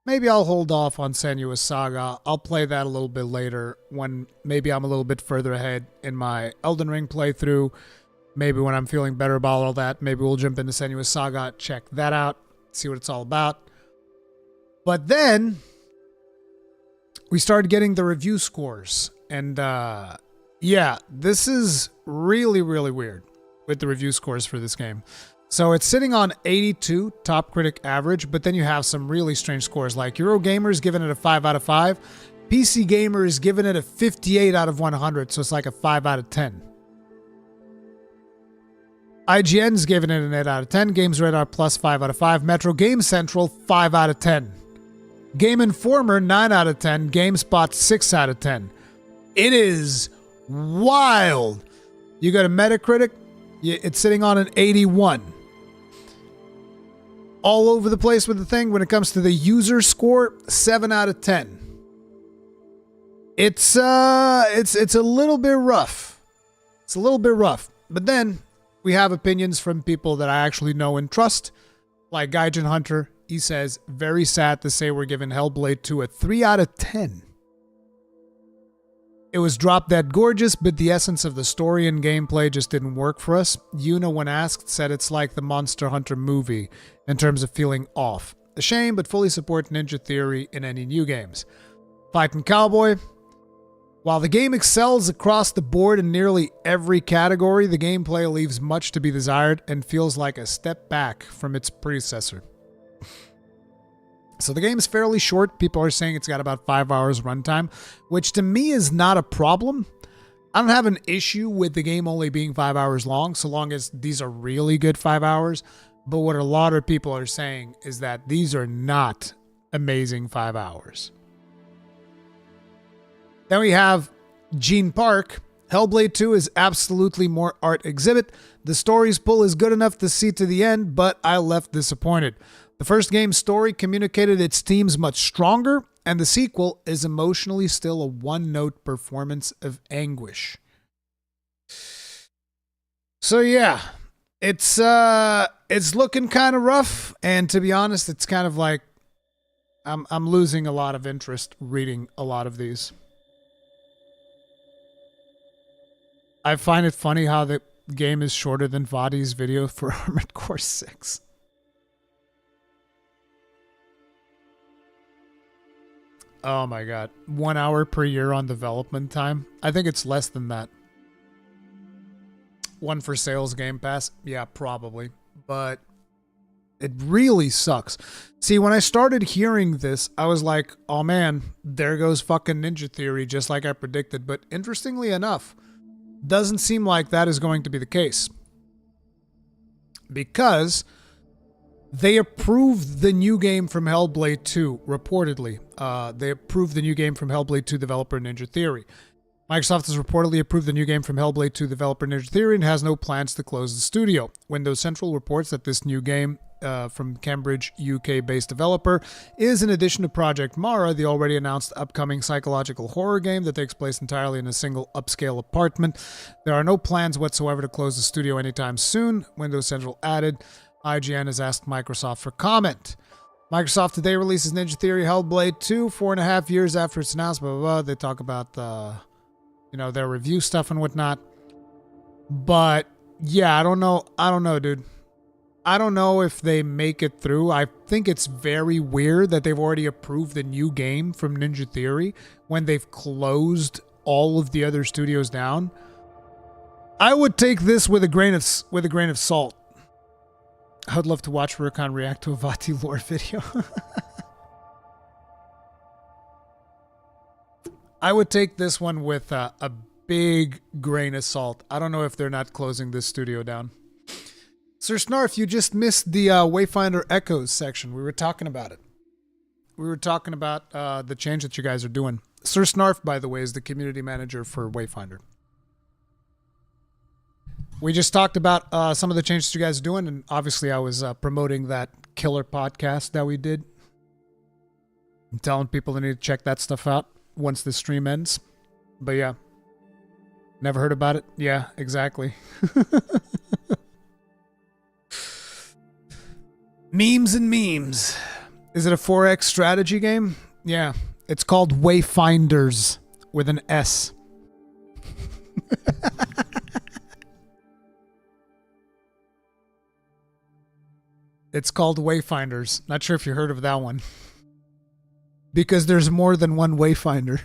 Maybe I'll hold off on Senua's Saga. I'll play that a little bit later when maybe I'm a little bit further ahead in my Elden Ring playthrough. Maybe when I'm feeling better about all that, maybe we'll jump into Senua's Saga, check that out, see what it's all about. But then we started getting the review scores, and yeah, this is really, really weird with the review scores for this game. So it's sitting on 82 top critic average, but then you have some really strange scores like Eurogamer's giving it a 5 out of 5. PC Gamer is giving it a 58 out of 100, so it's like a 5 out of 10. IGN's giving it an 8 out of 10. Games Radar Plus 5 out of 5. Metro Game Central 5 out of 10. Game Informer 9 out of 10. GameSpot 6 out of 10. It is wild. You go to Metacritic, it's sitting on an 81. All over the place with the thing. When it comes to the user score, 7 out of 10. It's a little bit rough. It's a little bit rough. But then we have opinions from people that I actually know and trust, like Gaijin Hunter. He says, very sad to say we're giving Hellblade 2 a 3 out of 10. It was drop dead gorgeous, but the essence of the story and gameplay just didn't work for us. Yuna, when asked, said it's like the Monster Hunter movie in terms of feeling off. A shame, but fully support Ninja Theory in any new games. Fightin' Cowboy. While the game excels across the board in nearly every category, the gameplay leaves much to be desired and feels like a step back from its predecessor. So the game is fairly short. People are saying it's got about 5 hours runtime, which to me is not a problem. I don't have an issue with the game only being 5 hours long, so long as these are really good 5 hours. But what a lot of people are saying is that these are not amazing 5 hours. Then we have Gene Park. Hellblade 2 is absolutely more art exhibit. The story's pull is good enough to see to the end, but I left disappointed. The first game's story communicated its themes much stronger, and the sequel is emotionally still a one-note performance of anguish. So yeah, it's looking kind of rough, and to be honest, it's kind of like I'm losing a lot of interest reading a lot of these. I find it funny how the game is shorter than Vadi's video for Armored Core 6. Oh my god. 1 hour per year on development time? I think it's less than that. One for sales Game Pass? Yeah, probably. But it really sucks. See, when I started hearing this, I was like, oh man, there goes fucking Ninja Theory, just like I predicted. But interestingly enough, doesn't seem like that is going to be the case. Because they approved the new game from Hellblade 2, reportedly. They approved the new game from Hellblade 2 developer Ninja Theory. Microsoft has reportedly approved the new game from Hellblade 2 developer Ninja Theory and has no plans to close the studio. Windows Central reports that this new game from Cambridge, UK-based developer is in addition to Project Mara, the already announced upcoming psychological horror game that takes place entirely in a single upscale apartment. There are no plans whatsoever to close the studio anytime soon, Windows Central added. IGN has asked Microsoft for comment. Microsoft today releases Ninja Theory Hellblade 2 4.5 years after its announcement. Blah, blah, blah. They talk about their review stuff and whatnot. But yeah, I don't know, dude. I don't know if they make it through. I think it's very weird that they've already approved the new game from Ninja Theory when they've closed all of the other studios down. I would take this with a grain of salt. I would love to watch Rurikhan react to a Vati lore video. I would take this one with a big grain of salt. I don't know if they're not closing this studio down. Sir Snarf, you just missed the Wayfinder Echoes section. We were talking about it. We were talking about the change that you guys are doing. Sir Snarf, by the way, is the community manager for Wayfinder. We just talked about some of the changes you guys are doing, and obviously I was promoting that killer podcast that we did. I'm telling people they need to check that stuff out once the stream ends. But yeah. Never heard about it? Yeah, exactly. Memes and memes. Is it a 4X strategy game? Yeah. It's called Wayfinders with an S. It's called Wayfinders. Not sure if you heard of that one. Because there's more than one Wayfinder.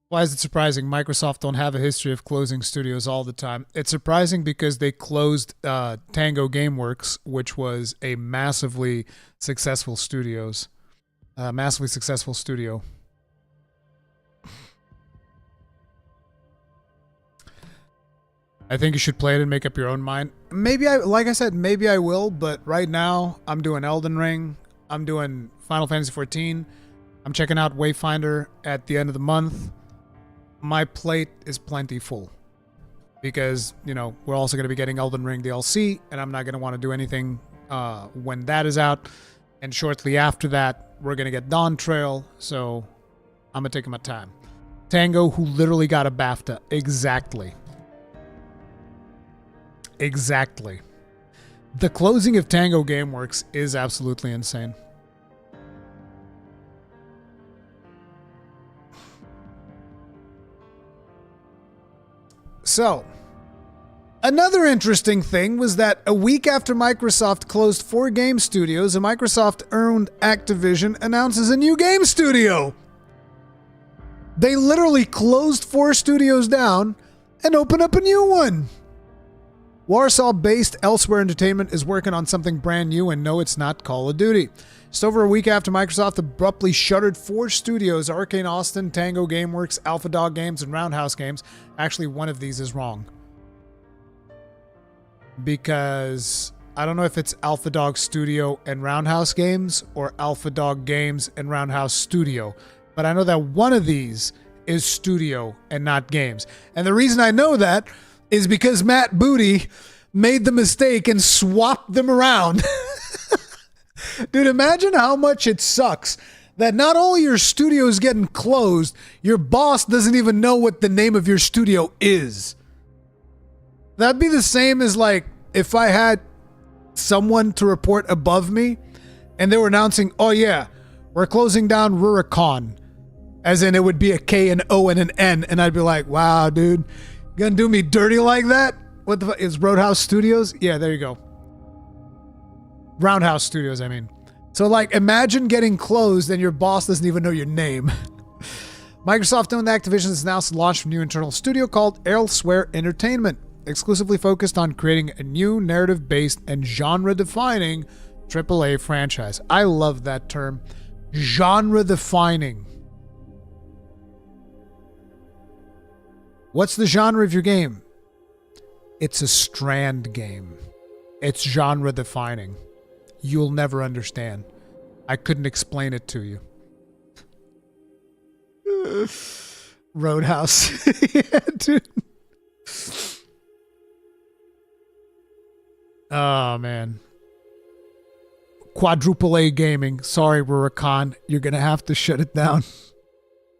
Why is it surprising? Microsoft don't have a history of closing studios all the time. It's surprising because they closed Tango Gameworks, which was a massively successful studio. I think you should play it and make up your own mind. Maybe like I said, maybe I will, but right now I'm doing Elden Ring. I'm doing Final Fantasy XIV. I'm checking out Wayfinder at the end of the month. My plate is plenty full because, we're also going to be getting Elden Ring DLC, and I'm not going to want to do anything when that is out. And shortly after that, we're going to get Dawn Trail, so I'm going to take my time. Tango, who literally got a BAFTA. Exactly. The closing of Tango Gameworks is absolutely insane. So, another interesting thing was that a week after Microsoft closed 4 game studios, a Microsoft-owned Activision announces a new game studio. They literally closed 4 studios down and opened up a new one. Warsaw-based Elsewhere Entertainment is working on something brand new, and no, it's not Call of Duty. Just over a week after Microsoft abruptly shuttered 4 studios, Arcane Austin, Tango Gameworks, Alpha Dog Games, and Roundhouse Games. Actually, one of these is wrong. Because I don't know if it's Alpha Dog Studio and Roundhouse Games or Alpha Dog Games and Roundhouse Studio. But I know that one of these is studio and not games. And the reason I know that is because Matt Booty made the mistake and swapped them around. Dude, imagine how much it sucks that not only your studio is getting closed, your boss doesn't even know what the name of your studio is. That'd be the same as like if I had someone to report above me and they were announcing, oh yeah, we're closing down Rurikhan. As in it would be a K, an O, and an N. And I'd be like, wow, dude, you gonna do me dirty like that? What the fuck? Is Roadhouse Studios? Yeah, there you go. Roundhouse Studios, I mean. So like, imagine getting closed and your boss doesn't even know your name. Microsoft-owned Activision has announced the launch of a new internal studio called Elsewhere Entertainment, exclusively focused on creating a new narrative-based and genre-defining AAA franchise. I love that term. Genre-defining. What's the genre of your game? It's a Strand game. It's genre-defining. You'll never understand. I couldn't explain it to you. Roadhouse. Yeah, dude. Oh, man. Quadruple A gaming. Sorry, Rurikhan. You're going to have to shut it down.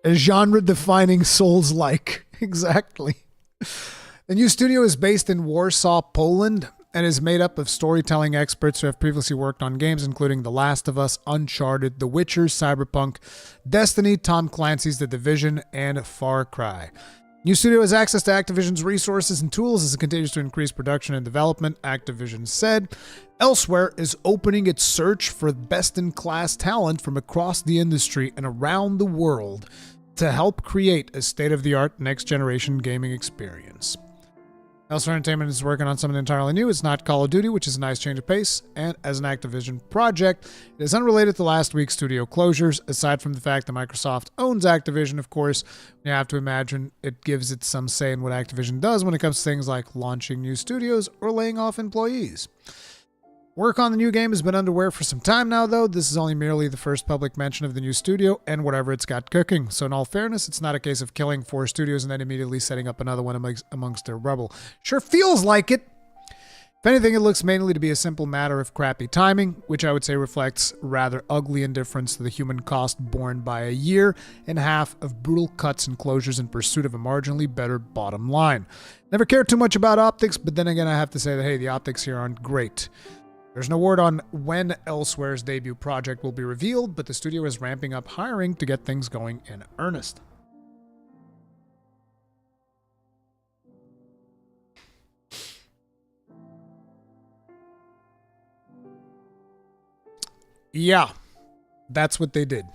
A genre-defining Souls-like. Exactly. The new studio is based in Warsaw, Poland, and is made up of storytelling experts who have previously worked on games including The Last of Us, Uncharted, The Witcher, Cyberpunk, Destiny, Tom Clancy's The Division, and Far Cry. New studio has access to Activision's resources and tools as it continues to increase production and development, Activision said. Elsewhere is opening its search for best-in-class talent from across the industry and around the world to help create a state-of-the-art next-generation gaming experience. Elsewhere Entertainment is working on something entirely new. It's not Call of Duty, which is a nice change of pace, and as an Activision project, it is unrelated to last week's studio closures, aside from the fact that Microsoft owns Activision, of course. You have to imagine it gives it some say in what Activision does when it comes to things like launching new studios or laying off employees. Work on the new game has been underway for some time now, though. This is only merely the first public mention of the new studio and whatever it's got cooking. So in all fairness, it's not a case of killing 4 studios and then immediately setting up another one amongst their rubble. Sure feels like it. If anything, it looks mainly to be a simple matter of crappy timing, which I would say reflects rather ugly indifference to the human cost borne by a year and a half of brutal cuts and closures in pursuit of a marginally better bottom line. Never cared too much about optics, but then again, I have to say that, hey, the optics here aren't great. There's no word on when Elsewhere's debut project will be revealed, but the studio is ramping up hiring to get things going in earnest. Yeah, that's what they did.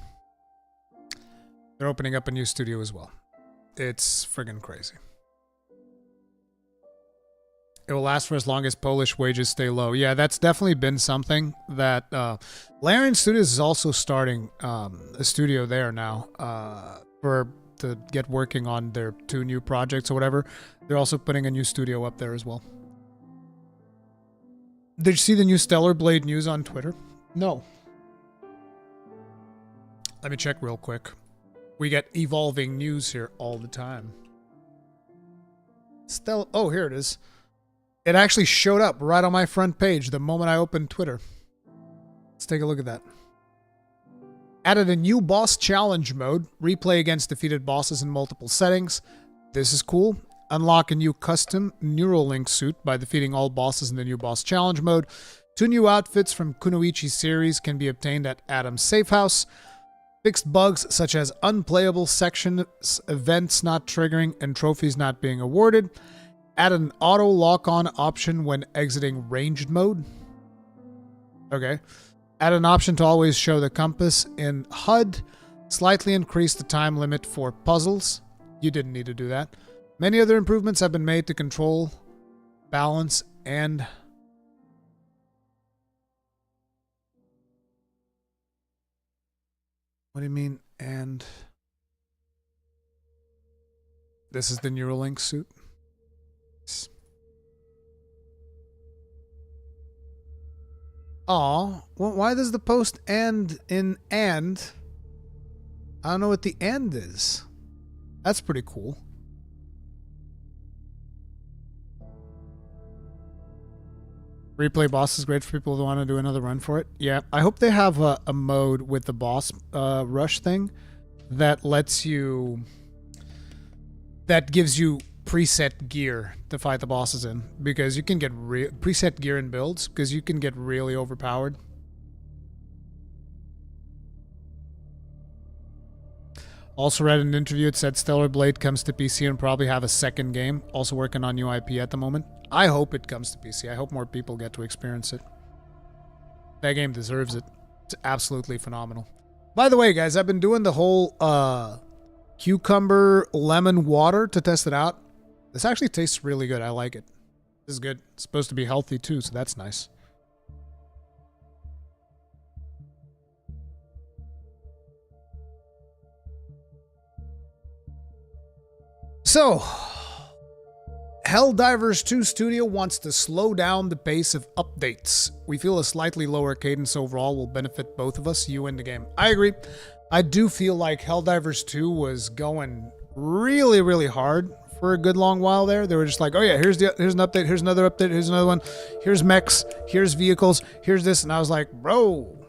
They're opening up a new studio as well. It's friggin' crazy. It will last for as long as Polish wages stay low. Yeah, that's definitely been something that Larian Studios is also starting a studio there now to get working on their 2 new projects or whatever. They're also putting a new studio up there as well. Did you see the new Stellar Blade news on Twitter? No. Let me check real quick. We get evolving news here all the time. Oh, here it is. It actually showed up right on my front page the moment I opened Twitter. Let's take a look at that. Added a new boss challenge mode. Replay against defeated bosses in multiple settings. This is cool. Unlock a new custom Neuralink suit by defeating all bosses in the new boss challenge mode. 2 new outfits from Kunoichi series can be obtained at Adam's Safe House. Fixed bugs such as unplayable sections, events not triggering, and trophies not being awarded. Add an auto lock-on option when exiting ranged mode. Okay. Add an option to always show the compass in HUD. Slightly increase the time limit for puzzles. You didn't need to do that. Many other improvements have been made to control, balance, and? What do you mean, and? This is the Neuralink suit. Aw, well, why does the post end in and? I don't know what the end is. That's pretty cool. Replay boss is great for people who want to do another run for it. Yeah, I hope they have a mode with the boss rush thing that lets you... that gives you preset gear to fight the bosses in. Because you can get preset gear in builds, because you can get really overpowered. Also read an interview, it said Stellar Blade comes to PC and probably have a second game. Also working on new IP at the moment. I hope it comes to PC. I hope more people get to experience it. That game deserves it. It's absolutely phenomenal. By the way, guys, I've been doing the whole cucumber lemon water to test it out. This actually tastes really good. I like it. This is good. It's supposed to be healthy too, so that's nice. So, Helldivers 2 Studio wants to slow down the pace of updates. We feel a slightly lower cadence overall will benefit both of us, you and the game. I agree. I do feel like Helldivers 2 was going really, really hard for a good long while there. They were just like, oh yeah, here's an update, here's another update, here's another one, here's mechs, here's vehicles, here's this, and I was like, bro,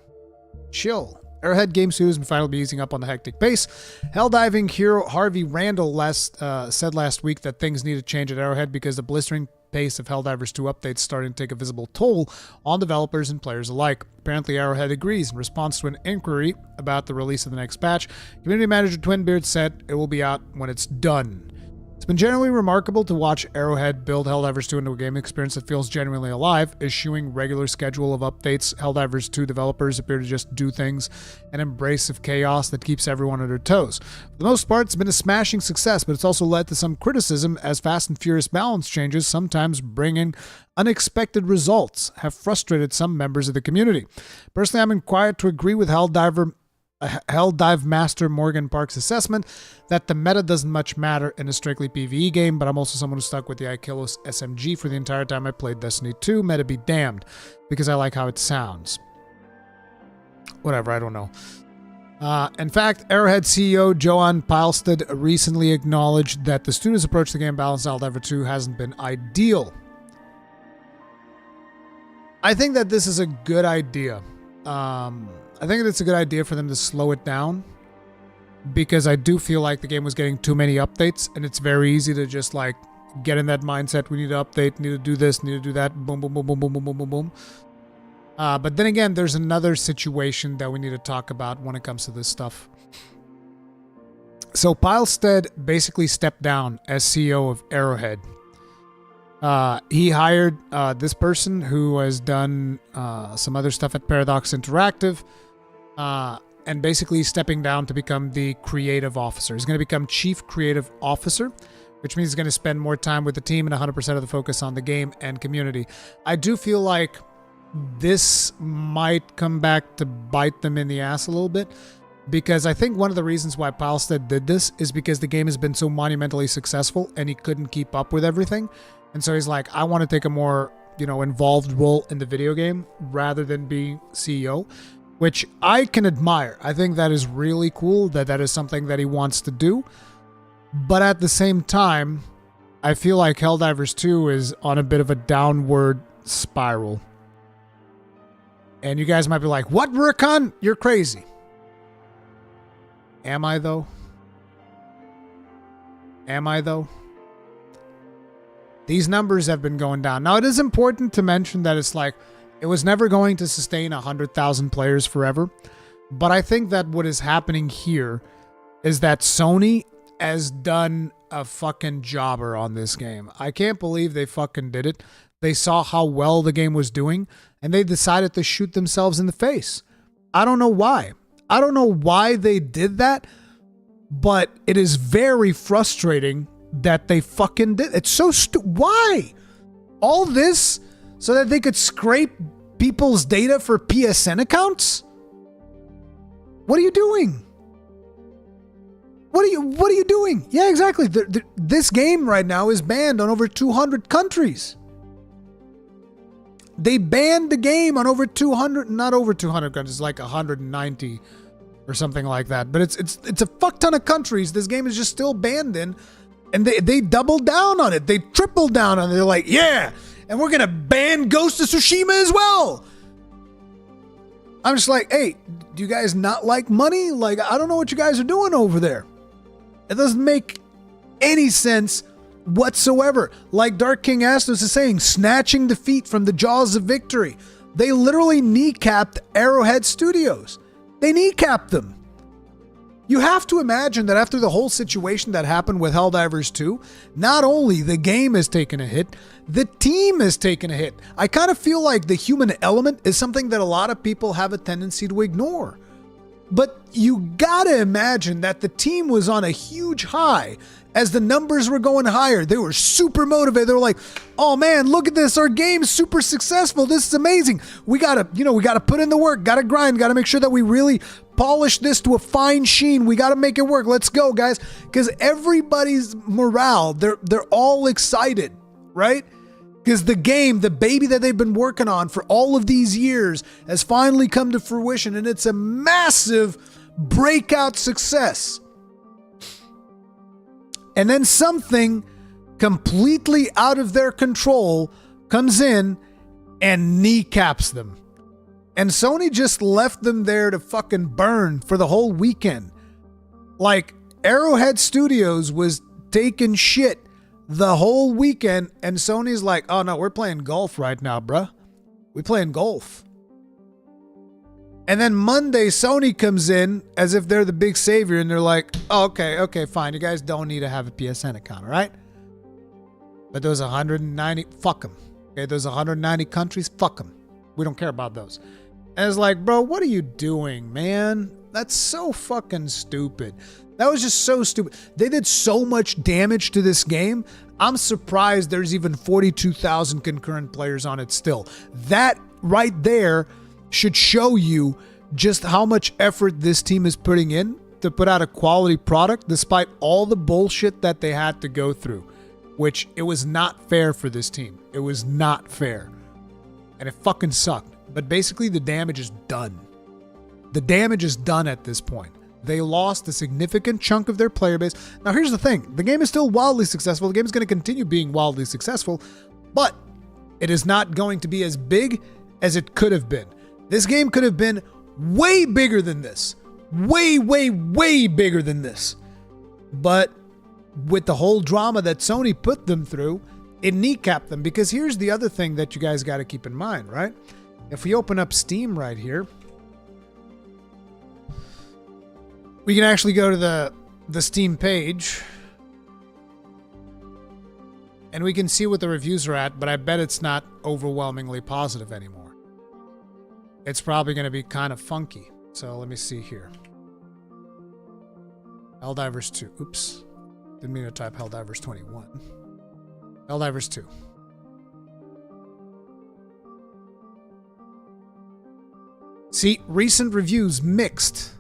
chill. Arrowhead Game Studios and finally be easing up on the hectic pace. Helldiving hero Harvey Randall said last week that things need to change at Arrowhead because the blistering pace of Helldivers 2 updates starting to take a visible toll on developers and players alike. Apparently Arrowhead agrees. In response to an inquiry about the release of the next patch, community manager Twinbeard said it will be out when it's done. It's been generally remarkable to watch Arrowhead build Helldivers 2 into a game experience that feels genuinely alive, eschewing regular schedule of updates. Helldivers 2 developers appear to just do things, an embrace of chaos that keeps everyone on their toes. For the most part, it's been a smashing success, but it's also led to some criticism as Fast and Furious balance changes, sometimes bringing unexpected results, have frustrated some members of the community. Personally, I'm required to agree with Helldive Master Morgan Park's assessment that the meta doesn't much matter in a strictly PvE game, but I'm also someone who stuck with the Ikilos SMG for the entire time I played Destiny 2. Meta be damned, because I like how it sounds. Whatever, I don't know. In fact, Arrowhead CEO Johan Pilestad recently acknowledged that the studio's approach to the game balance Helldivers 2 hasn't been ideal. I think that this is a good idea. I think it's a good idea for them to slow it down because I do feel like the game was getting too many updates and it's very easy to just like get in that mindset. We need to update, need to do this, need to do that. Boom, boom, boom, boom, boom, boom, boom, boom, boom. But then again, there's another situation that we need to talk about when it comes to this stuff. So Pilestead basically stepped down as CEO of Arrowhead. He hired this person who has done some other stuff at Paradox Interactive, and basically stepping down to become the creative officer. He's going to become Chief Creative Officer, which means he's going to spend more time with the team and 100% of the focus on the game and community. I do feel like this might come back to bite them in the ass a little bit, because I think one of the reasons why Pilestead did this is because the game has been so monumentally successful and he couldn't keep up with everything. And so he's like, I want to take a more, involved role in the video game rather than be CEO, which I can admire. I think that is really cool that is something that he wants to do. But at the same time, I feel like Helldivers 2 is on a bit of a downward spiral. And you guys might be like, what, Rurikhan? You're crazy. Am I though? Am I though? These numbers have been going down. Now, it is important to mention that it's like, it was never going to sustain 100,000 players forever. But I think that what is happening here is that Sony has done a fucking jobber on this game. I can't believe they fucking did it. They saw how well the game was doing, and they decided to shoot themselves in the face. I don't know why. I don't know why they did that, but it is very frustrating that they fucking did. It's so why? All this so that they could scrape people's data for PSN accounts? What are you doing? What are you doing? Yeah, exactly. This game right now is banned on over 200 countries. They banned the game on over 200, not over 200 countries, like 190 or something like that. But it's a fuck ton of countries this game is just still banned in, and they doubled down on it. They tripled down on it. They're like, yeah, and we're gonna ban Ghost of Tsushima as well. I'm just like, hey, do you guys not like money? Like, I don't know what you guys are doing over there. It doesn't make any sense whatsoever. Like Dark King Astos is saying, snatching defeat from the jaws of victory. They literally kneecapped Arrowhead Studios. They kneecapped them. You have to imagine that after the whole situation that happened with Helldivers 2, not only the game has taken a hit, the team has taken a hit. I kind of feel like the human element is something that a lot of people have a tendency to ignore. But you gotta imagine that the team was on a huge high. As the numbers were going higher, they were super motivated. They were like, oh man, look at this. Our game's super successful. This is amazing. We gotta put in the work, gotta grind, gotta make sure that we really polish this to a fine sheen. We gotta make it work. Let's go, guys. Because everybody's morale, they're all excited, right? Because the game, the baby that they've been working on for all of these years has finally come to fruition, and it's a massive breakout success. And then something completely out of their control comes in and kneecaps them. And Sony just left them there to fucking burn for the whole weekend. Like, Arrowhead Studios was taking shit the whole weekend, and Sony's like, oh no, we're playing golf right now, bruh. We're playing golf. And then Monday, Sony comes in as if they're the big savior, and they're like, oh, okay, fine. You guys don't need to have a PSN account, all right? But those 190, fuck them. Okay, those 190 countries, fuck them. We don't care about those. And it's like, bro, what are you doing, man? That's so fucking stupid. That was just so stupid. They did so much damage to this game. I'm surprised there's even 42,000 concurrent players on it still. That right there should show you just how much effort this team is putting in to put out a quality product despite all the bullshit that they had to go through, which it was not fair for this team. It was not fair. And it fucking sucked. But basically the damage is done. The damage is done at this point. They lost a significant chunk of their player base. Now here's the thing. The game is still wildly successful. The game is going to continue being wildly successful, but it is not going to be as big as it could have been. This game could have been way bigger than this. Way, way, way bigger than this. But with the whole drama that Sony put them through, it kneecapped them. Because here's the other thing that you guys got to keep in mind, right? If we open up Steam right here, we can actually go to the Steam page and we can see what the reviews are at, but I bet it's not overwhelmingly positive anymore. It's probably going to be kind of funky. So let me see here. Helldivers 2. Oops. Didn't mean to type Helldivers 21. Helldivers 2. See, recent reviews mixed.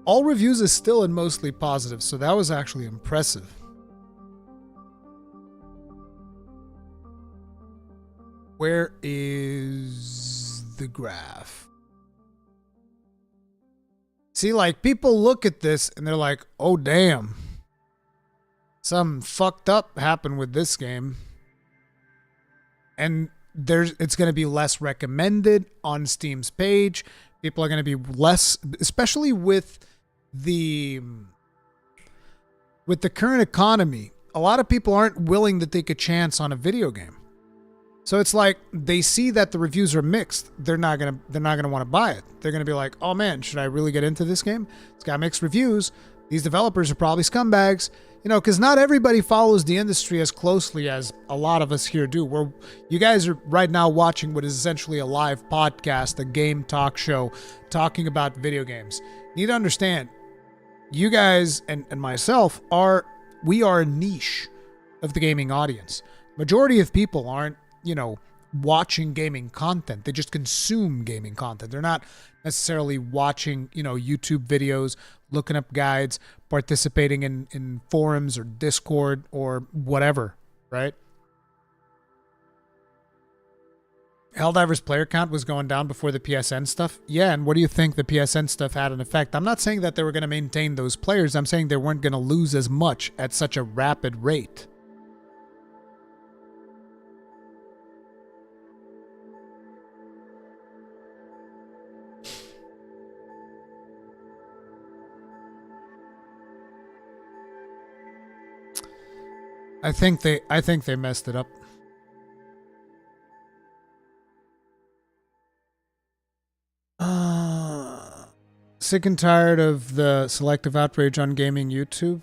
All reviews is still in mostly positive, so that was actually impressive. Where is the graph? See, like, people look at this and they're like, oh damn, something fucked up happened with this game. And it's going to be less recommended on Steam's page. People are going to be less, especially with the current economy. A lot of people aren't willing to take a chance on a video game. So it's like they see that the reviews are mixed. They're not gonna want to buy it. They're gonna be like, oh man, should I really get into this game? It's got mixed reviews. These developers are probably scumbags. You know, because not everybody follows the industry as closely as a lot of us here do. You guys are right now watching what is essentially a live podcast, a game talk show, talking about video games. You need to understand, you guys and myself we are a niche of the gaming audience. Majority of people aren't, watching gaming content. They just consume gaming content. They're not necessarily watching, YouTube videos, looking up guides, participating in forums or Discord or whatever, right? Helldivers player count was going down before the PSN stuff. Yeah, and what do you think the PSN stuff had an effect? I'm not saying that they were going to maintain those players. I'm saying they weren't going to lose as much at such a rapid rate. I think they messed it up. Sick and tired of the selective outrage on gaming YouTube.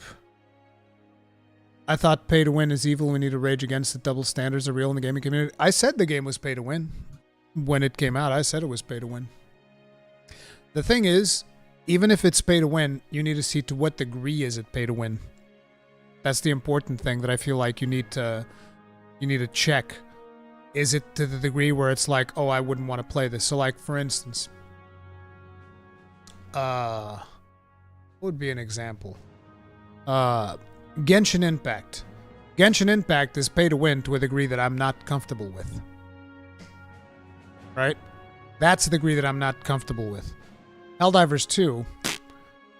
I thought pay to win is evil. We need to rage against it. Double standards are real in the gaming community. I said the game was pay to win. When it came out, I said it was pay to win. The thing is, even if it's pay to win, you need to see to what degree is it pay to win. That's the important thing that I feel like you need to check. Is it to the degree where it's like, oh, I wouldn't want to play this? So like, for instance, what would be an example? Genshin Impact. Genshin Impact is pay to win to a degree that I'm not comfortable with. Right? That's the degree that I'm not comfortable with. Helldivers 2.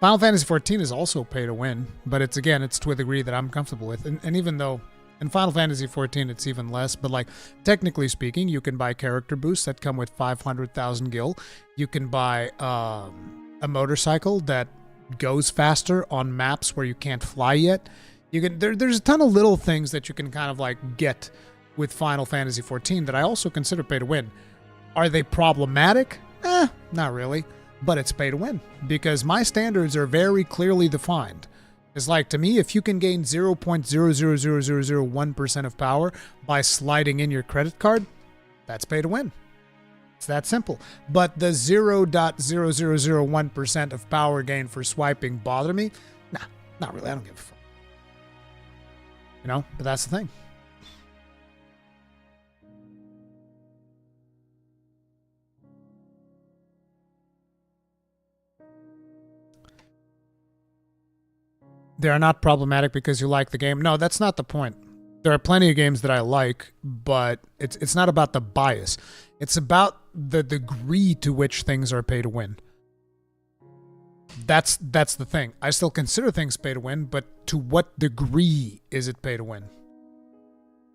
Final Fantasy XIV is also pay to win, but it's to a degree that I'm comfortable with. And even though in Final Fantasy XIV it's even less, but like technically speaking, you can buy character boosts that come with 500,000 gil. You can buy a motorcycle that goes faster on maps where you can't fly yet. You can there's a ton of little things that you can kind of like get with Final Fantasy XIV that I also consider pay to win. Are they problematic? Not really. But it's pay to win because my standards are very clearly defined. It's like, to me, if you can gain 0.0000001% of power by sliding in your credit card, that's pay to win. It's that simple. But the 0.0001% of power gain for swiping bother me? Nah, not really. I don't give a fuck. But that's the thing. They are not problematic because you like the game. No, that's not the point. There are plenty of games that I like, but it's not about the bias. It's about the degree to which things are pay to win. That's the thing. I still consider things pay to win, but to what degree is it pay to win?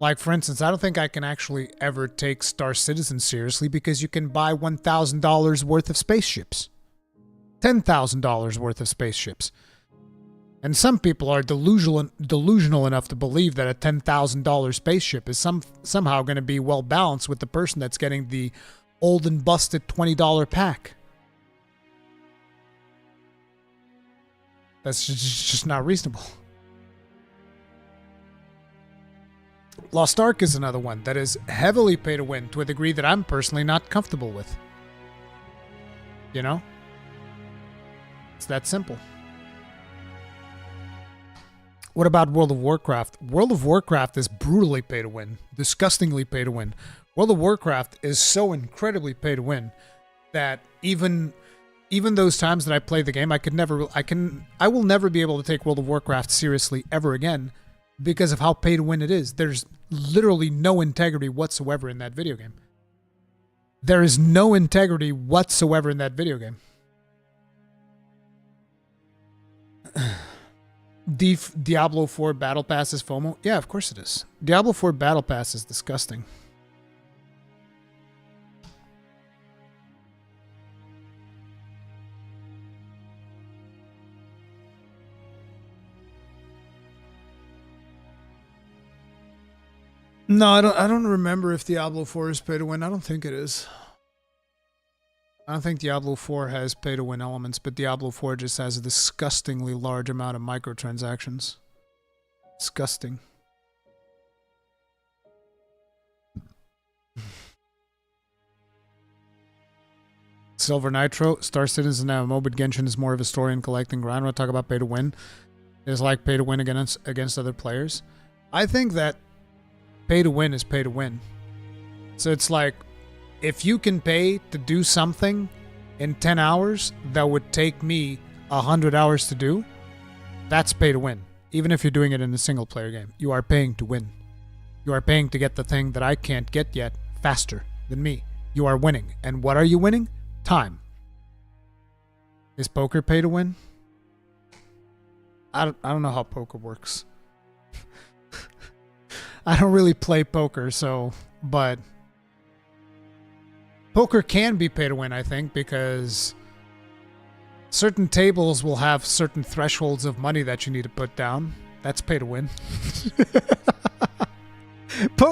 Like, for instance, I don't think I can actually ever take Star Citizen seriously because you can buy $1,000 worth of spaceships. $10,000 worth of spaceships. And some people are delusional enough to believe that a $10,000 spaceship is somehow going to be well balanced with the person that's getting the old and busted $20 pack. That's just not reasonable. Lost Ark is another one that is heavily pay to win to a degree that I'm personally not comfortable with. It's that simple. What about World of Warcraft? World of Warcraft is brutally pay to win, disgustingly pay to win. World of Warcraft is so incredibly pay to win that even those times that I play the game, I will never be able to take World of Warcraft seriously ever again because of how pay to win it is. There's literally no integrity whatsoever in that video game. There is no integrity whatsoever in that video game. Diablo 4 Battle Pass is FOMO? Yeah, of course it is. Diablo 4 Battle Pass is disgusting. No, I don't remember if Diablo 4 is pay to win. I don't think it is. I don't think Diablo 4 has pay-to-win elements, but Diablo 4 just has a disgustingly large amount of microtransactions. Disgusting. Silver Nitro, Star Citizen now MMO, but Genshin is more of a story and collecting ground. When I talk about pay-to-win, it's like pay-to-win against other players. I think that Pay to win is pay to win. So it's like, if you can pay to do something in 10 hours that would take me 100 hours to do, that's pay to win. Even if you're doing it in a single player game, you are paying to win. You are paying to get the thing that I can't get yet faster than me. You are winning. And what are you winning? Time. Is poker pay to win? I don't know how poker works. I don't really play poker, but poker can be pay to win, I think, because certain tables will have certain thresholds of money that you need to put down. That's pay to win.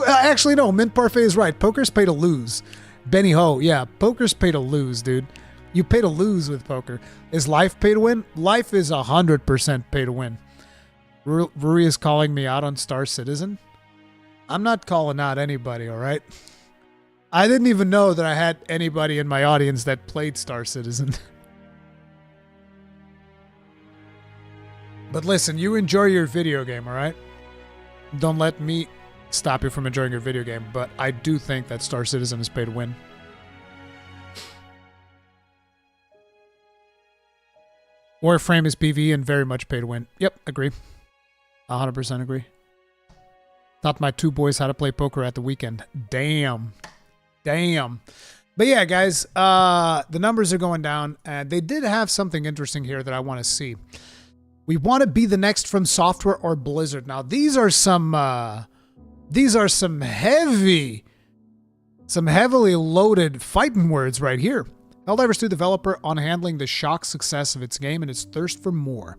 Actually, no, Mint Parfait is right. Poker's pay to lose. Benny Ho, yeah, poker's pay to lose, dude. You pay to lose with poker. Is life pay to win? Life is 100% pay to win. Ruri is calling me out on Star Citizen. I'm not calling out anybody, all right? I didn't even know that I had anybody in my audience that played Star Citizen. But listen, you enjoy your video game, all right? Don't let me stop you from enjoying your video game, but I do think that Star Citizen is pay to win. Warframe is PvE and very much pay to win. Yep, agree. 100% agree. Taught my two boys how to play poker at the weekend. Damn. But yeah, guys, the numbers are going down, and they did have something interesting here that I want to see. We want to be the next From Software or Blizzard. Now, these are some heavily loaded fighting words right here. Helldivers 2 developer on handling the shock success of its game and its thirst for more.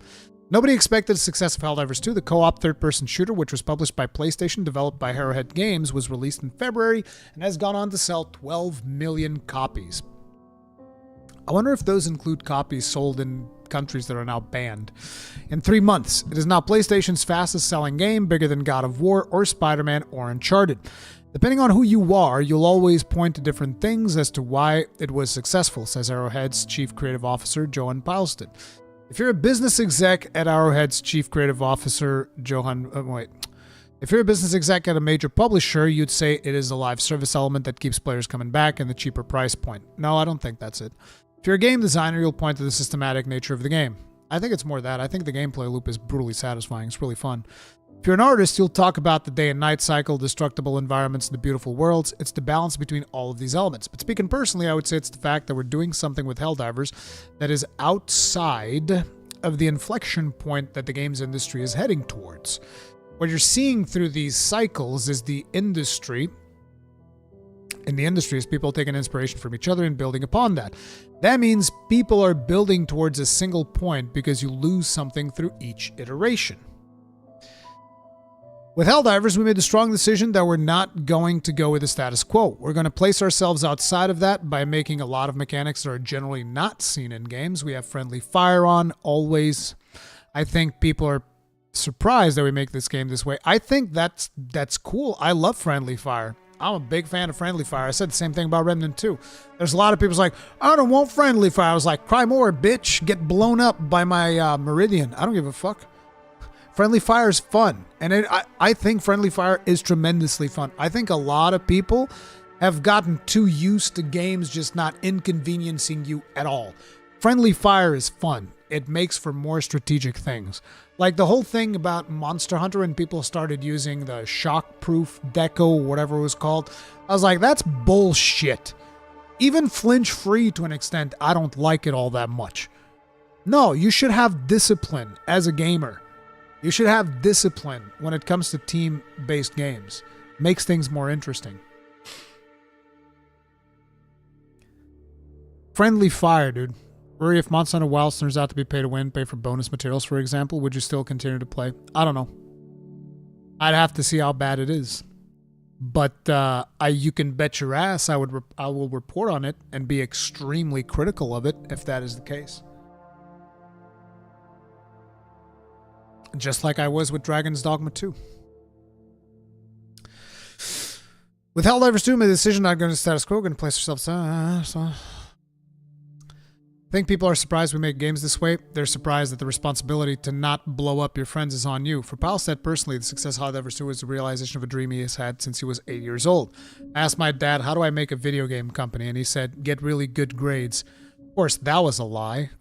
Nobody expected the success of Helldivers 2. The co-op third-person shooter, which was published by PlayStation, developed by Arrowhead Games, was released in February and has gone on to sell 12 million copies. I wonder if those include copies sold in countries that are now banned. In 3 months, it is now PlayStation's fastest-selling game, bigger than God of War or Spider-Man or Uncharted. Depending on who you are, you'll always point to different things as to why it was successful, says Arrowhead's Chief Creative Officer, Johan Palston. If you're a business exec at Arrowhead's Chief Creative Officer, If you're a business exec at a major publisher, you'd say it is a live service element that keeps players coming back and the cheaper price point. No, I don't think that's it. If you're a game designer, you'll point to the systematic nature of the game. I think it's more that. I think the gameplay loop is brutally satisfying. It's really fun. If you're an artist, you'll talk about the day and night cycle, destructible environments, and the beautiful worlds. It's the balance between all of these elements. But speaking personally, I would say it's the fact that we're doing something with Helldivers that is outside of the inflection point that the games industry is heading towards. What you're seeing through these cycles is the industry. In the industry is people taking inspiration from each other and building upon that. That means people are building towards a single point because you lose something through each iteration. With Helldivers, we made the strong decision that we're not going to go with the status quo. We're going to place ourselves outside of that by making a lot of mechanics that are generally not seen in games. We have friendly fire on, always. I think people are surprised that we make this game this way. I think that's cool. I love friendly fire. I'm a big fan of friendly fire. I said the same thing about Remnant 2. There's a lot of people like, I don't want friendly fire. I was like, cry more, bitch. Get blown up by my Meridian. I don't give a fuck. Friendly fire is fun, and I think friendly fire is tremendously fun. I think a lot of people have gotten too used to games just not inconveniencing you at all. Friendly fire is fun. It makes for more strategic things. Like the whole thing about Monster Hunter and people started using the shock-proof deco, whatever it was called. I was like, that's bullshit. Even flinch-free to an extent, I don't like it all that much. No, you should have discipline as a gamer. You should have discipline when it comes to team-based games. Makes things more interesting. Friendly fire, dude. Worry if Monster Hunter Wilds turns out to be pay to win, pay for bonus materials, for example, would you still continue to play? I don't know. I'd have to see how bad it is. But you can bet your ass I will report on it and be extremely critical of it if that is the case. Just like I was with Dragon's Dogma 2. With Helldivers 2, my decision not going to status quo, going to place ourselves. I think people are surprised we make games this way. They're surprised that the responsibility to not blow up your friends is on you. For Palstead personally, the success Helldivers 2 was the realization of a dream he has had since he was 8 years old. I asked my dad, how do I make a video game company? And he said, get really good grades. Of course, that was a lie.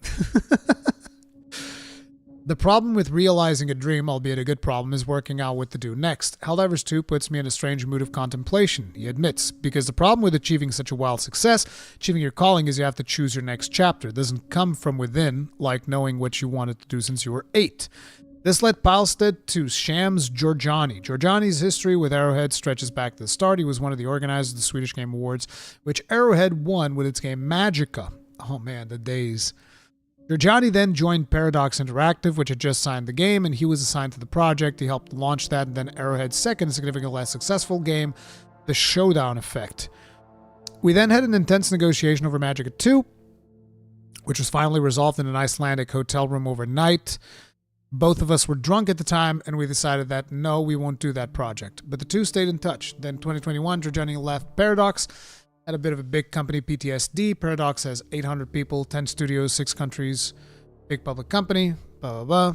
The problem with realizing a dream, albeit a good problem, is working out what to do next. Helldivers 2 puts me in a strange mood of contemplation, he admits, because the problem with achieving such a wild success, achieving your calling, is you have to choose your next chapter. It doesn't come from within, like knowing what you wanted to do since you were 8. This led Palstead to Shams Georgiani. Georgiani's history with Arrowhead stretches back to the start. He was one of the organizers of the Swedish Game Awards, which Arrowhead won with its game Magica. Oh man, the days. Georgiani then joined Paradox Interactive, which had just signed the game, and he was assigned to the project. He helped launch that, and then Arrowhead's second, significantly less successful game, The Showdown Effect. We then had an intense negotiation over Magica 2, which was finally resolved in an Icelandic hotel room overnight. Both of us were drunk at the time, and we decided that, no, we won't do that project. But the two stayed in touch. Then 2021, Georgiani left Paradox, had a bit of a big company PTSD. Paradox has 800 people, 10 studios, 6 countries, big public company, blah, blah, blah.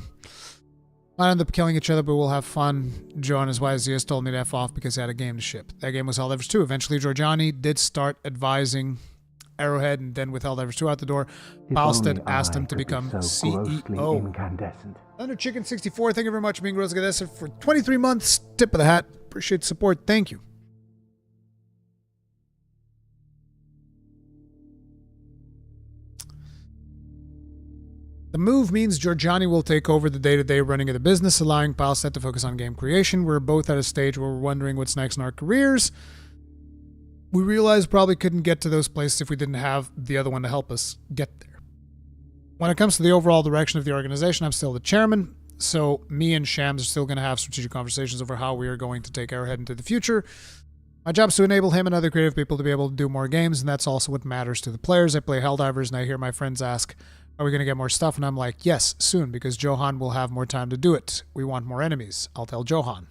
Might end up killing each other, but we'll have fun. Joe and his wife Zias told me to F off because he had a game to ship. That game was Helldivers 2. Eventually, Georgiani did start advising Arrowhead, and then with Helldivers 2 out the door, Palstead asked him to become CEO. Thunder Chicken 64, thank you very much, Mingros Gadesa, for 23 months. Tip of the hat. Appreciate the support. Thank you. The move means Georgiani will take over the day-to-day running of the business, allowing Palstead to focus on game creation. We're both at a stage where we're wondering what's next in our careers. We realized probably couldn't get to those places if we didn't have the other one to help us get there. When it comes to the overall direction of the organization, I'm still the chairman, so me and Shams are still going to have strategic conversations over how we are going to take Arrowhead into the future. My job is to enable him and other creative people to be able to do more games, and that's also what matters to the players. I play Helldivers, and I hear my friends ask, are we going to get more stuff? And I'm like, yes, soon, because Johan will have more time to do it. We want more enemies. I'll tell Johan.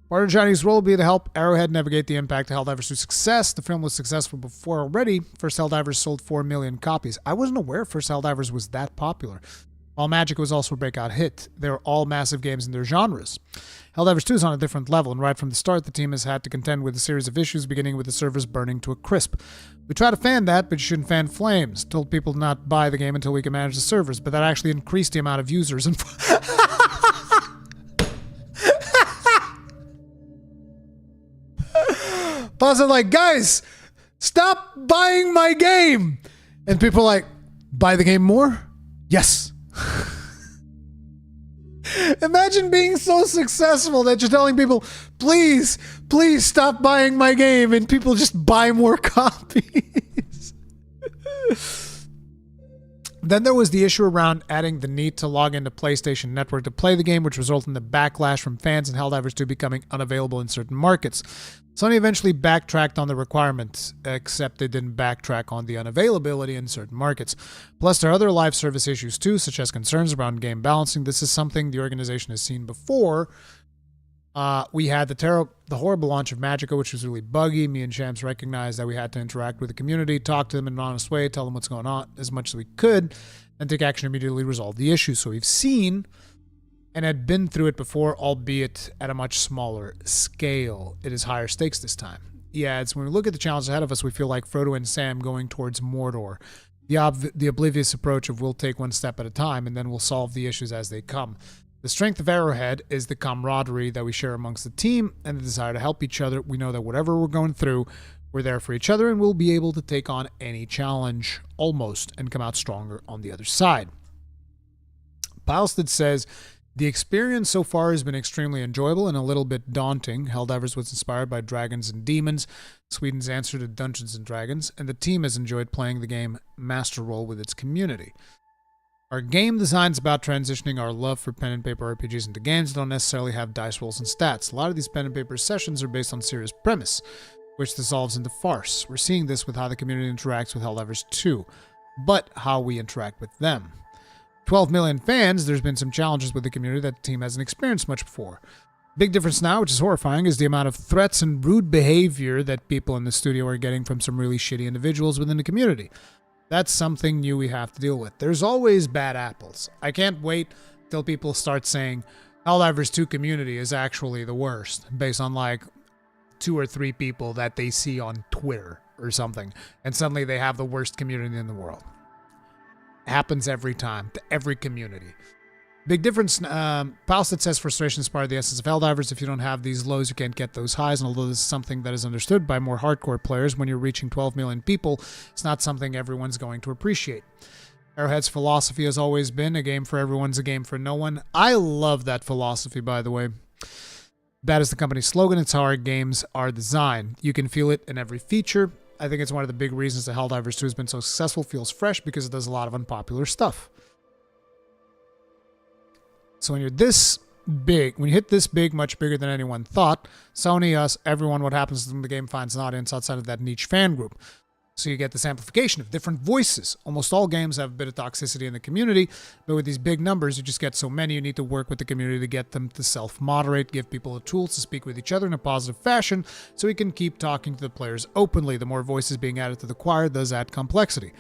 Part of Johnny's role will be to help Arrowhead navigate the impact of Helldivers to success. The film was successful before already. First Helldivers sold 4 million copies. I wasn't aware First Helldivers was that popular. While Magic was also a breakout hit, they were all massive games in their genres. Helldivers 2 is on a different level, and right from the start, the team has had to contend with a series of issues, beginning with the servers burning to a crisp. We try to fan that, but you shouldn't fan flames. Told people to not buy the game until we can manage the servers, but that actually increased the amount of users. And Pause like, guys, stop buying my game. And people are like, buy the game more? Yes. Imagine being so successful that you're telling people, please, please stop buying my game, and people just buy more copies. Then there was the issue around adding the need to log into PlayStation Network to play the game, which resulted in the backlash from fans and Helldivers 2 becoming unavailable in certain markets. Sony eventually backtracked on the requirement, except they didn't backtrack on the unavailability in certain markets. Plus, there are other live service issues too, such as concerns around game balancing. This is something the organization has seen before. We had the horrible launch of Magica, which was really buggy. Me and Shams recognized that we had to interact with the community, talk to them in an honest way, tell them what's going on as much as we could, and take action to immediately resolve the issue. So we've seen and had been through it before, albeit at a much smaller scale. It is higher stakes this time. Yeah, it's when we look at the challenge ahead of us, we feel like Frodo and Sam going towards Mordor. The oblivious approach of we'll take one step at a time and then we'll solve the issues as they come. The strength of Arrowhead is the camaraderie that we share amongst the team and the desire to help each other. We know that whatever we're going through, we're there for each other and we'll be able to take on any challenge, almost, and come out stronger on the other side. Palstead says, the experience so far has been extremely enjoyable and a little bit daunting. Helldivers was inspired by Dragons and Demons, Sweden's answer to Dungeons and Dragons, and the team has enjoyed playing the game Master Role with its community. Our game design is about transitioning our love for pen and paper RPGs into games that don't necessarily have dice rolls and stats. A lot of these pen and paper sessions are based on serious premise, which dissolves into farce. We're seeing this with how the community interacts with Helldivers 2, but how we interact with them. 12 million fans, there's been some challenges with the community that the team hasn't experienced much before. Big difference now, which is horrifying, is the amount of threats and rude behavior that people in the studio are getting from some really shitty individuals within the community. That's something new we have to deal with. There's always bad apples. I can't wait till people start saying Helldivers 2 community is actually the worst based on like 2 or 3 people that they see on Twitter or something, and suddenly they have the worst community in the world. It happens every time to every community. Big difference. Palsted says frustration is part of the essence of Helldivers. If you don't have these lows, you can't get those highs. And although this is something that is understood by more hardcore players, when you're reaching 12 million people, it's not something everyone's going to appreciate. Arrowhead's philosophy has always been a game for everyone's a game for no one. I love that philosophy, by the way. That is the company's slogan. It's how our games are designed. You can feel it in every feature. I think it's one of the big reasons that Helldivers 2 has been so successful. Feels fresh because it does a lot of unpopular stuff. So when you're this big, when you hit this big, much bigger than anyone thought, Sony, us, everyone, what happens when the game finds an audience outside of that niche fan group? So you get this amplification of different voices. Almost all games have a bit of toxicity in the community, but with these big numbers, you just get so many, you need to work with the community to get them to self-moderate, give people the tools to speak with each other in a positive fashion, so we can keep talking to the players openly. The more voices being added to the choir does add complexity.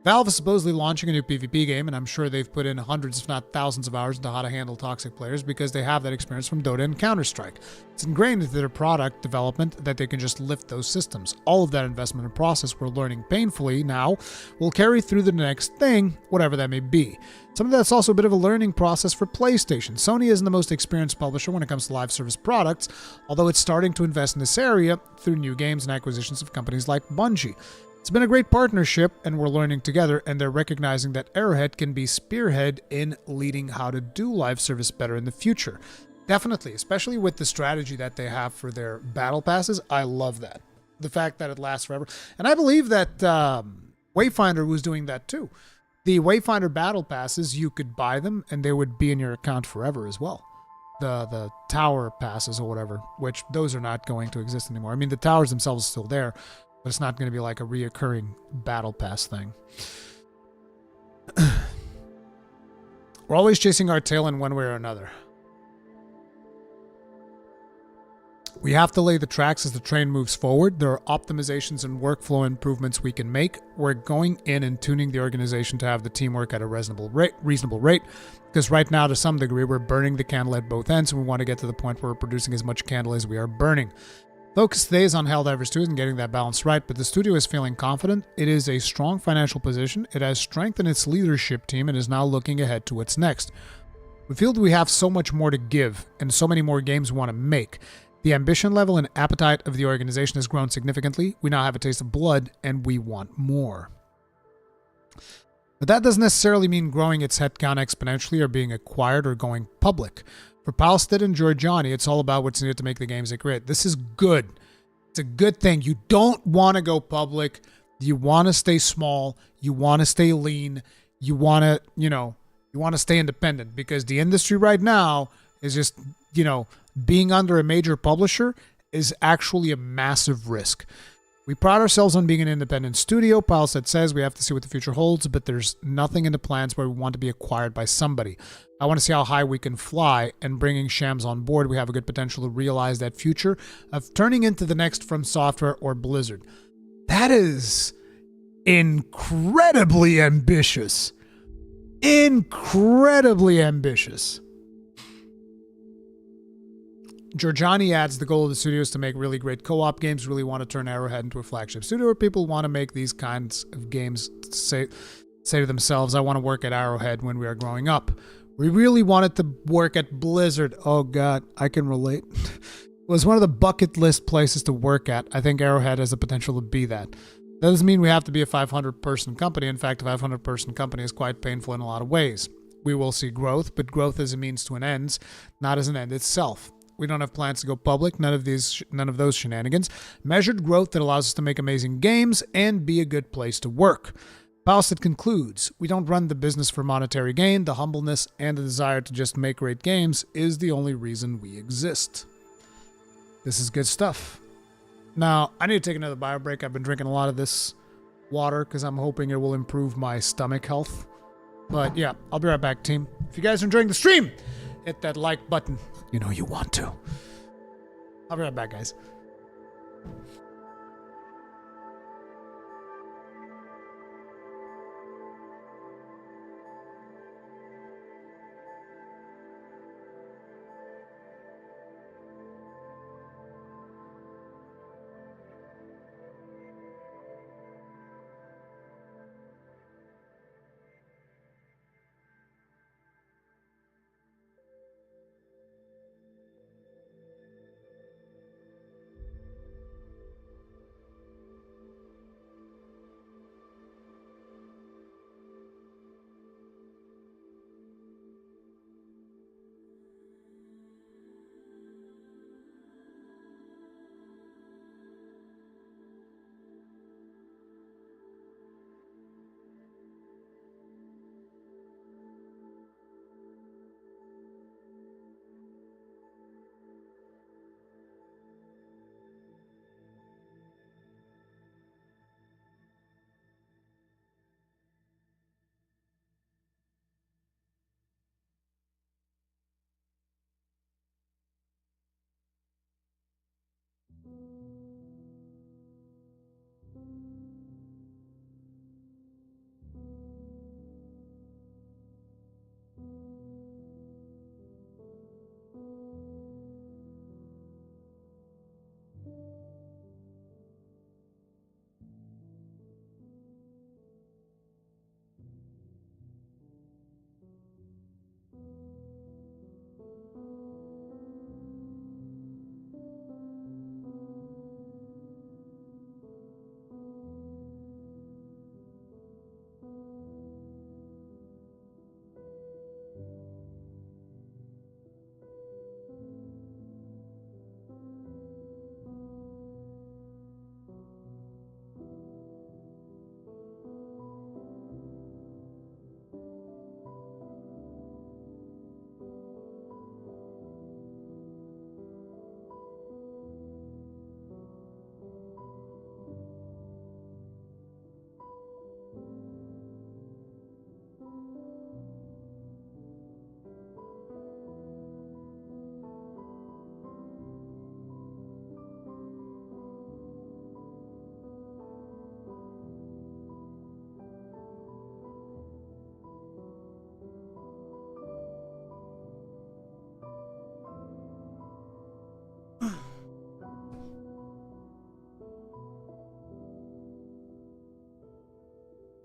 Valve is supposedly launching a new PvP game, and I'm sure they've put in hundreds, if not thousands of hours into how to handle toxic players because they have that experience from Dota and Counter-Strike. It's ingrained into their product development that they can just lift those systems. All of that investment and process we're learning painfully now will carry through the next thing, whatever that may be. Some of that's also a bit of a learning process for PlayStation. Sony isn't the most experienced publisher when it comes to live service products, although it's starting to invest in this area through new games and acquisitions of companies like Bungie. It's been a great partnership, and we're learning together, and they're recognizing that Arrowhead can be spearhead in leading how to do live service better in the future. Definitely, especially with the strategy that they have for their battle passes. I love that. The fact that it lasts forever. And I believe that Wayfinder was doing that too. The Wayfinder battle passes, you could buy them, and they would be in your account forever as well. The tower passes or whatever, which those are not going to exist anymore. I mean, the towers themselves are still there, but it's not going to be like a reoccurring battle pass thing. We're always chasing our tail in one way or another. We have to lay the tracks as the train moves forward. There are optimizations and workflow improvements we can make. We're going in and tuning the organization to have the teamwork at a reasonable rate, because right now, to some degree, we're burning the candle at both ends, and we want to get to the point where we're producing as much candle as we are burning. Focus today is on Helldivers 2 and getting that balance right, but the studio is feeling confident. It is a strong financial position. It has strengthened its leadership team and is now looking ahead to what's next. We feel that we have so much more to give and so many more games we want to make. The ambition level and appetite of the organization has grown significantly. We now have a taste of blood, and we want more. But that doesn't necessarily mean growing its headcount exponentially or being acquired or going public. For Palsted and Giorgiani, it's all about what's needed to make the games they create. This is good. It's a good thing. You don't want to go public. You want to stay small. You want to stay lean. You want to, you want to stay independent, because the industry right now is just, being under a major publisher is actually a massive risk. We pride ourselves on being an independent studio. Palsted says we have to see what the future holds, but there's nothing in the plans where we want to be acquired by somebody. I want to see how high we can fly, and bringing Shams on board, we have a good potential to realize that future of turning into the next From Software or Blizzard. That is incredibly ambitious. Incredibly ambitious. Giorgiani adds the goal of the studio is to make really great co-op games. Really want to turn Arrowhead into a flagship studio where people want to make these kinds of games, say to themselves, I want to work at Arrowhead when we are growing up. We really wanted to work at Blizzard. Oh God, I can relate. It was one of the bucket list places to work at. I think Arrowhead has the potential to be that. That doesn't mean we have to be a 500-person company. In fact, a 500-person company is quite painful in a lot of ways. We will see growth, but growth as a means to an end, not as an end itself. We don't have plans to go public, none of those shenanigans. Measured growth that allows us to make amazing games and be a good place to work. Palsted concludes, we don't run the business for monetary gain. The humbleness and the desire to just make great games is the only reason we exist. This is good stuff. Now, I need to take another bio break. I've been drinking a lot of this water because I'm hoping it will improve my stomach health. But yeah, I'll be right back, team. If you guys are enjoying the stream, hit that like button. You know you want to. I'll be right back, guys.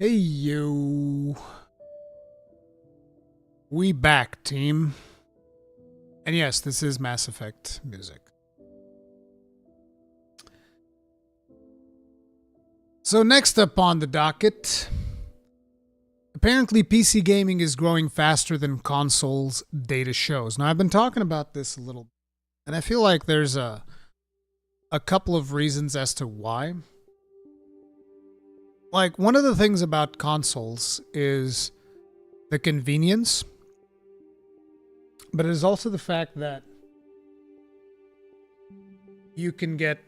Hey, yo. We back, team. And yes, this is Mass Effect music. So next up on the docket, apparently PC gaming is growing faster than consoles, data shows. Now, I've been talking about this a little, and I feel like there's a couple of reasons as to why. Like, one of the things about consoles is the convenience, but it is also the fact that you can get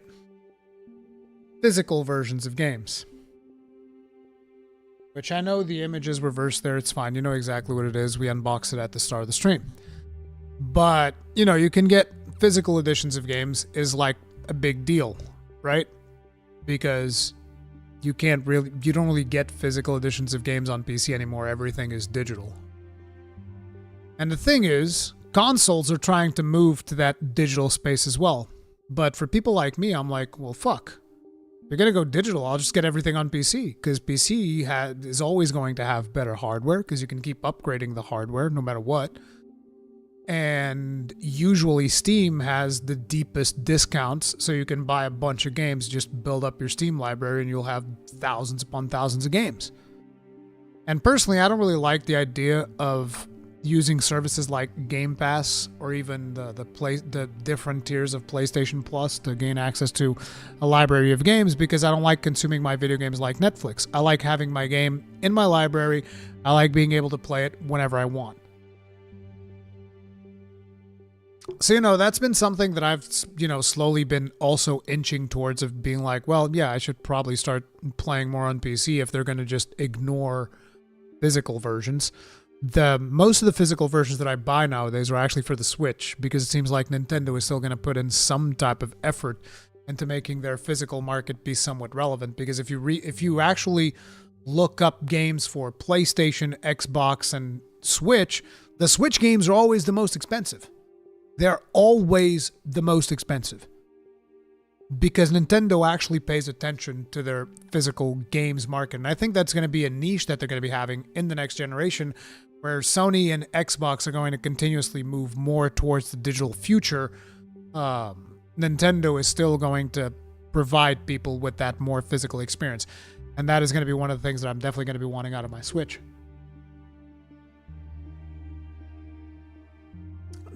physical versions of games. Which I know the image is reversed there, it's fine. You know exactly what it is. We unboxed it at the start of the stream. But, you know, you can get physical editions of games is like a big deal, right? Because you don't really get physical editions of games on PC anymore. Everything is digital. And the thing is, consoles are trying to move to that digital space as well. But for people like me, I'm like, well, fuck. If you're going to go digital, I'll just get everything on PC. Because PC is always going to have better hardware, because you can keep upgrading the hardware no matter what. And usually Steam has the deepest discounts, so you can buy a bunch of games, just build up your Steam library, and you'll have thousands upon thousands of games. And personally, I don't really like the idea of using services like Game Pass or even the different tiers of PlayStation Plus to gain access to a library of games, because I don't like consuming my video games like Netflix. I like having my game in my library. I like being able to play it whenever I want. So, you know, that's been something that I've, you know, slowly been also inching towards, of being like, well, yeah, I should probably start playing more on PC if they're going to just ignore physical versions. Most of the physical versions that I buy nowadays are actually for the Switch, because it seems like Nintendo is still going to put in some type of effort into making their physical market be somewhat relevant. Because if you actually look up games for PlayStation, Xbox, and Switch, the Switch games are always the most expensive. They're always the most expensive, because Nintendo actually pays attention to their physical games market. And I think that's going to be a niche that they're going to be having in the next generation, where Sony and Xbox are going to continuously move more towards the digital future. Nintendo is still going to provide people with that more physical experience. And that is going to be one of the things that I'm definitely going to be wanting out of my Switch.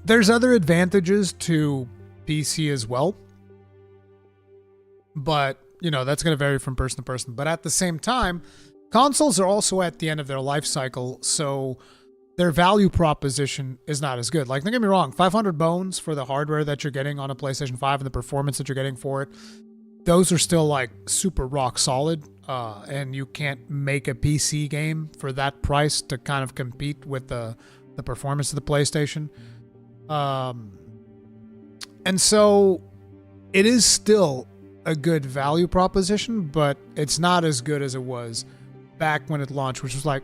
There's other advantages to PC as well, but, you know, that's going to vary from person to person. But at the same time, consoles are also at the end of their life cycle, so their value proposition is not as good. Like, don't get me wrong, 500 bones for the hardware that you're getting on a PlayStation 5 and the performance that you're getting for it, those are still, like, super rock solid, and you can't make a PC game for that price to kind of compete with the performance of the PlayStation. And so it is still a good value proposition, but it's not as good as it was back when it launched, which was like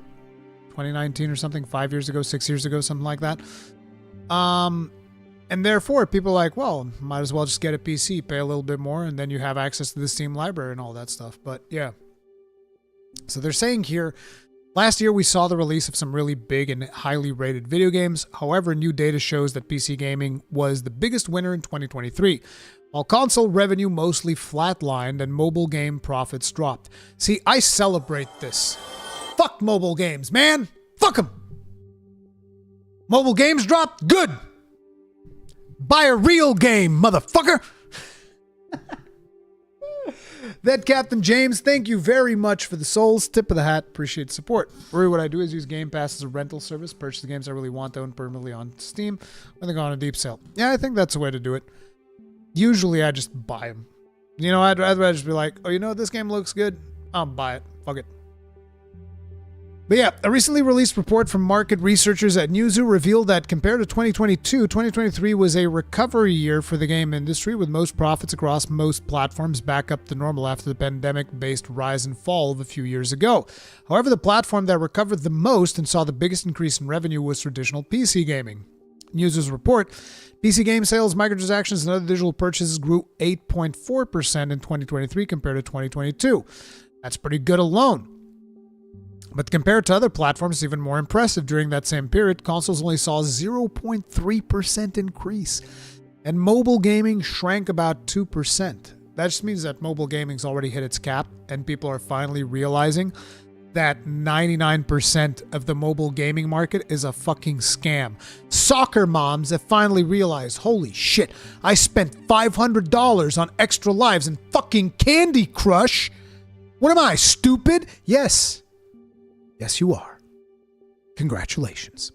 2019 or something, 5 years ago, 6 years ago, something like that. And therefore people are like, well, might as well just get a PC, pay a little bit more, and then you have access to the Steam library and all that stuff. But yeah. So they're saying here, last year, we saw the release of some really big and highly rated video games. However, new data shows that PC gaming was the biggest winner in 2023, while console revenue mostly flatlined and mobile game profits dropped. See, I celebrate this. Fuck mobile games, man. Fuck them. Mobile games dropped? Good. Buy a real game, motherfucker. That Captain James, thank you very much for the souls. Tip of the hat. Appreciate the support. Really, what I do is use Game Pass as a rental service. Purchase the games I really want, own permanently on Steam when they go on a deep sale. Yeah, I think that's the way to do it. Usually, I just buy them. You know, I'd rather just be like, oh, you know what? This game looks good. I'll buy it. Fuck it. But yeah, a recently released report from market researchers at Newzoo revealed that compared to 2022, 2023 was a recovery year for the game industry, with most profits across most platforms back up to normal after the pandemic-based rise and fall of a few years ago. However, the platform that recovered the most and saw the biggest increase in revenue was traditional PC gaming. Newzoo's report, PC game sales, microtransactions, and other digital purchases grew 8.4% in 2023 compared to 2022. That's pretty good alone. But compared to other platforms, it's even more impressive. During that same period, consoles only saw a 0.3% increase, and mobile gaming shrank about 2%. That just means that mobile gaming's already hit its cap, and people are finally realizing that 99% of the mobile gaming market is a fucking scam. Soccer moms have finally realized, holy shit, I spent $500 on extra lives and fucking Candy Crush. What am I, stupid? Yes. Yes, you are. Congratulations.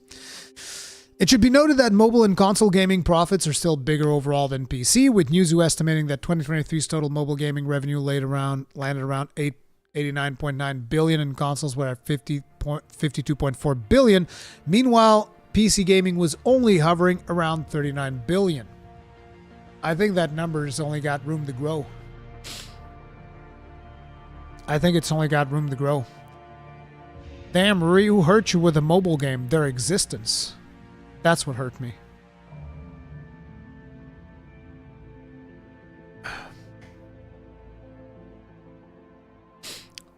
It should be noted that mobile and console gaming profits are still bigger overall than PC, with Newzoo estimating that 2023's total mobile gaming revenue landed around $89.9 billion, and consoles were at $52.4 billion. Meanwhile, PC gaming was only hovering around $39 billion. I think that number's only got room to grow. I think it's only got room to grow. Damn, Ruri, who hurt you with a mobile game? Their existence. That's what hurt me.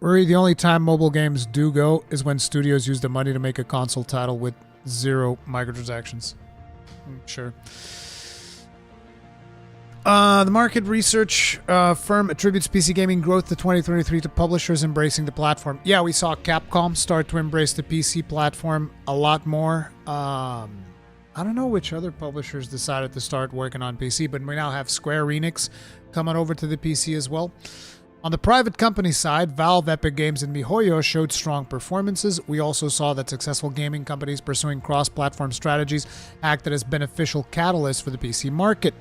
Ruri, the only time mobile games do go is when studios use the money to make a console title with 0 microtransactions. Sure. The market research firm attributes PC gaming growth to 2023 to publishers embracing the platform. Yeah, we saw Capcom start to embrace the PC platform a lot more. I don't know which other publishers decided to start working on PC, but we now have Square Enix coming over to the PC as well. On the private company side, Valve, Epic Games, and MiHoYo showed strong performances. We also saw that successful gaming companies pursuing cross-platform strategies acted as beneficial catalysts for the PC market.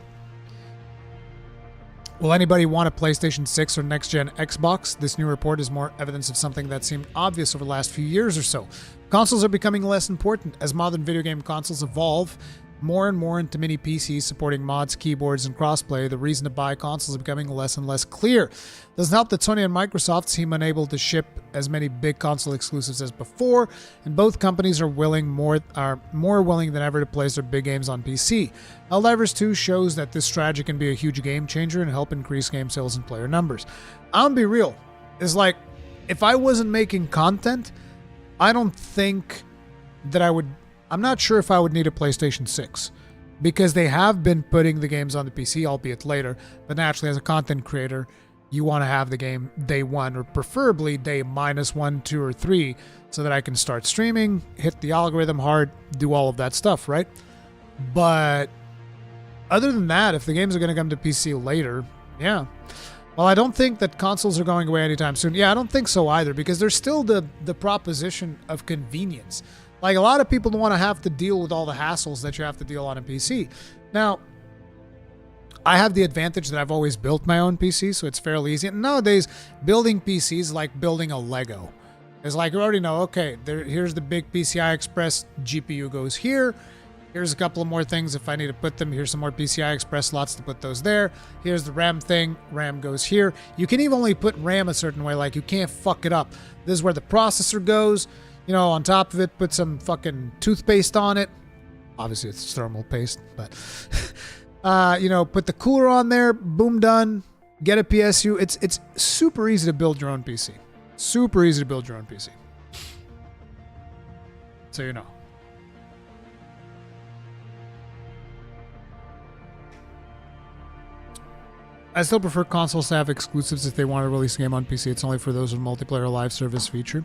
Will anybody want a PlayStation 6 or next-gen Xbox? This new report is more evidence of something that seemed obvious over the last few years or so. Consoles are becoming less important as modern video game consoles evolve more and more into mini PCs supporting mods, keyboards, and crossplay. The reason to buy consoles is becoming less and less clear. Doesn't help that Sony and Microsoft seem unable to ship as many big console exclusives as before, and both companies are more willing than ever to place their big games on PC. Helldivers 2 shows that this strategy can be a huge game changer and help increase game sales and player numbers. I'll be real. It's like, if I wasn't making content, I don't think that I'm not sure if I would need a PlayStation 6, because they have been putting the games on the PC, albeit later, but naturally as a content creator, you want to have the game day one, or preferably day -1, 2, or 3, so that I can start streaming, hit the algorithm hard, do all of that stuff, right? But other than that, if the games are going to come to PC later, yeah. Well, I don't think that consoles are going away anytime soon. Yeah, I don't think so either, because there's still the proposition of convenience. Like, a lot of people don't want to have to deal with all the hassles that you have to deal on a PC. Now, I have the advantage that I've always built my own PC, so it's fairly easy. And nowadays, building PCs is like building a Lego. It's like, you already know, okay, here's the big PCI Express, GPU goes here. Here's a couple of more things if I need to put them. Here's some more PCI Express slots to put those there. Here's the RAM thing. RAM goes here. You can even only put RAM a certain way, like you can't fuck it up. This is where the processor goes. You know, on top of it, put some fucking toothpaste on it. Obviously, it's thermal paste, but, you know, put the cooler on there. Boom, done. Get a PSU. It's super easy to build your own PC. Super easy to build your own PC. So you know. I still prefer consoles to have exclusives if they want to release a game on PC. It's only for those with multiplayer live service feature.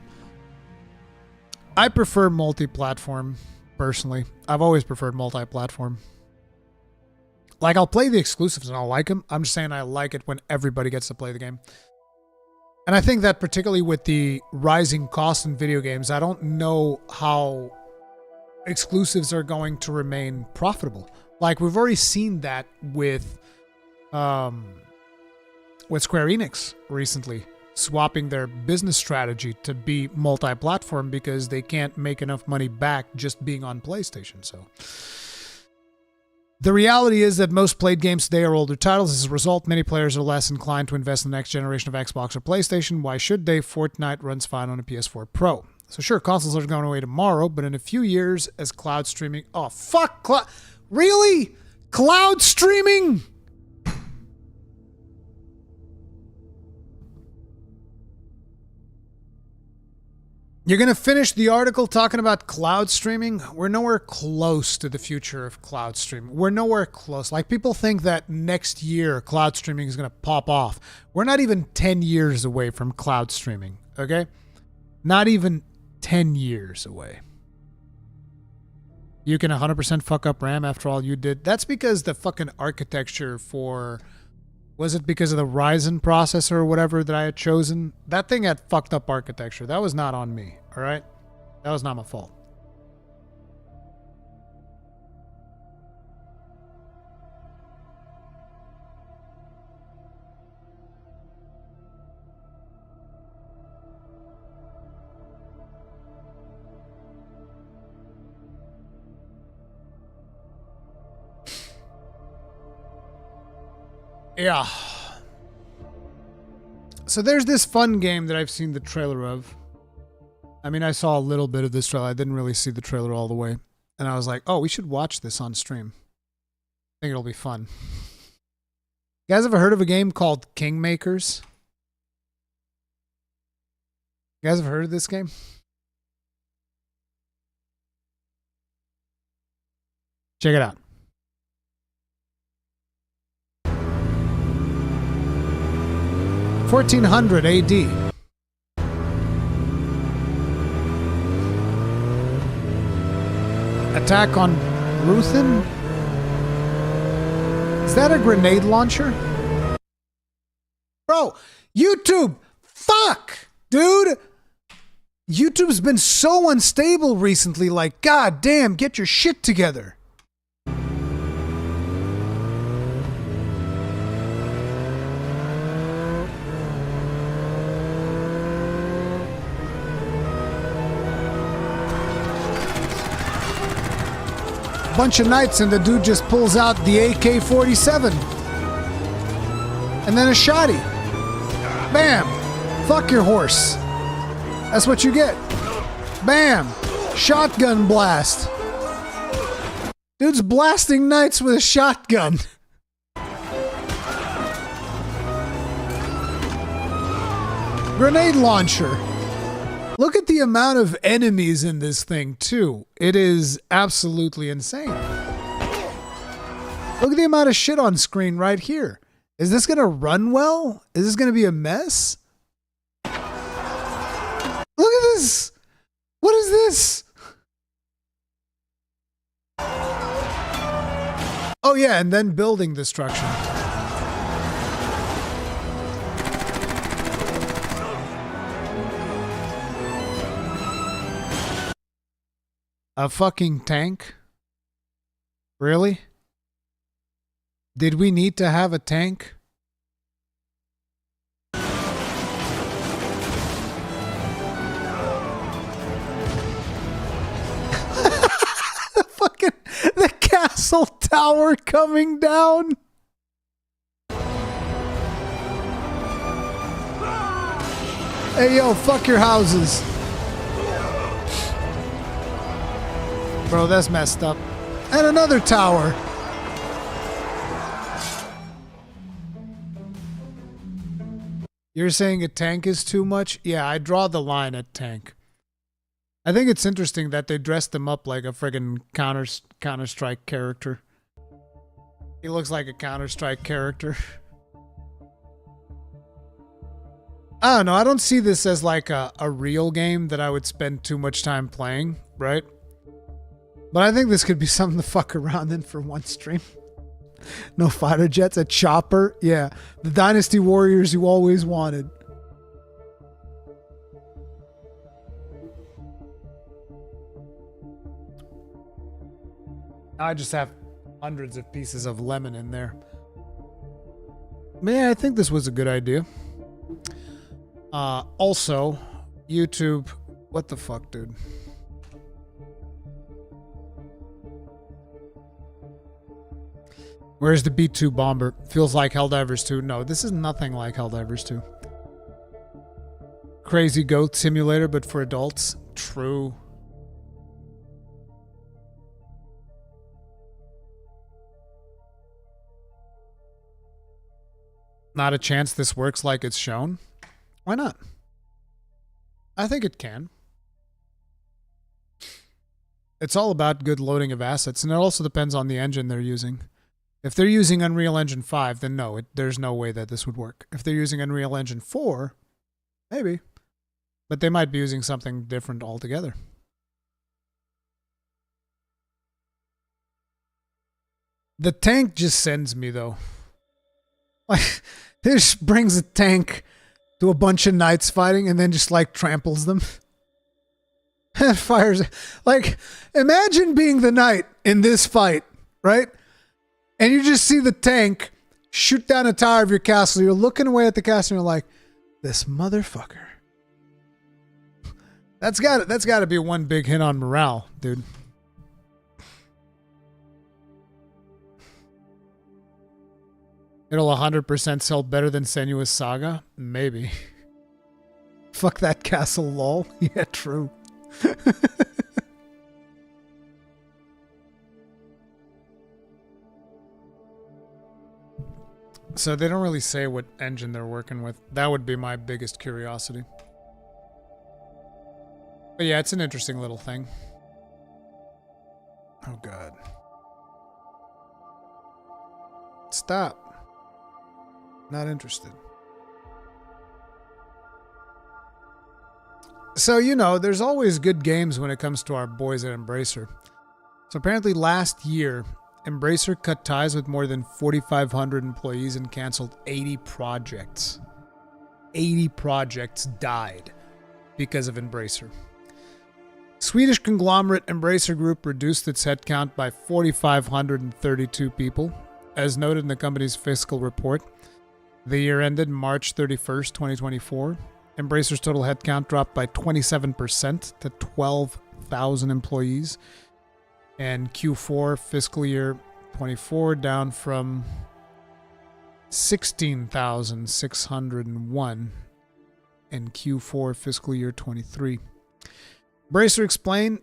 I prefer multi-platform, personally. I've always preferred multi-platform. Like, I'll play the exclusives and I'll like them. I'm just saying I like it when everybody gets to play the game. And I think that particularly with the rising costs in video games, I don't know how exclusives are going to remain profitable. Like, we've already seen that with Square Enix recently, swapping their business strategy to be multi-platform because they can't make enough money back just being on PlayStation. So the reality is that most played games today are older titles. As a result, many players are less inclined to invest in the next generation of Xbox or PlayStation. Why should they? Fortnite runs fine on a PS4 Pro. So sure, consoles are going away tomorrow, but in a few years as cloud streaming... Oh, fuck! Really? Cloud streaming? You're going to finish the article talking about cloud streaming? We're nowhere close to the future of cloud streaming. We're nowhere close. Like, people think that next year cloud streaming is going to pop off. We're not even 10 years away from cloud streaming, okay? Not even 10 years away. You can 100% fuck up RAM after all you did. That's because the fucking architecture for... Was it because of the Ryzen processor or whatever that I had chosen? That thing had fucked up architecture. That was not on me, all right? That was not my fault. Yeah. So there's this fun game that I've seen the trailer of. I mean, I saw a little bit of this trailer. I didn't really see the trailer all the way. And I was like, oh, we should watch this on stream. I think it'll be fun. You guys ever heard of a game called Kingmakers? You guys ever heard of this game? Check it out. 1400 AD. Attack on Rurikhan? Is that a grenade launcher? Bro, YouTube! Fuck! Dude! YouTube's been so unstable recently, like, god damn, get your shit together. Bunch of knights and the dude just pulls out the AK-47 and then a shotty. Bam! Fuck your horse. That's what you get. Bam! Shotgun blast. Dude's blasting knights with a shotgun. Grenade launcher. Look at the amount of enemies in this thing, too. It is absolutely insane. Look at the amount of shit on screen right here. Is this going to run well? Is this going to be a mess? Look at this. What is this? Oh, yeah, and then building destruction. A fucking tank? Really? Did we need to have a tank? Fucking the castle tower coming down. Hey yo, fuck your houses. Bro, that's messed up. And another tower. You're saying a tank is too much? Yeah, I draw the line at tank. I think it's interesting that they dressed him up like a friggin' Counter-Strike character. He looks like a Counter-Strike character. I don't know. I don't see this as like a real game that I would spend too much time playing, right? But I think this could be something to fuck around in for one stream. No fighter jets, a chopper. Yeah, the Dynasty Warriors you always wanted. I just have hundreds of pieces of lemon in there. But yeah, I think this was a good idea. Also, YouTube. What the fuck, dude? Where's the B2 bomber? Feels like Helldivers 2. No, this is nothing like Helldivers 2. Crazy Goat Simulator, but for adults. True. Not a chance this works like it's shown? Why not? I think it can. It's all about good loading of assets, and it also depends on the engine they're using. If they're using Unreal Engine 5, then no, there's no way that this would work. If they're using Unreal Engine 4, maybe. But they might be using something different altogether. The tank just sends me, though. Like, this brings a tank to a bunch of knights fighting and then just, like, tramples them. And fires. Like, imagine being the knight in this fight, right? And you just see the tank shoot down a tower of your castle. You're looking away at the castle and you're like, this motherfucker. That's got to be one big hit on morale, dude. It'll 100% sell better than Senua's Saga? Maybe. Fuck that castle, lol. Yeah, true. So they don't really say what engine they're working with. That would be my biggest curiosity. But yeah, it's an interesting little thing. Oh god. Stop. Not interested. So, you know, there's always good games when it comes to our boys at Embracer. So apparently last year, Embracer cut ties with more than 4,500 employees and canceled 80 projects. 80 projects died because of Embracer. Swedish conglomerate Embracer Group reduced its headcount by 4,532 people, as noted in the company's fiscal report. The year ended March 31st, 2024. Embracer's total headcount dropped by 27% to 12,000 employees. And Q4 fiscal year 24 down from 16,601 in Q4 fiscal year 23. Embracer explained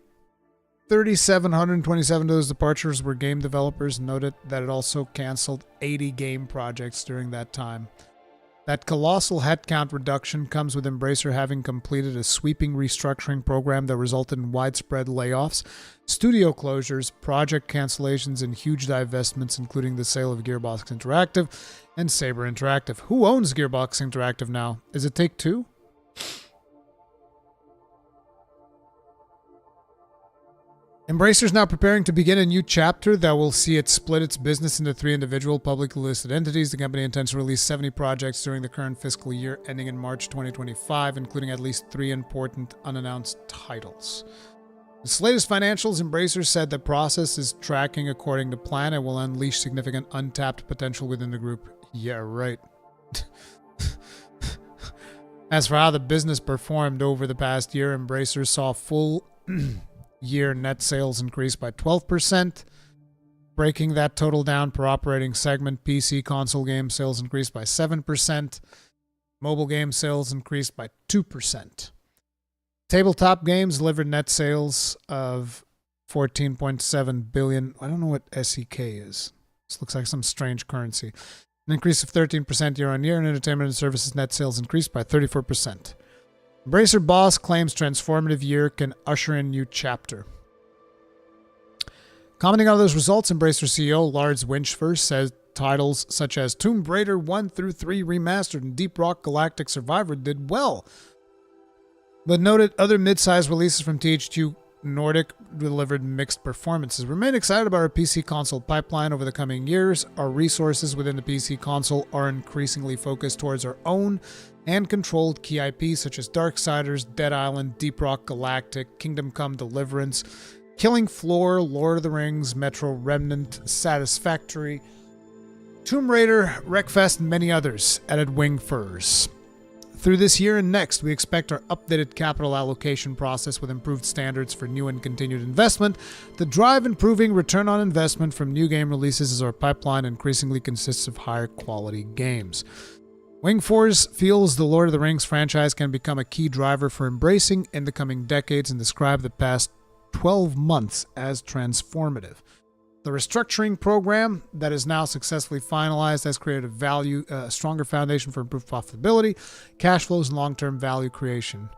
3,727 of those departures were game developers, and noted that it also canceled 80 game projects during that time. That colossal headcount reduction comes with Embracer having completed a sweeping restructuring program that resulted in widespread layoffs, studio closures, project cancellations, and huge divestments, including the sale of Gearbox Interactive and Saber Interactive. Who owns Gearbox Interactive now? Is it Take-Two? Embracer is now preparing to begin a new chapter that will see it split its business into 3 individual publicly listed entities. The company intends to release 70 projects during the current fiscal year ending in March 2025, including at least 3 important unannounced titles. Its latest financials, Embracer said the process is tracking according to plan and will unleash significant untapped potential within the group. Yeah, right. As for how the business performed over the past year, Embracer saw full year net sales increased by 12%. Breaking that total down per operating segment, PC console game sales increased by 7%. Mobile game sales increased by 2%. Tabletop games delivered net sales of 14.7 billion. I don't know what SEK is. This looks like some strange currency. An increase of 13% year on year, and entertainment and services net sales increased by 34%. Embracer boss claims transformative year can usher in new chapter. Commenting on those results, Embracer CEO Lars Winchfors says titles such as Tomb Raider 1 through 3 Remastered and Deep Rock Galactic Survivor did well, but noted other mid-sized releases from THQ Nordic delivered mixed performances. Remain excited about our PC console pipeline over the coming years. Our resources within the PC console are increasingly focused towards our own and controlled key IPs such as Darksiders, Dead Island, Deep Rock Galactic, Kingdom Come Deliverance, Killing Floor, Lord of the Rings, Metro Remnant, Satisfactory, Tomb Raider, Wreckfest, and many others, added Wingfurs. Through this year and next, we expect our updated capital allocation process with improved standards for new and continued investment to drive improving return on investment from new game releases as our pipeline increasingly consists of higher quality games. Wingfors feels the Lord of the Rings franchise can become a key driver for embracing in the coming decades and describe the past 12 months as transformative. The restructuring program that is now successfully finalized has created a stronger foundation for improved profitability, cash flows, and long-term value creation.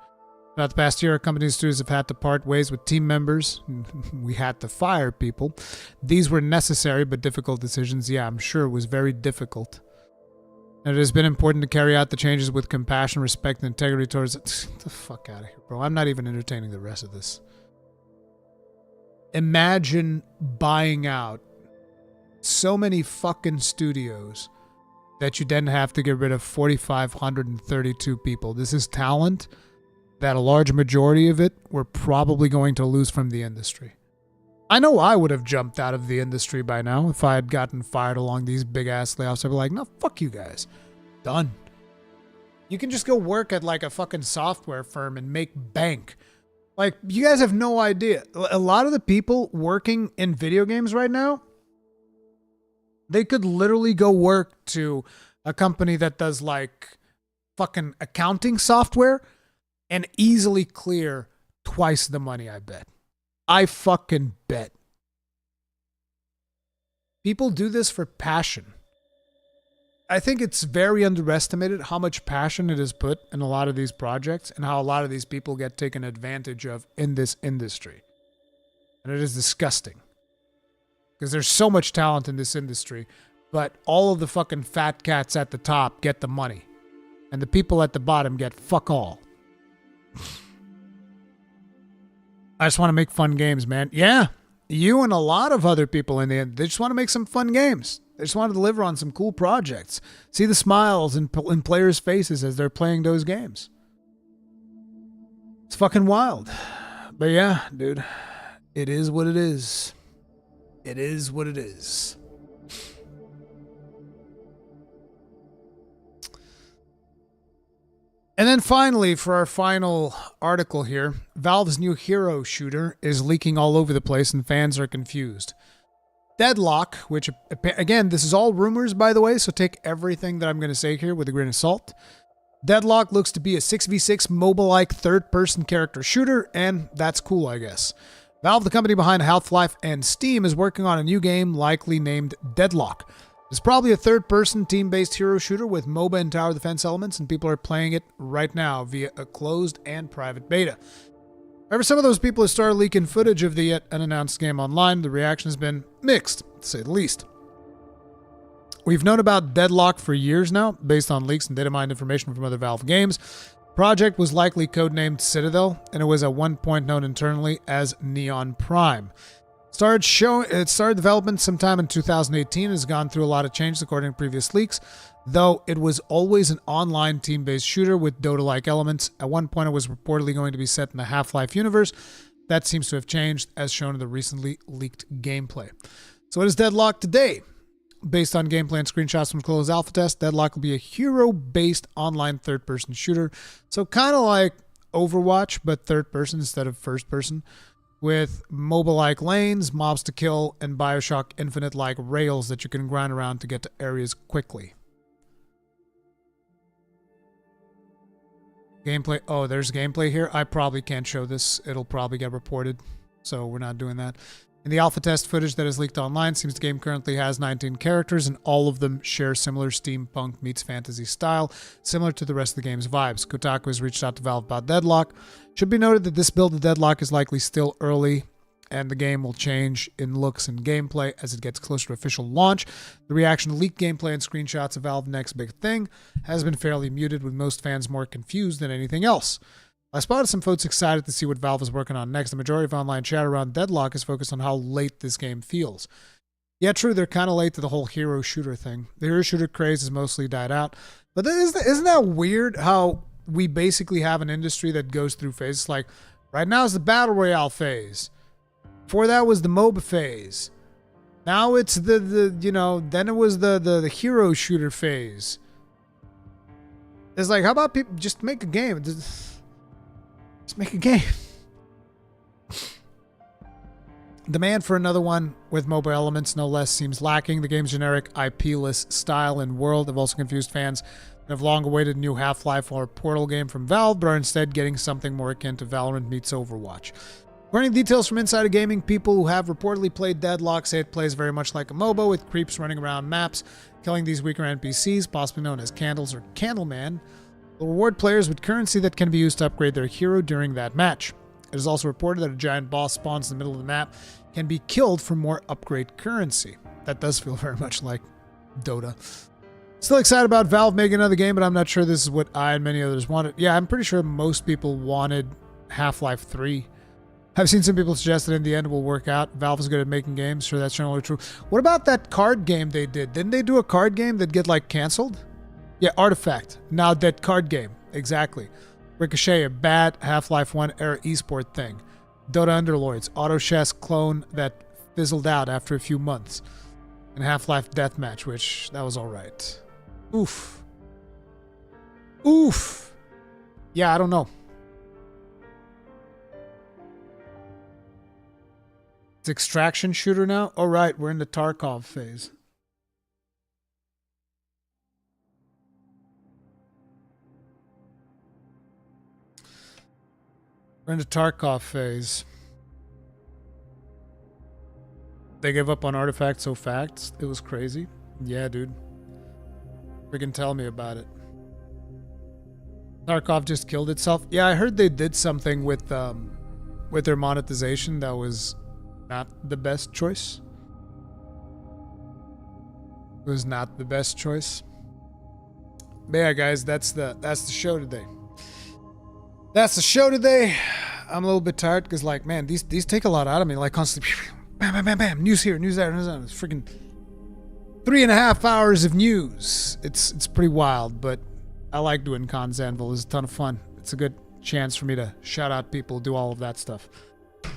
Throughout the past year, our company's studios have had to part ways with team members. We had to fire people. These were necessary but difficult decisions. Yeah, I'm sure it was very difficult. And it has been important to carry out the changes with compassion, respect, and integrity towards it. Get the fuck out of here, bro. I'm not even entertaining the rest of this. Imagine buying out so many fucking studios that you then have to get rid of 4,532 people. This is talent that a large majority of it we're probably going to lose from the industry. I know I would have jumped out of the industry by now if I had gotten fired along these big-ass layoffs. I'd be like, no, fuck you guys. Done. You can just go work at like a fucking software firm and make bank. Like, you guys have no idea. A lot of the people working in video games right now, they could literally go work to a company that does like fucking accounting software and easily clear twice the money, I bet. I fucking bet. People do this for passion. I think it's very underestimated how much passion it is put in a lot of these projects and how a lot of these people get taken advantage of in this industry. And it is disgusting. Because there's so much talent in this industry, but all of the fucking fat cats at the top get the money. And the people at the bottom get fuck all. I just want to make fun games, man. Yeah, you and a lot of other people in the end, they just want to make some fun games. They just want to deliver on some cool projects. See the smiles in players' faces as they're playing those games. It's fucking wild. But yeah, dude, it is what it is. It is what it is. And then finally, for our final article here, Valve's new hero shooter is leaking all over the place and fans are confused. Deadlock, which, again, this is all rumors, by the way, so take everything that I'm going to say here with a grain of salt. Deadlock looks to be a 6v6 mobile-like third-person character shooter, and that's cool, I guess. Valve, the company behind Half-Life and Steam, is working on a new game likely named Deadlock. It's probably a third-person team-based hero shooter with MOBA and tower defense elements, and people are playing it right now via a closed and private beta. However, some of those people have started leaking footage of the yet unannounced game online. The reaction has been mixed, to say the least. We've known about Deadlock for years now, based on leaks and data mined information from other Valve games. The project was likely codenamed Citadel, and it was at one point known internally as Neon Prime. It started development sometime in 2018 and has gone through a lot of changes according to previous leaks, though it was always an online team-based shooter with Dota-like elements. At one point, it was reportedly going to be set in the Half-Life universe. That seems to have changed, as shown in the recently leaked gameplay. So what is Deadlock today? Based on gameplay and screenshots from closed alpha test, Deadlock will be a hero-based online third-person shooter. So kind of like Overwatch, but third-person instead of first-person, with mobile-like lanes, mobs to kill, and Bioshock Infinite-like rails that you can grind around to get to areas quickly. Gameplay. Oh, there's gameplay here. I probably can't show this. It'll probably get reported, so we're not doing that. In the alpha test footage that is leaked online, seems the game currently has 19 characters, and all of them share similar steampunk meets fantasy style, similar to the rest of the game's vibes. Kotaku has reached out to Valve about Deadlock. Should be noted that this build of Deadlock is likely still early, and the game will change in looks and gameplay as it gets closer to official launch. The reaction to leaked gameplay and screenshots of Valve's next big thing has been fairly muted, with most fans more confused than anything else. I spotted some folks excited to see what Valve is working on next. The majority of online chat around Deadlock is focused on how late this game feels. Yeah, true, they're kind of late to the whole hero shooter thing. The hero shooter craze has mostly died out. But isn't that weird how we basically have an industry that goes through phases? Like, right now is the Battle Royale phase. Before that was the MOBA phase. Now it's then it was the hero shooter phase. It's like, how about people just make a game? Let's make a game. Demand for another one with mobile elements, no less, seems lacking. The game's generic IP-less style and world have also confused fans that have long awaited a new Half-Life or Portal game from Valve, but are instead getting something more akin to Valorant meets Overwatch. According to details from Insider Gaming, people who have reportedly played Deadlock say it plays very much like a MOBA, with creeps running around maps, killing these weaker NPCs, possibly known as Candles or Candleman. will reward players with currency that can be used to upgrade their hero during that match. It is also reported that a giant boss spawns in the middle of the map can be killed for more upgrade currency. That does feel very much like Dota. Still excited about Valve making another game, but I'm not sure this is what I and many others wanted. Yeah, I'm pretty sure most people wanted Half-Life 3. I've seen some people suggest that in the end it will work out. Valve is good at making games. Sure, that's generally true. What about that card game they did? Didn't they do a card game that get like canceled? Yeah, Artifact. Now that card game. Exactly. Ricochet, a bad Half-Life 1 era esport thing. Dota Underlords, auto chess clone that fizzled out after a few months. And Half-Life Deathmatch, which that was alright. Oof. Oof. Yeah, I don't know. It's extraction shooter now? Oh, right. We're in the Tarkov phase. We're in the Tarkov phase. They gave up on Artifact so fast. It was crazy. Yeah, dude. Freaking tell me about it. Tarkov just killed itself. Yeah, I heard they did something with their monetization that was not the best choice. It was not the best choice. But yeah, guys, that's the show today. That's the show today. I'm a little bit tired because, like, man, these take a lot out of me. Like, constantly, bam, bam, bam, bam, news here, news there, news there. It's freaking 3.5 hours of news. It's pretty wild, but I like doing cons. Anvil is a ton of fun. It's a good chance for me to shout out people, do all of that stuff.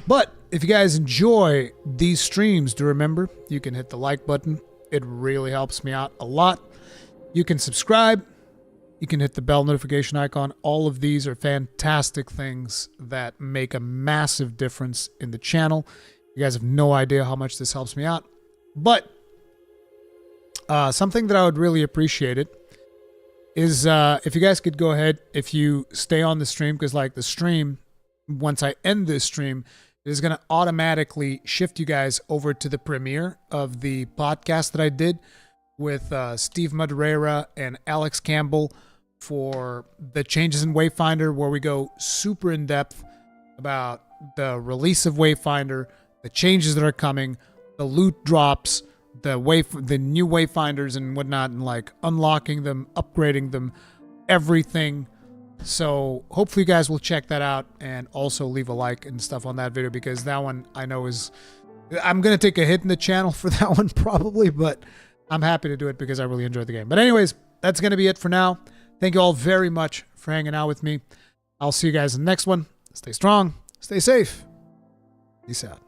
But if you guys enjoy these streams, do remember you can hit the like button. It really helps me out a lot. You can subscribe. You can hit the bell notification icon. All of these are fantastic things that make a massive difference in the channel. You guys have no idea how much this helps me out. But something that I would really appreciate it is if you guys could go ahead, if you stay on the stream, because like the stream, once I end this stream, it is going to automatically shift you guys over to the premiere of the podcast that I did with Steve Madureira and Alex Campbell for the changes in Wayfinder, where we go super in depth about the release of Wayfinder, the changes that are coming, the loot drops, the new Wayfinders and whatnot, and like unlocking them, upgrading them, everything. So hopefully you guys will check that out and also leave a like and stuff on that video, because that one I know is, I'm going to take a hit in the channel for that one probably, but I'm happy to do it because I really enjoyed the game. But anyways, that's going to be it for now. Thank you all very much for hanging out with me. I'll see you guys in the next one. Stay strong, stay safe, peace out.